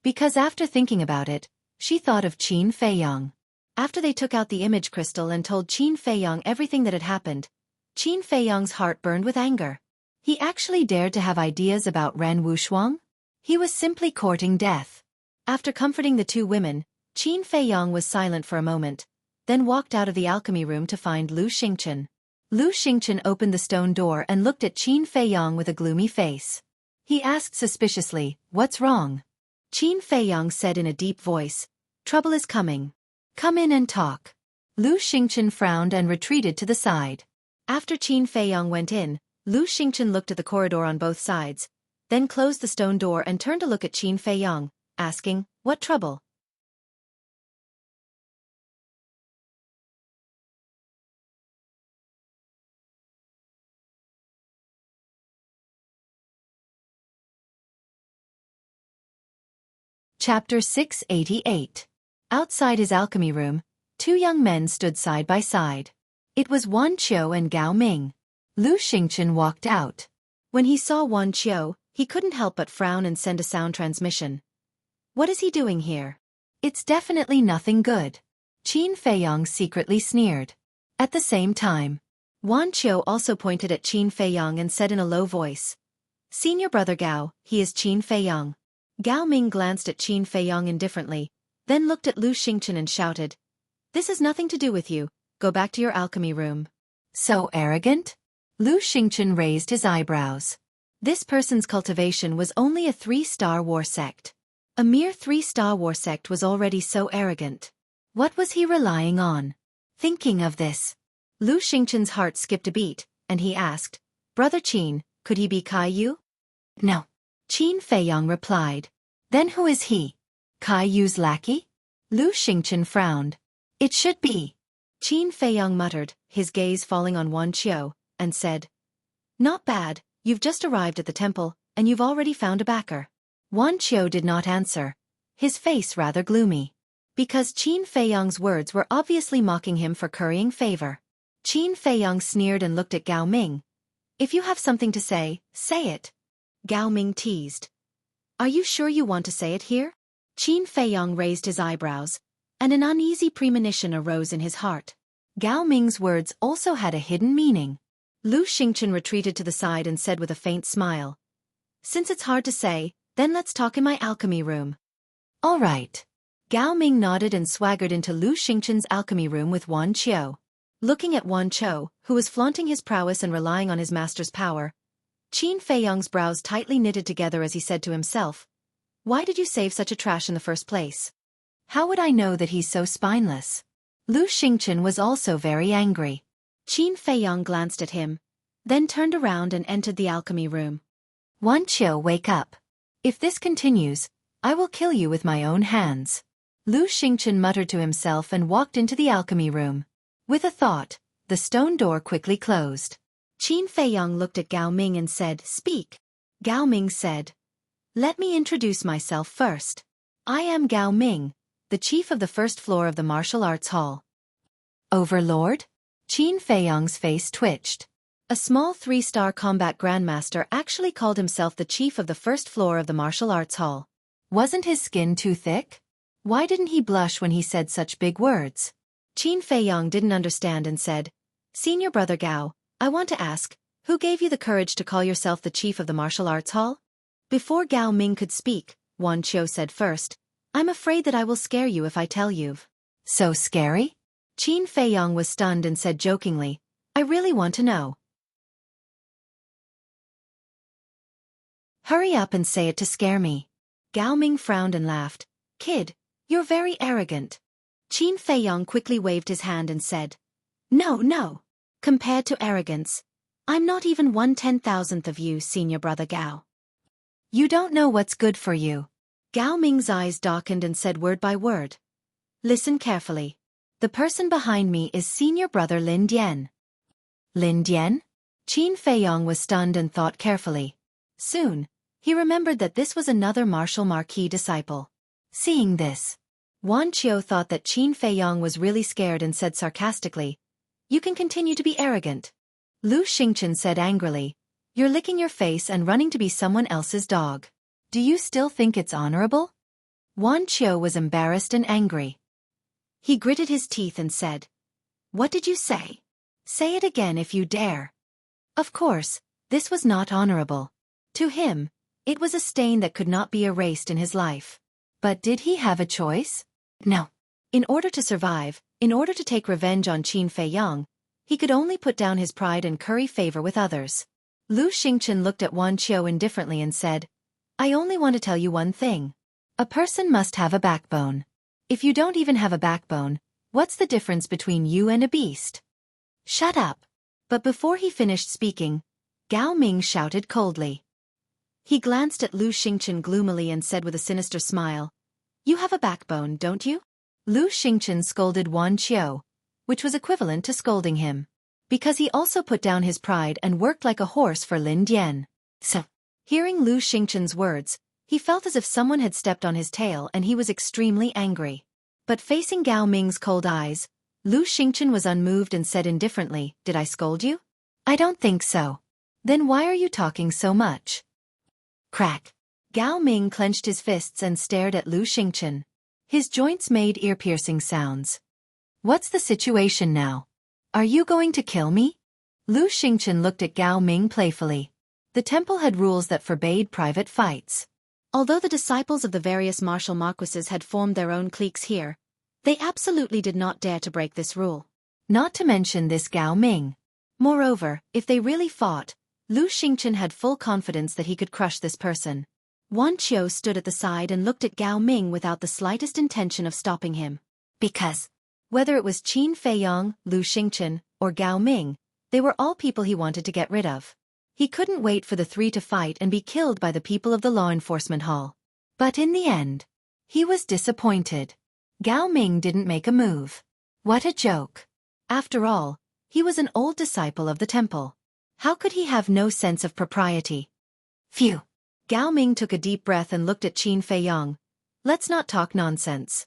A: Because after thinking about it, she thought of Qin Feiyang. After they took out the image crystal and told Qin Feiyang everything that had happened, Qin Feiyang's heart burned with anger. He actually dared to have ideas about Ran Wushuang? He was simply courting death. After comforting the two women, Qin Feiyang was silent for a moment, then walked out of the alchemy room to find Lu Xingchen. Lu Xingchen opened the stone door and looked at Qin Feiyang with a gloomy face. He asked suspiciously, what's wrong? Qin Feiyang said in a deep voice, trouble is coming. Come in and talk. Lu Xingchen frowned and retreated to the side. After Qin Feiyang went in, Lu Xingchen looked at the corridor on both sides, then closed the stone door and turned to look at Qin Feiyang, asking, what trouble? Chapter 688. Outside his alchemy room, two young men stood side by side. It was Wan Qiu and Gao Ming. Lu Xingchen walked out. When he saw Wan Qiu, he couldn't help but frown and send a sound transmission. What is he doing here? It's definitely nothing good. Qin Feiyang secretly sneered. At the same time, Wan Qiu also pointed at Qin Feiyang and said in a low voice, Senior brother Gao, he is Qin Feiyang. Gao Ming glanced at Qin Feiyang indifferently, then looked at Lu Xingchen and shouted, this has nothing to do with you, go back to your alchemy room. So arrogant? Lu Xingchen raised his eyebrows. This person's cultivation was only a 3-star war sect. A mere 3-star war sect was already so arrogant. What was he relying on? Thinking of this, Lu Xingchen's heart skipped a beat, and he asked, Brother Qin, could he be Kai Yu? No. Qin Feiyang replied. Then who is he? Kai Yu's lackey? Lu Xingchen frowned. It should be. Qin Feiyang muttered, his gaze falling on Wan Qiu, and said, not bad, You've just arrived at the temple, and you've already found a backer. Wan Qiu did not answer, his face rather gloomy. Because Qin Feiyang's words were obviously mocking him for currying favor. Qin Feiyang sneered and looked at Gao Ming. If you have something to say it. Gao Ming teased. Are you sure you want to say it here? Qin Feiyang raised his eyebrows, and an uneasy premonition arose in his heart. Gao Ming's words also had a hidden meaning. Lu Xingchen retreated to the side and said with a faint smile. Since it's hard to say, then let's talk in my alchemy room. All right. Gao Ming nodded and swaggered into Lu Xingchen's alchemy room with Wan Qiu. Looking at Wan Qiu, who was flaunting his prowess and relying on his master's power, Qin Feiyang's brows tightly knitted together as he said to himself, why did you save such a trash in the first place? How would I know that he's so spineless? Lu Xingchen was also very angry. Qin Feiyang glanced at him, then turned around and entered the alchemy room. Wan Qiu, wake up. If this continues, I will kill you with my own hands. Lu Xingchen muttered to himself and walked into the alchemy room. With a thought, the stone door quickly closed. Qin Feiyang looked at Gao Ming and said, speak. Gao Ming said, let me introduce myself first. I am Gao Ming, the chief of the first floor of the martial arts hall. Overlord? Qin Feiyang's face twitched. A small 3-star combat grandmaster actually called himself the chief of the first floor of the martial arts hall. Wasn't his skin too thick? Why didn't he blush when he said such big words? Qin Feiyang didn't understand and said, Senior brother Gao, I want to ask, who gave you the courage to call yourself the chief of the martial arts hall? Before Gao Ming could speak, Wan Qiu said first, I'm afraid that I will scare you if I tell you. So scary? Qin Feiyang was stunned and said jokingly, I really want to know. Hurry up and say it to scare me. Gao Ming frowned and laughed. Kid, you're very arrogant. Qin Feiyang quickly waved his hand and said, No. Compared to arrogance, I'm not even 1/10,000th of you, senior brother Gao. You don't know what's good for you. Gao Ming's eyes darkened and said word by word. Listen carefully. The person behind me is senior brother Lin Dian. Lin Dian? Qin Feiyang was stunned and thought carefully. Soon, he remembered that this was another martial marquis disciple. Seeing this, Wan Qiu thought that Qin Feiyang was really scared and said sarcastically, You can continue to be arrogant. Lu Xingchen said angrily, You're licking your face and running to be someone else's dog. Do you still think it's honorable? Wan Qiu was embarrassed and angry. He gritted his teeth and said, What did you say? Say it again if you dare. Of course, this was not honorable. To him, it was a stain that could not be erased in his life. But did he have a choice? No. In order to survive, in order to take revenge on Qin Feiyang, he could only put down his pride and curry favor with others. Lu Xingchen looked at Wan Qiu indifferently and said, I only want to tell you one thing. A person must have a backbone. If you don't even have a backbone, what's the difference between you and a beast? Shut up. But before he finished speaking, Gao Ming shouted coldly. He glanced at Lu Xingchen gloomily and said with a sinister smile, You have a backbone, don't you? Lu Xingchen scolded Wan Qiu, which was equivalent to scolding him, because he also put down his pride and worked like a horse for Lin Dian. So, hearing Lu Xingchen's words, he felt as if someone had stepped on his tail and he was extremely angry. But facing Gao Ming's cold eyes, Lu Xingchen was unmoved and said indifferently, Did I scold you? I don't think so. Then why are you talking so much? Crack. Gao Ming clenched his fists and stared at Lu Xingchen. His joints made ear-piercing sounds. What's the situation now? Are you going to kill me? Lu Xingchen looked at Gao Ming playfully. The temple had rules that forbade private fights. Although the disciples of the various martial marquises had formed their own cliques here, they absolutely did not dare to break this rule. Not to mention this Gao Ming. Moreover, if they really fought, Lu Xingchen had full confidence that he could crush this person. Wan Qiu stood at the side and looked at Gao Ming without the slightest intention of stopping him. Because, whether it was Qin Feiyang, Lu Xingchen, or Gao Ming, they were all people he wanted to get rid of. He couldn't wait for the three to fight and be killed by the people of the law enforcement hall. But in the end, he was disappointed. Gao Ming didn't make a move. What a joke. After all, he was an old disciple of the temple. How could he have no sense of propriety? Phew. Gao Ming took a deep breath and looked at Qin Feiyong. Let's not talk nonsense.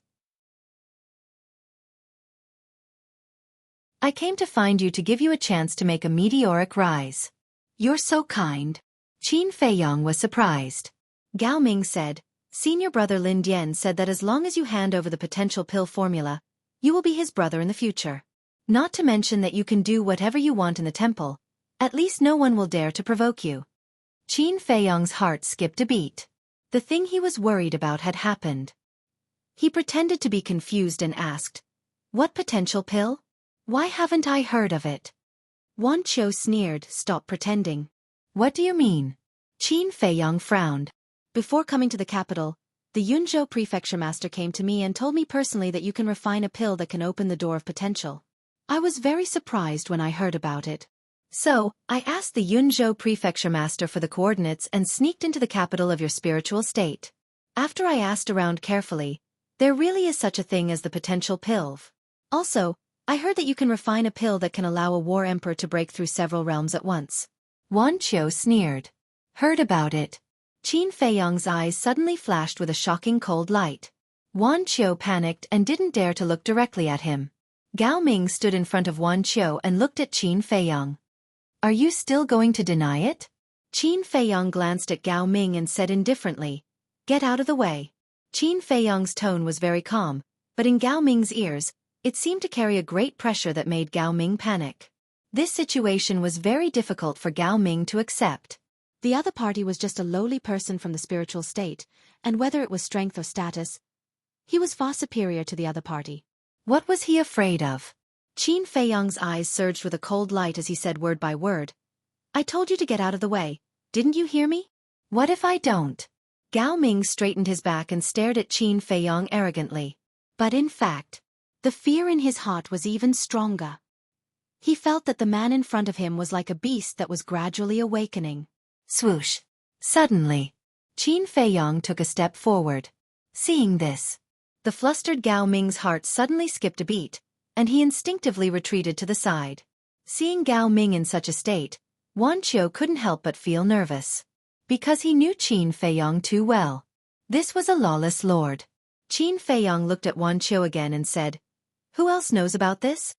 A: I came to find you to give you a chance to make a meteoric rise. You're so kind. Qin Feiyong was surprised. Gao Ming said, Senior brother Lin Dian said that as long as you hand over the potential pill formula, you will be his brother in the future. Not to mention that you can do whatever you want in the temple. At least no one will dare to provoke you. Qin Feiyong's heart skipped a beat. The thing he was worried about had happened. He pretended to be confused and asked, What potential pill? Why haven't I heard of it? Wan Qiu sneered, Stop pretending. What do you mean? Qin Feiyong frowned. Before coming to the capital, the Yunzhou prefecture master came to me and told me personally that you can refine a pill that can open the door of potential. I was very surprised when I heard about it. So, I asked the Yunzhou prefecture master for the coordinates and sneaked into the capital of your spiritual state. After I asked around carefully, there really is such a thing as the potential pill. Also, I heard that you can refine a pill that can allow a war emperor to break through several realms at once. Wan Qiu sneered. Heard about it. Qin Feiyong's eyes suddenly flashed with a shocking cold light. Wan Qiu panicked and didn't dare to look directly at him. Gao Ming stood in front of Wan Qiu and looked at Qin Feiyong. Are you still going to deny it? Qin Feiyong glanced at Gao Ming and said indifferently, Get out of the way. Qin Feiyong's tone was very calm, but in Gao Ming's ears, it seemed to carry a great pressure that made Gao Ming panic. This situation was very difficult for Gao Ming to accept. The other party was just a lowly person from the spiritual state, and whether it was strength or status, he was far superior to the other party. What was he afraid of? Qin Feiyong's eyes surged with a cold light as he said word by word. I told you to get out of the way. Didn't you hear me? What if I don't? Gao Ming straightened his back and stared at Qin Feiyong arrogantly. But in fact, the fear in his heart was even stronger. He felt that the man in front of him was like a beast that was gradually awakening. Swoosh. Suddenly, Qin Feiyong took a step forward. Seeing this, the flustered Gao Ming's heart suddenly skipped a beat, and he instinctively retreated to the side. Seeing Gao Ming in such a state, Wan Qiu couldn't help but feel nervous. Because he knew Qin Feiyong too well. This was a lawless lord. Qin Feiyong looked at Wan Qiu again and said, Who else knows about this?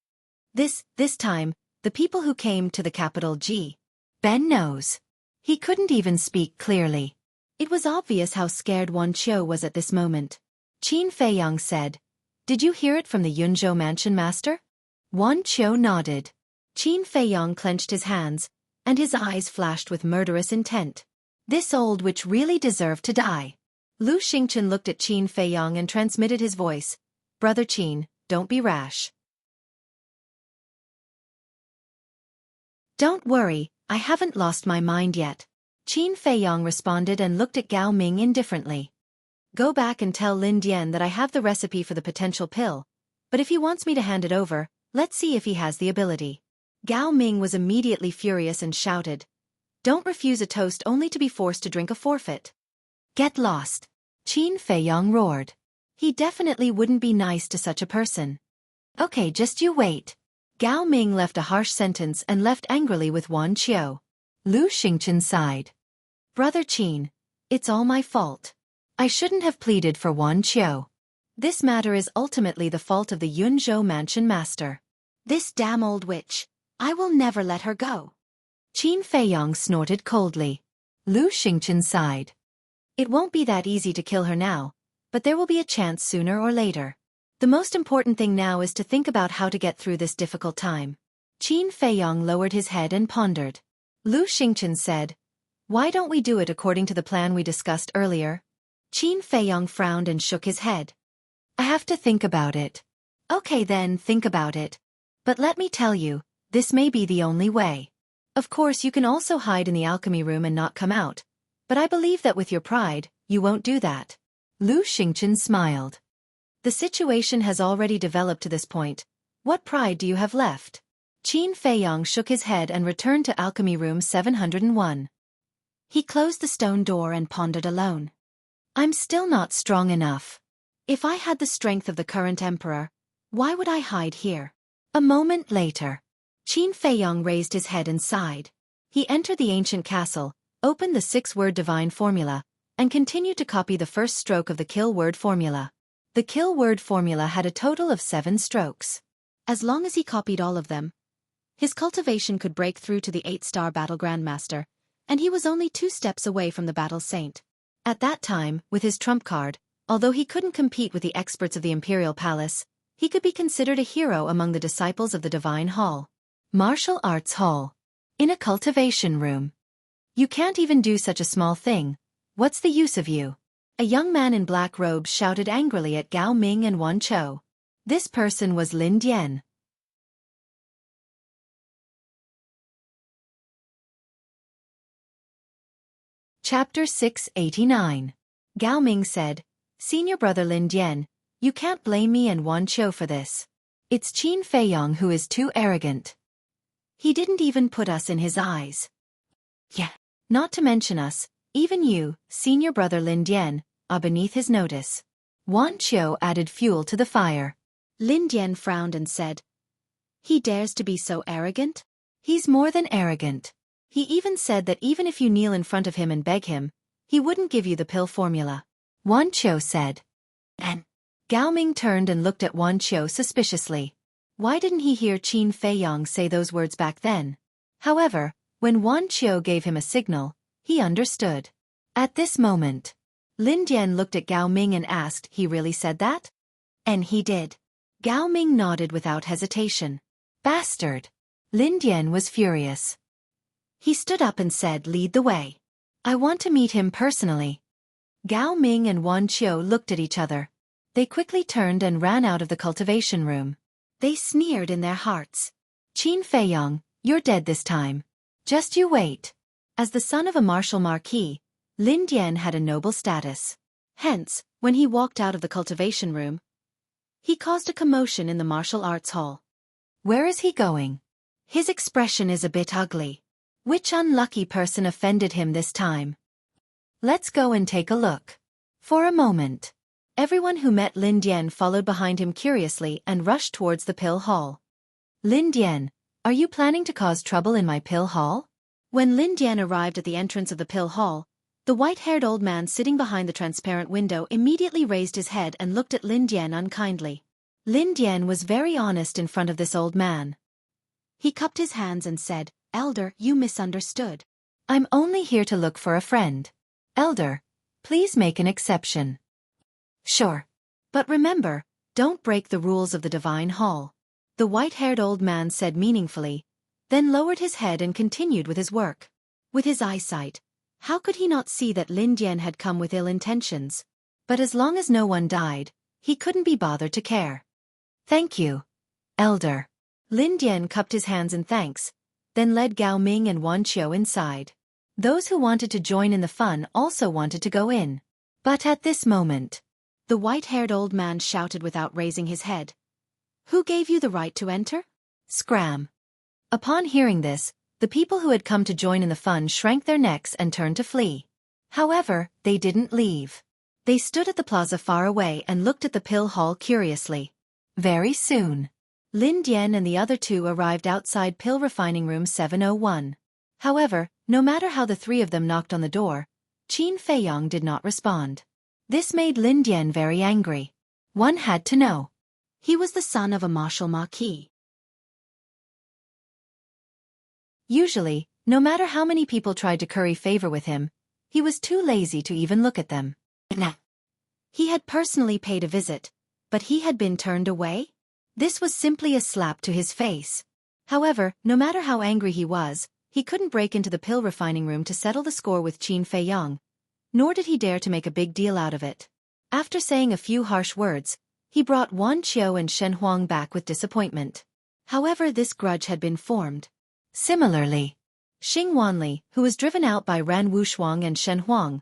A: This time, the people who came to the capital G. Ben knows. He couldn't even speak clearly. It was obvious how scared Wan Qiu was at this moment. Qin Feiyong said, Did you hear it from the Yunzhou mansion master? Wan Qiu nodded. Qin Feiyong clenched his hands, and his eyes flashed with murderous intent. This old witch really deserved to die. Lu Xingchen looked at Qin Feiyong and transmitted his voice. Brother Qin, don't be rash. Don't worry, I haven't lost my mind yet. Qin Feiyong responded and looked at Gao Ming indifferently. Go back and tell Lin Dian that I have the recipe for the potential pill, but if he wants me to hand it over, let's see if he has the ability. Gao Ming was immediately furious and shouted, Don't refuse a toast only to be forced to drink a forfeit. Get lost. Qin Feiyong roared. He definitely wouldn't be nice to such a person. Okay, just you wait. Gao Ming left a harsh sentence and left angrily with Wan Qiu. Lu Xingchen sighed. Brother Qin, it's all my fault. I shouldn't have pleaded for Wan Qiu. This matter is ultimately the fault of the Yunzhou mansion master. This damn old witch. I will never let her go. Qin Feiyong snorted coldly. Lu Xingchen sighed. It won't be that easy to kill her now, but there will be a chance sooner or later. The most important thing now is to think about how to get through this difficult time. Qin Feiyong lowered his head and pondered. Lu Xingchen said, Why don't we do it according to the plan we discussed earlier? Qin Feiyong frowned and shook his head. I have to think about it. Okay then, think about it. But let me tell you, this may be the only way. Of course you can also hide in the alchemy room and not come out, but I believe that with your pride, you won't do that. Lu Xingchen smiled. The situation has already developed to this point. What pride do you have left? Qin Feiyong shook his head and returned to alchemy room 701. He closed the stone door and pondered alone. I'm still not strong enough. If I had the strength of the current emperor, why would I hide here? A moment later, Qin Feiyong raised his head and sighed. He entered the ancient castle, opened the 6-word divine formula, and continued to copy the first stroke of the kill word formula. The kill word formula had a total of 7 strokes. As long as he copied all of them, his cultivation could break through to the 8-star battle grandmaster, and he was only 2 steps away from the battle saint. At that time, with his trump card, although he couldn't compete with the experts of the Imperial Palace, he could be considered a hero among the disciples of the Divine Hall. Martial Arts Hall. In a cultivation room. You can't even do such a small thing. What's the use of you? A young man in black robes shouted angrily at Gao Ming and Wan Chou. This person was Lin Dian. Chapter 689. Gao Ming said, Senior brother Lin Dian, you can't blame me and Wan Chou for this. It's Qin Feiyong who is too arrogant. He didn't even put us in his eyes. Yeah. Not to mention us, even you, senior brother Lin Dian, are beneath his notice. Wan Chou added fuel to the fire. Lin Dian frowned and said, He dares to be so arrogant? He's more than arrogant. He even said that even if you kneel in front of him and beg him, he wouldn't give you the pill formula. Wan Chou said. And Gao Ming turned and looked at Wan Chou suspiciously. Why didn't he hear Qin Feiyong say those words back then? However, when Wan Chou gave him a signal, he understood. At this moment, Lin Dian looked at Gao Ming and asked, He really said that? And he did. Gao Ming nodded without hesitation. Bastard! Lin Dian was furious. He stood up and said, Lead the way. I want to meet him personally. Gao Ming and Wan Chou looked at each other. They quickly turned and ran out of the cultivation room. They sneered in their hearts. Qin Feiyong, you're dead this time. Just you wait. As the son of a martial marquis, Lin Dian had a noble status. Hence, when he walked out of the cultivation room, he caused a commotion in the martial arts hall. Where is he going? His expression is a bit ugly. Which unlucky person offended him this time? Let's go and take a look. For a moment, everyone who met Lin Dian followed behind him curiously and rushed towards the pill hall. Lin Dian, are you planning to cause trouble in my pill hall? When Lin Dian arrived at the entrance of the pill hall, the white-haired old man sitting behind the transparent window immediately raised his head and looked at Lin Dian unkindly. Lin Dian was very honest in front of this old man. He cupped his hands and said, Elder, you misunderstood. I'm only here to look for a friend. Elder, please make an exception. Sure. But remember, don't break the rules of the Divine Hall. The white-haired old man said meaningfully, then lowered his head and continued with his work. With his eyesight, how could he not see that Lin Dian had come with ill intentions? But as long as no one died, he couldn't be bothered to care. Thank you, Elder. Lin Dian cupped his hands in thanks, then led Gao Ming and Wan Chou inside. Those who wanted to join in the fun also wanted to go in. But at this moment, the white-haired old man shouted without raising his head. Who gave you the right to enter? Scram. Upon hearing this, the people who had come to join in the fun shrank their necks and turned to flee. However, they didn't leave. They stood at the plaza far away and looked at the pill hall curiously. Very soon, Lin Dian and the other two arrived outside pill refining room 701. However, no matter how the three of them knocked on the door, Qin Feiyong did not respond. This made Lin Dian very angry. One had to know. He was the son of a martial marquis. Usually, no matter how many people tried to curry favor with him, he was too lazy to even look at them. He had personally paid a visit, but he had been turned away? This was simply a slap to his face. However, no matter how angry he was, he couldn't break into the pill refining room to settle the score with Qin Feiyong, nor did he dare to make a big deal out of it. After saying a few harsh words, he brought Wan Chou and Shen Huang back with disappointment. However, this grudge had been formed. Similarly, Xing Wanli, who was driven out by Ran Wushuang and Shen Huang,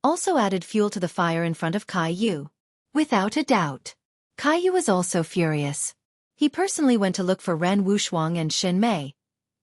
A: also added fuel to the fire in front of Kai Yu. Without a doubt, Kai Yu was also furious. He personally went to look for Ran Wushuang and Shen Mei,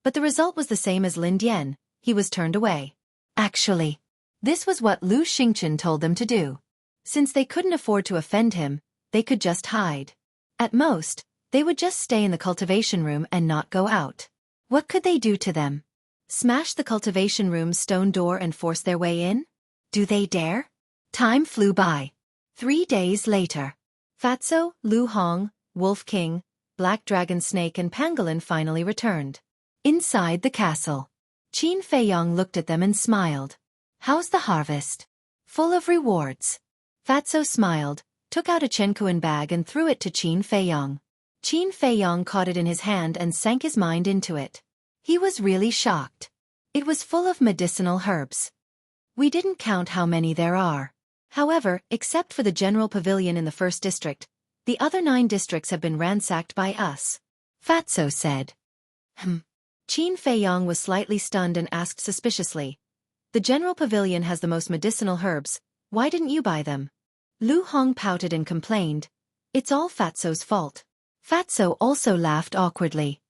A: but the result was the same as Lin Dian. He was turned away. Actually, this was what Lu Xingchen told them to do. Since they couldn't afford to offend him, they could just hide. At most, they would just stay in the cultivation room and not go out. What could they do to them? Smash the cultivation room's stone door and force their way in? Do they dare? Time flew by. 3 days later. Fatso, Lu Hong, Wolf King, Black Dragon Snake and Pangolin finally returned. Inside the castle. Qin Feiyong looked at them and smiled. How's the harvest? Full of rewards. Fatso smiled, took out a Chenkuan bag and threw it to Qin Feiyong. Qin Feiyong caught it in his hand and sank his mind into it. He was really shocked. It was full of medicinal herbs. We didn't count how many there are. However, except for the general pavilion in the first district, the other 9 districts have been ransacked by us. Fatso said. Qin Feiyong was slightly stunned and asked suspiciously. The general pavilion has the most medicinal herbs, why didn't you buy them? Lu Hong pouted and complained. It's all Fatso's fault. Fatso also laughed awkwardly.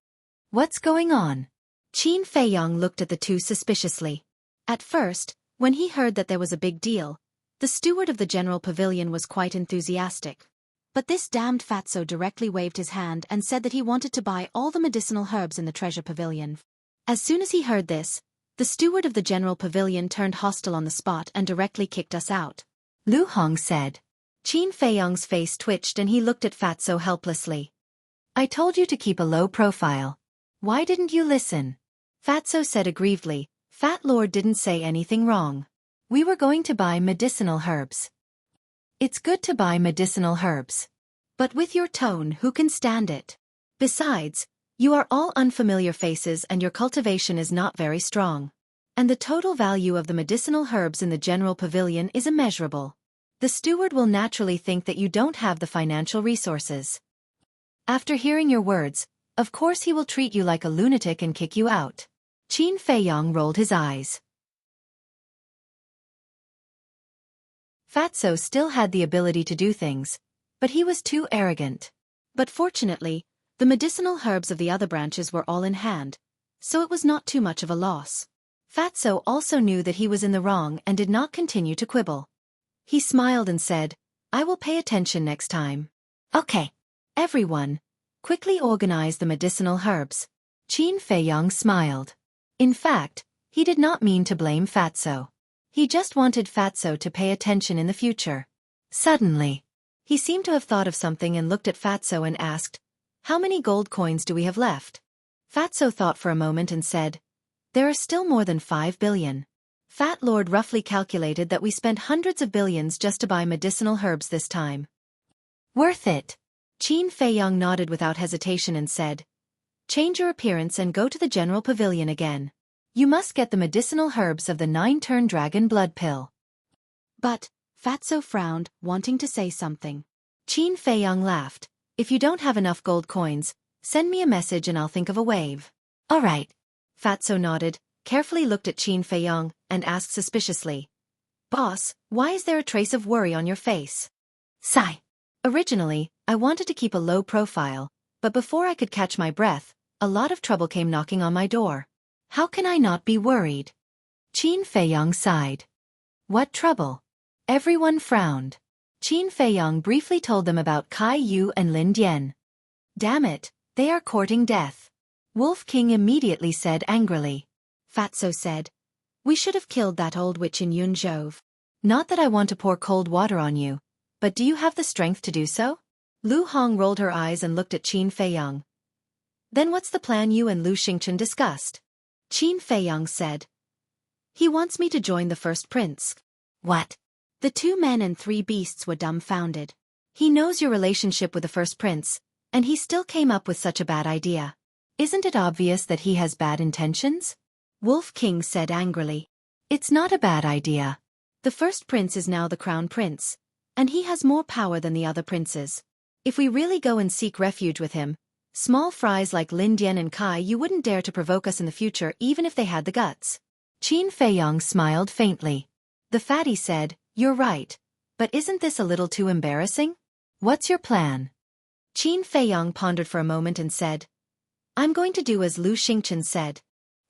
A: What's going on? Qin Feiyong looked at the two suspiciously. At first, when he heard that there was a big deal, the steward of the general pavilion was quite enthusiastic. But this damned Fatso directly waved his hand and said that he wanted to buy all the medicinal herbs in the treasure pavilion. As soon as he heard this, the steward of the general pavilion turned hostile on the spot and directly kicked us out. Lu Hong said. Qin Feiyong's face twitched and he looked at Fatso helplessly. I told you to keep a low profile. Why didn't you listen? Fatso said aggrievedly. Fat Lord didn't say anything wrong. We were going to buy medicinal herbs. It's good to buy medicinal herbs. But with your tone, who can stand it? Besides, you are all unfamiliar faces and your cultivation is not very strong. And the total value of the medicinal herbs in the general pavilion is immeasurable. The steward will naturally think that you don't have the financial resources. After hearing your words, of course he will treat you like a lunatic and kick you out. Qin Feiyong rolled his eyes. Fatso still had the ability to do things, but he was too arrogant. But fortunately, the medicinal herbs of the other branches were all in hand, so it was not too much of a loss. Fatso also knew that he was in the wrong and did not continue to quibble. He smiled and said, I will pay attention next time. Okay. Everyone, quickly organize the medicinal herbs. Qin Feiyong smiled. In fact, he did not mean to blame Fatso. He just wanted Fatso to pay attention in the future. Suddenly, he seemed to have thought of something and looked at Fatso and asked, How many gold coins do we have left? Fatso thought for a moment and said, There are still more than 5 billion. Fat Lord roughly calculated that we spent hundreds of billions just to buy medicinal herbs this time. Worth it. Qin Feiyong nodded without hesitation and said, Change your appearance and go to the general pavilion again. You must get the medicinal herbs of the 9-turn dragon blood pill. But, Fatso frowned, wanting to say something. Qin Feiyong laughed. If you don't have enough gold coins, send me a message and I'll think of a wave. All right. Fatso nodded, carefully looked at Qin Feiyong, and asked suspiciously. Boss, why is there a trace of worry on your face? Sigh. Originally, I wanted to keep a low profile, but before I could catch my breath, a lot of trouble came knocking on my door. How can I not be worried? Qin Feiyong sighed. What trouble? Everyone frowned. Qin Feiyong briefly told them about Kai Yu and Lin Dian. Damn it, they are courting death. Wolf King immediately said angrily. Fatso said, We should have killed that old witch in Yunzhou. Not that I want to pour cold water on you, but do you have the strength to do so? Lu Hong rolled her eyes and looked at Qin Feiyong. Then what's the plan you and Lu Xingchen discussed? Qin Feiyong said. He wants me to join the first prince. What? The 2 men and 3 beasts were dumbfounded. He knows your relationship with the first prince, and he still came up with such a bad idea. Isn't it obvious that he has bad intentions? Wolf King said angrily. It's not a bad idea. The first prince is now the crown prince, and he has more power than the other princes. If we really go and seek refuge with him, small fries like Lin Dian and Kai Yu wouldn't dare to provoke us in the future even if they had the guts. Qin Feiyong smiled faintly. The fatty said, You're right, but isn't this a little too embarrassing? What's your plan? Qin Feiyong pondered for a moment and said, I'm going to do as Lu Xingchen said.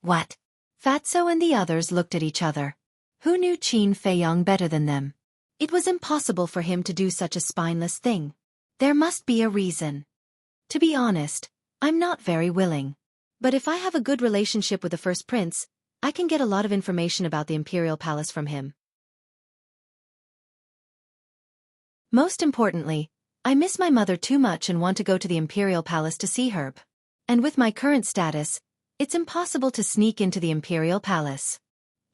A: What? Fatso and the others looked at each other. Who knew Qin Feiyong better than them? It was impossible for him to do such a spineless thing. There must be a reason. To be honest, I'm not very willing. But if I have a good relationship with the first prince, I can get a lot of information about the Imperial Palace from him. Most importantly, I miss my mother too much and want to go to the Imperial Palace to see her. And with my current status, it's impossible to sneak into the Imperial Palace.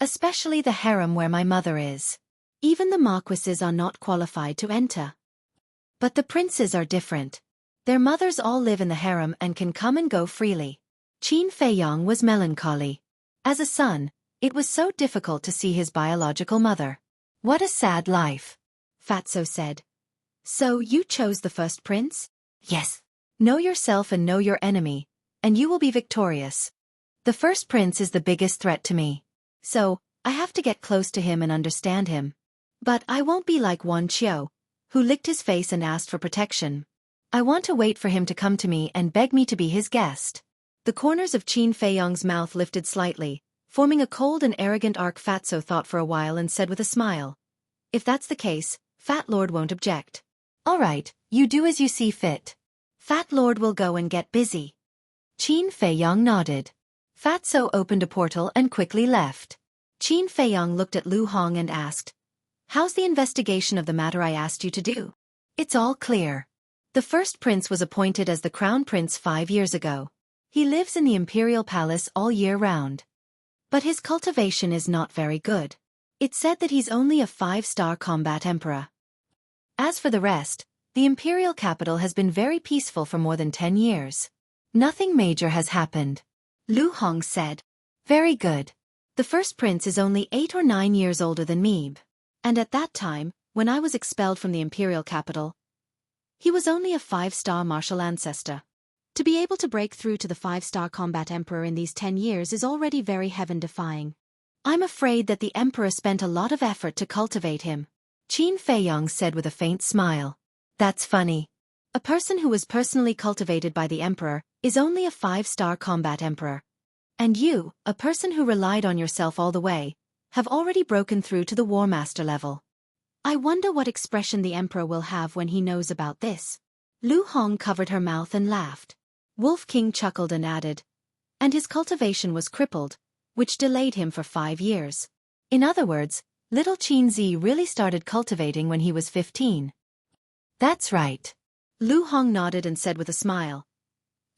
A: Especially the harem where my mother is. Even the marquises are not qualified to enter. But the princes are different. Their mothers all live in the harem and can come and go freely. Qin Feiyong was melancholy. As a son, it was so difficult to see his biological mother. What a sad life. Fatso said. So you chose the first prince? Yes. Know yourself and know your enemy, and you will be victorious. The first prince is the biggest threat to me. So, I have to get close to him and understand him. But I won't be like Wan Qiu, who licked his face and asked for protection. I want to wait for him to come to me and beg me to be his guest. The corners of Qin Feiyong's mouth lifted slightly, forming a cold and arrogant arc. Fatso thought for a while and said with a smile. If that's the case, Fat Lord won't object. All right, you do as you see fit. Fat Lord will go and get busy. Qin Feiyong nodded. Fatso opened a portal and quickly left. Qin Feiyong looked at Lu Hong and asked, How's the investigation of the matter I asked you to do? It's all clear. The first prince was appointed as the crown prince 5 years ago. He lives in the Imperial Palace all year round. But his cultivation is not very good. It's said that he's only a 5-star combat emperor. As for the rest, the Imperial capital has been very peaceful for more than 10 years. Nothing major has happened. Lu Hong said. Very good. The first prince is only 8 or 9 years older than me. And at that time, when I was expelled from the Imperial capital, he was only a 5-star martial ancestor. To be able to break through to the 5-star combat emperor in these 10 years is already very heaven-defying. I'm afraid that the emperor spent a lot of effort to cultivate him. Qin Feiyong said with a faint smile. That's funny. A person who was personally cultivated by the emperor is only a 5-star combat emperor. And you, a person who relied on yourself all the way, have already broken through to the War Master level. I wonder what expression the emperor will have when he knows about this. Lu Hong covered her mouth and laughed. Wolf King chuckled and added, and his cultivation was crippled, which delayed him for 5 years. In other words, little Qin Zi really started cultivating when he was 15. That's right. Lu Hong nodded and said with a smile.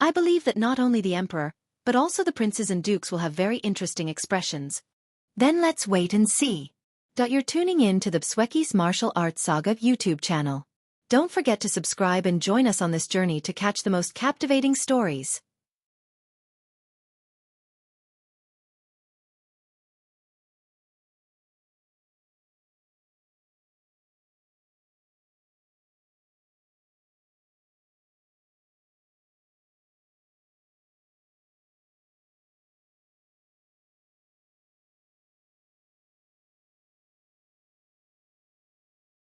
A: I believe that not only the emperor, but also the princes and dukes will have very interesting expressions. Then let's wait and see. You're tuning in to the Xueqi's Martial Arts Saga YouTube channel. Don't forget to subscribe and join us on this journey to catch the most captivating stories.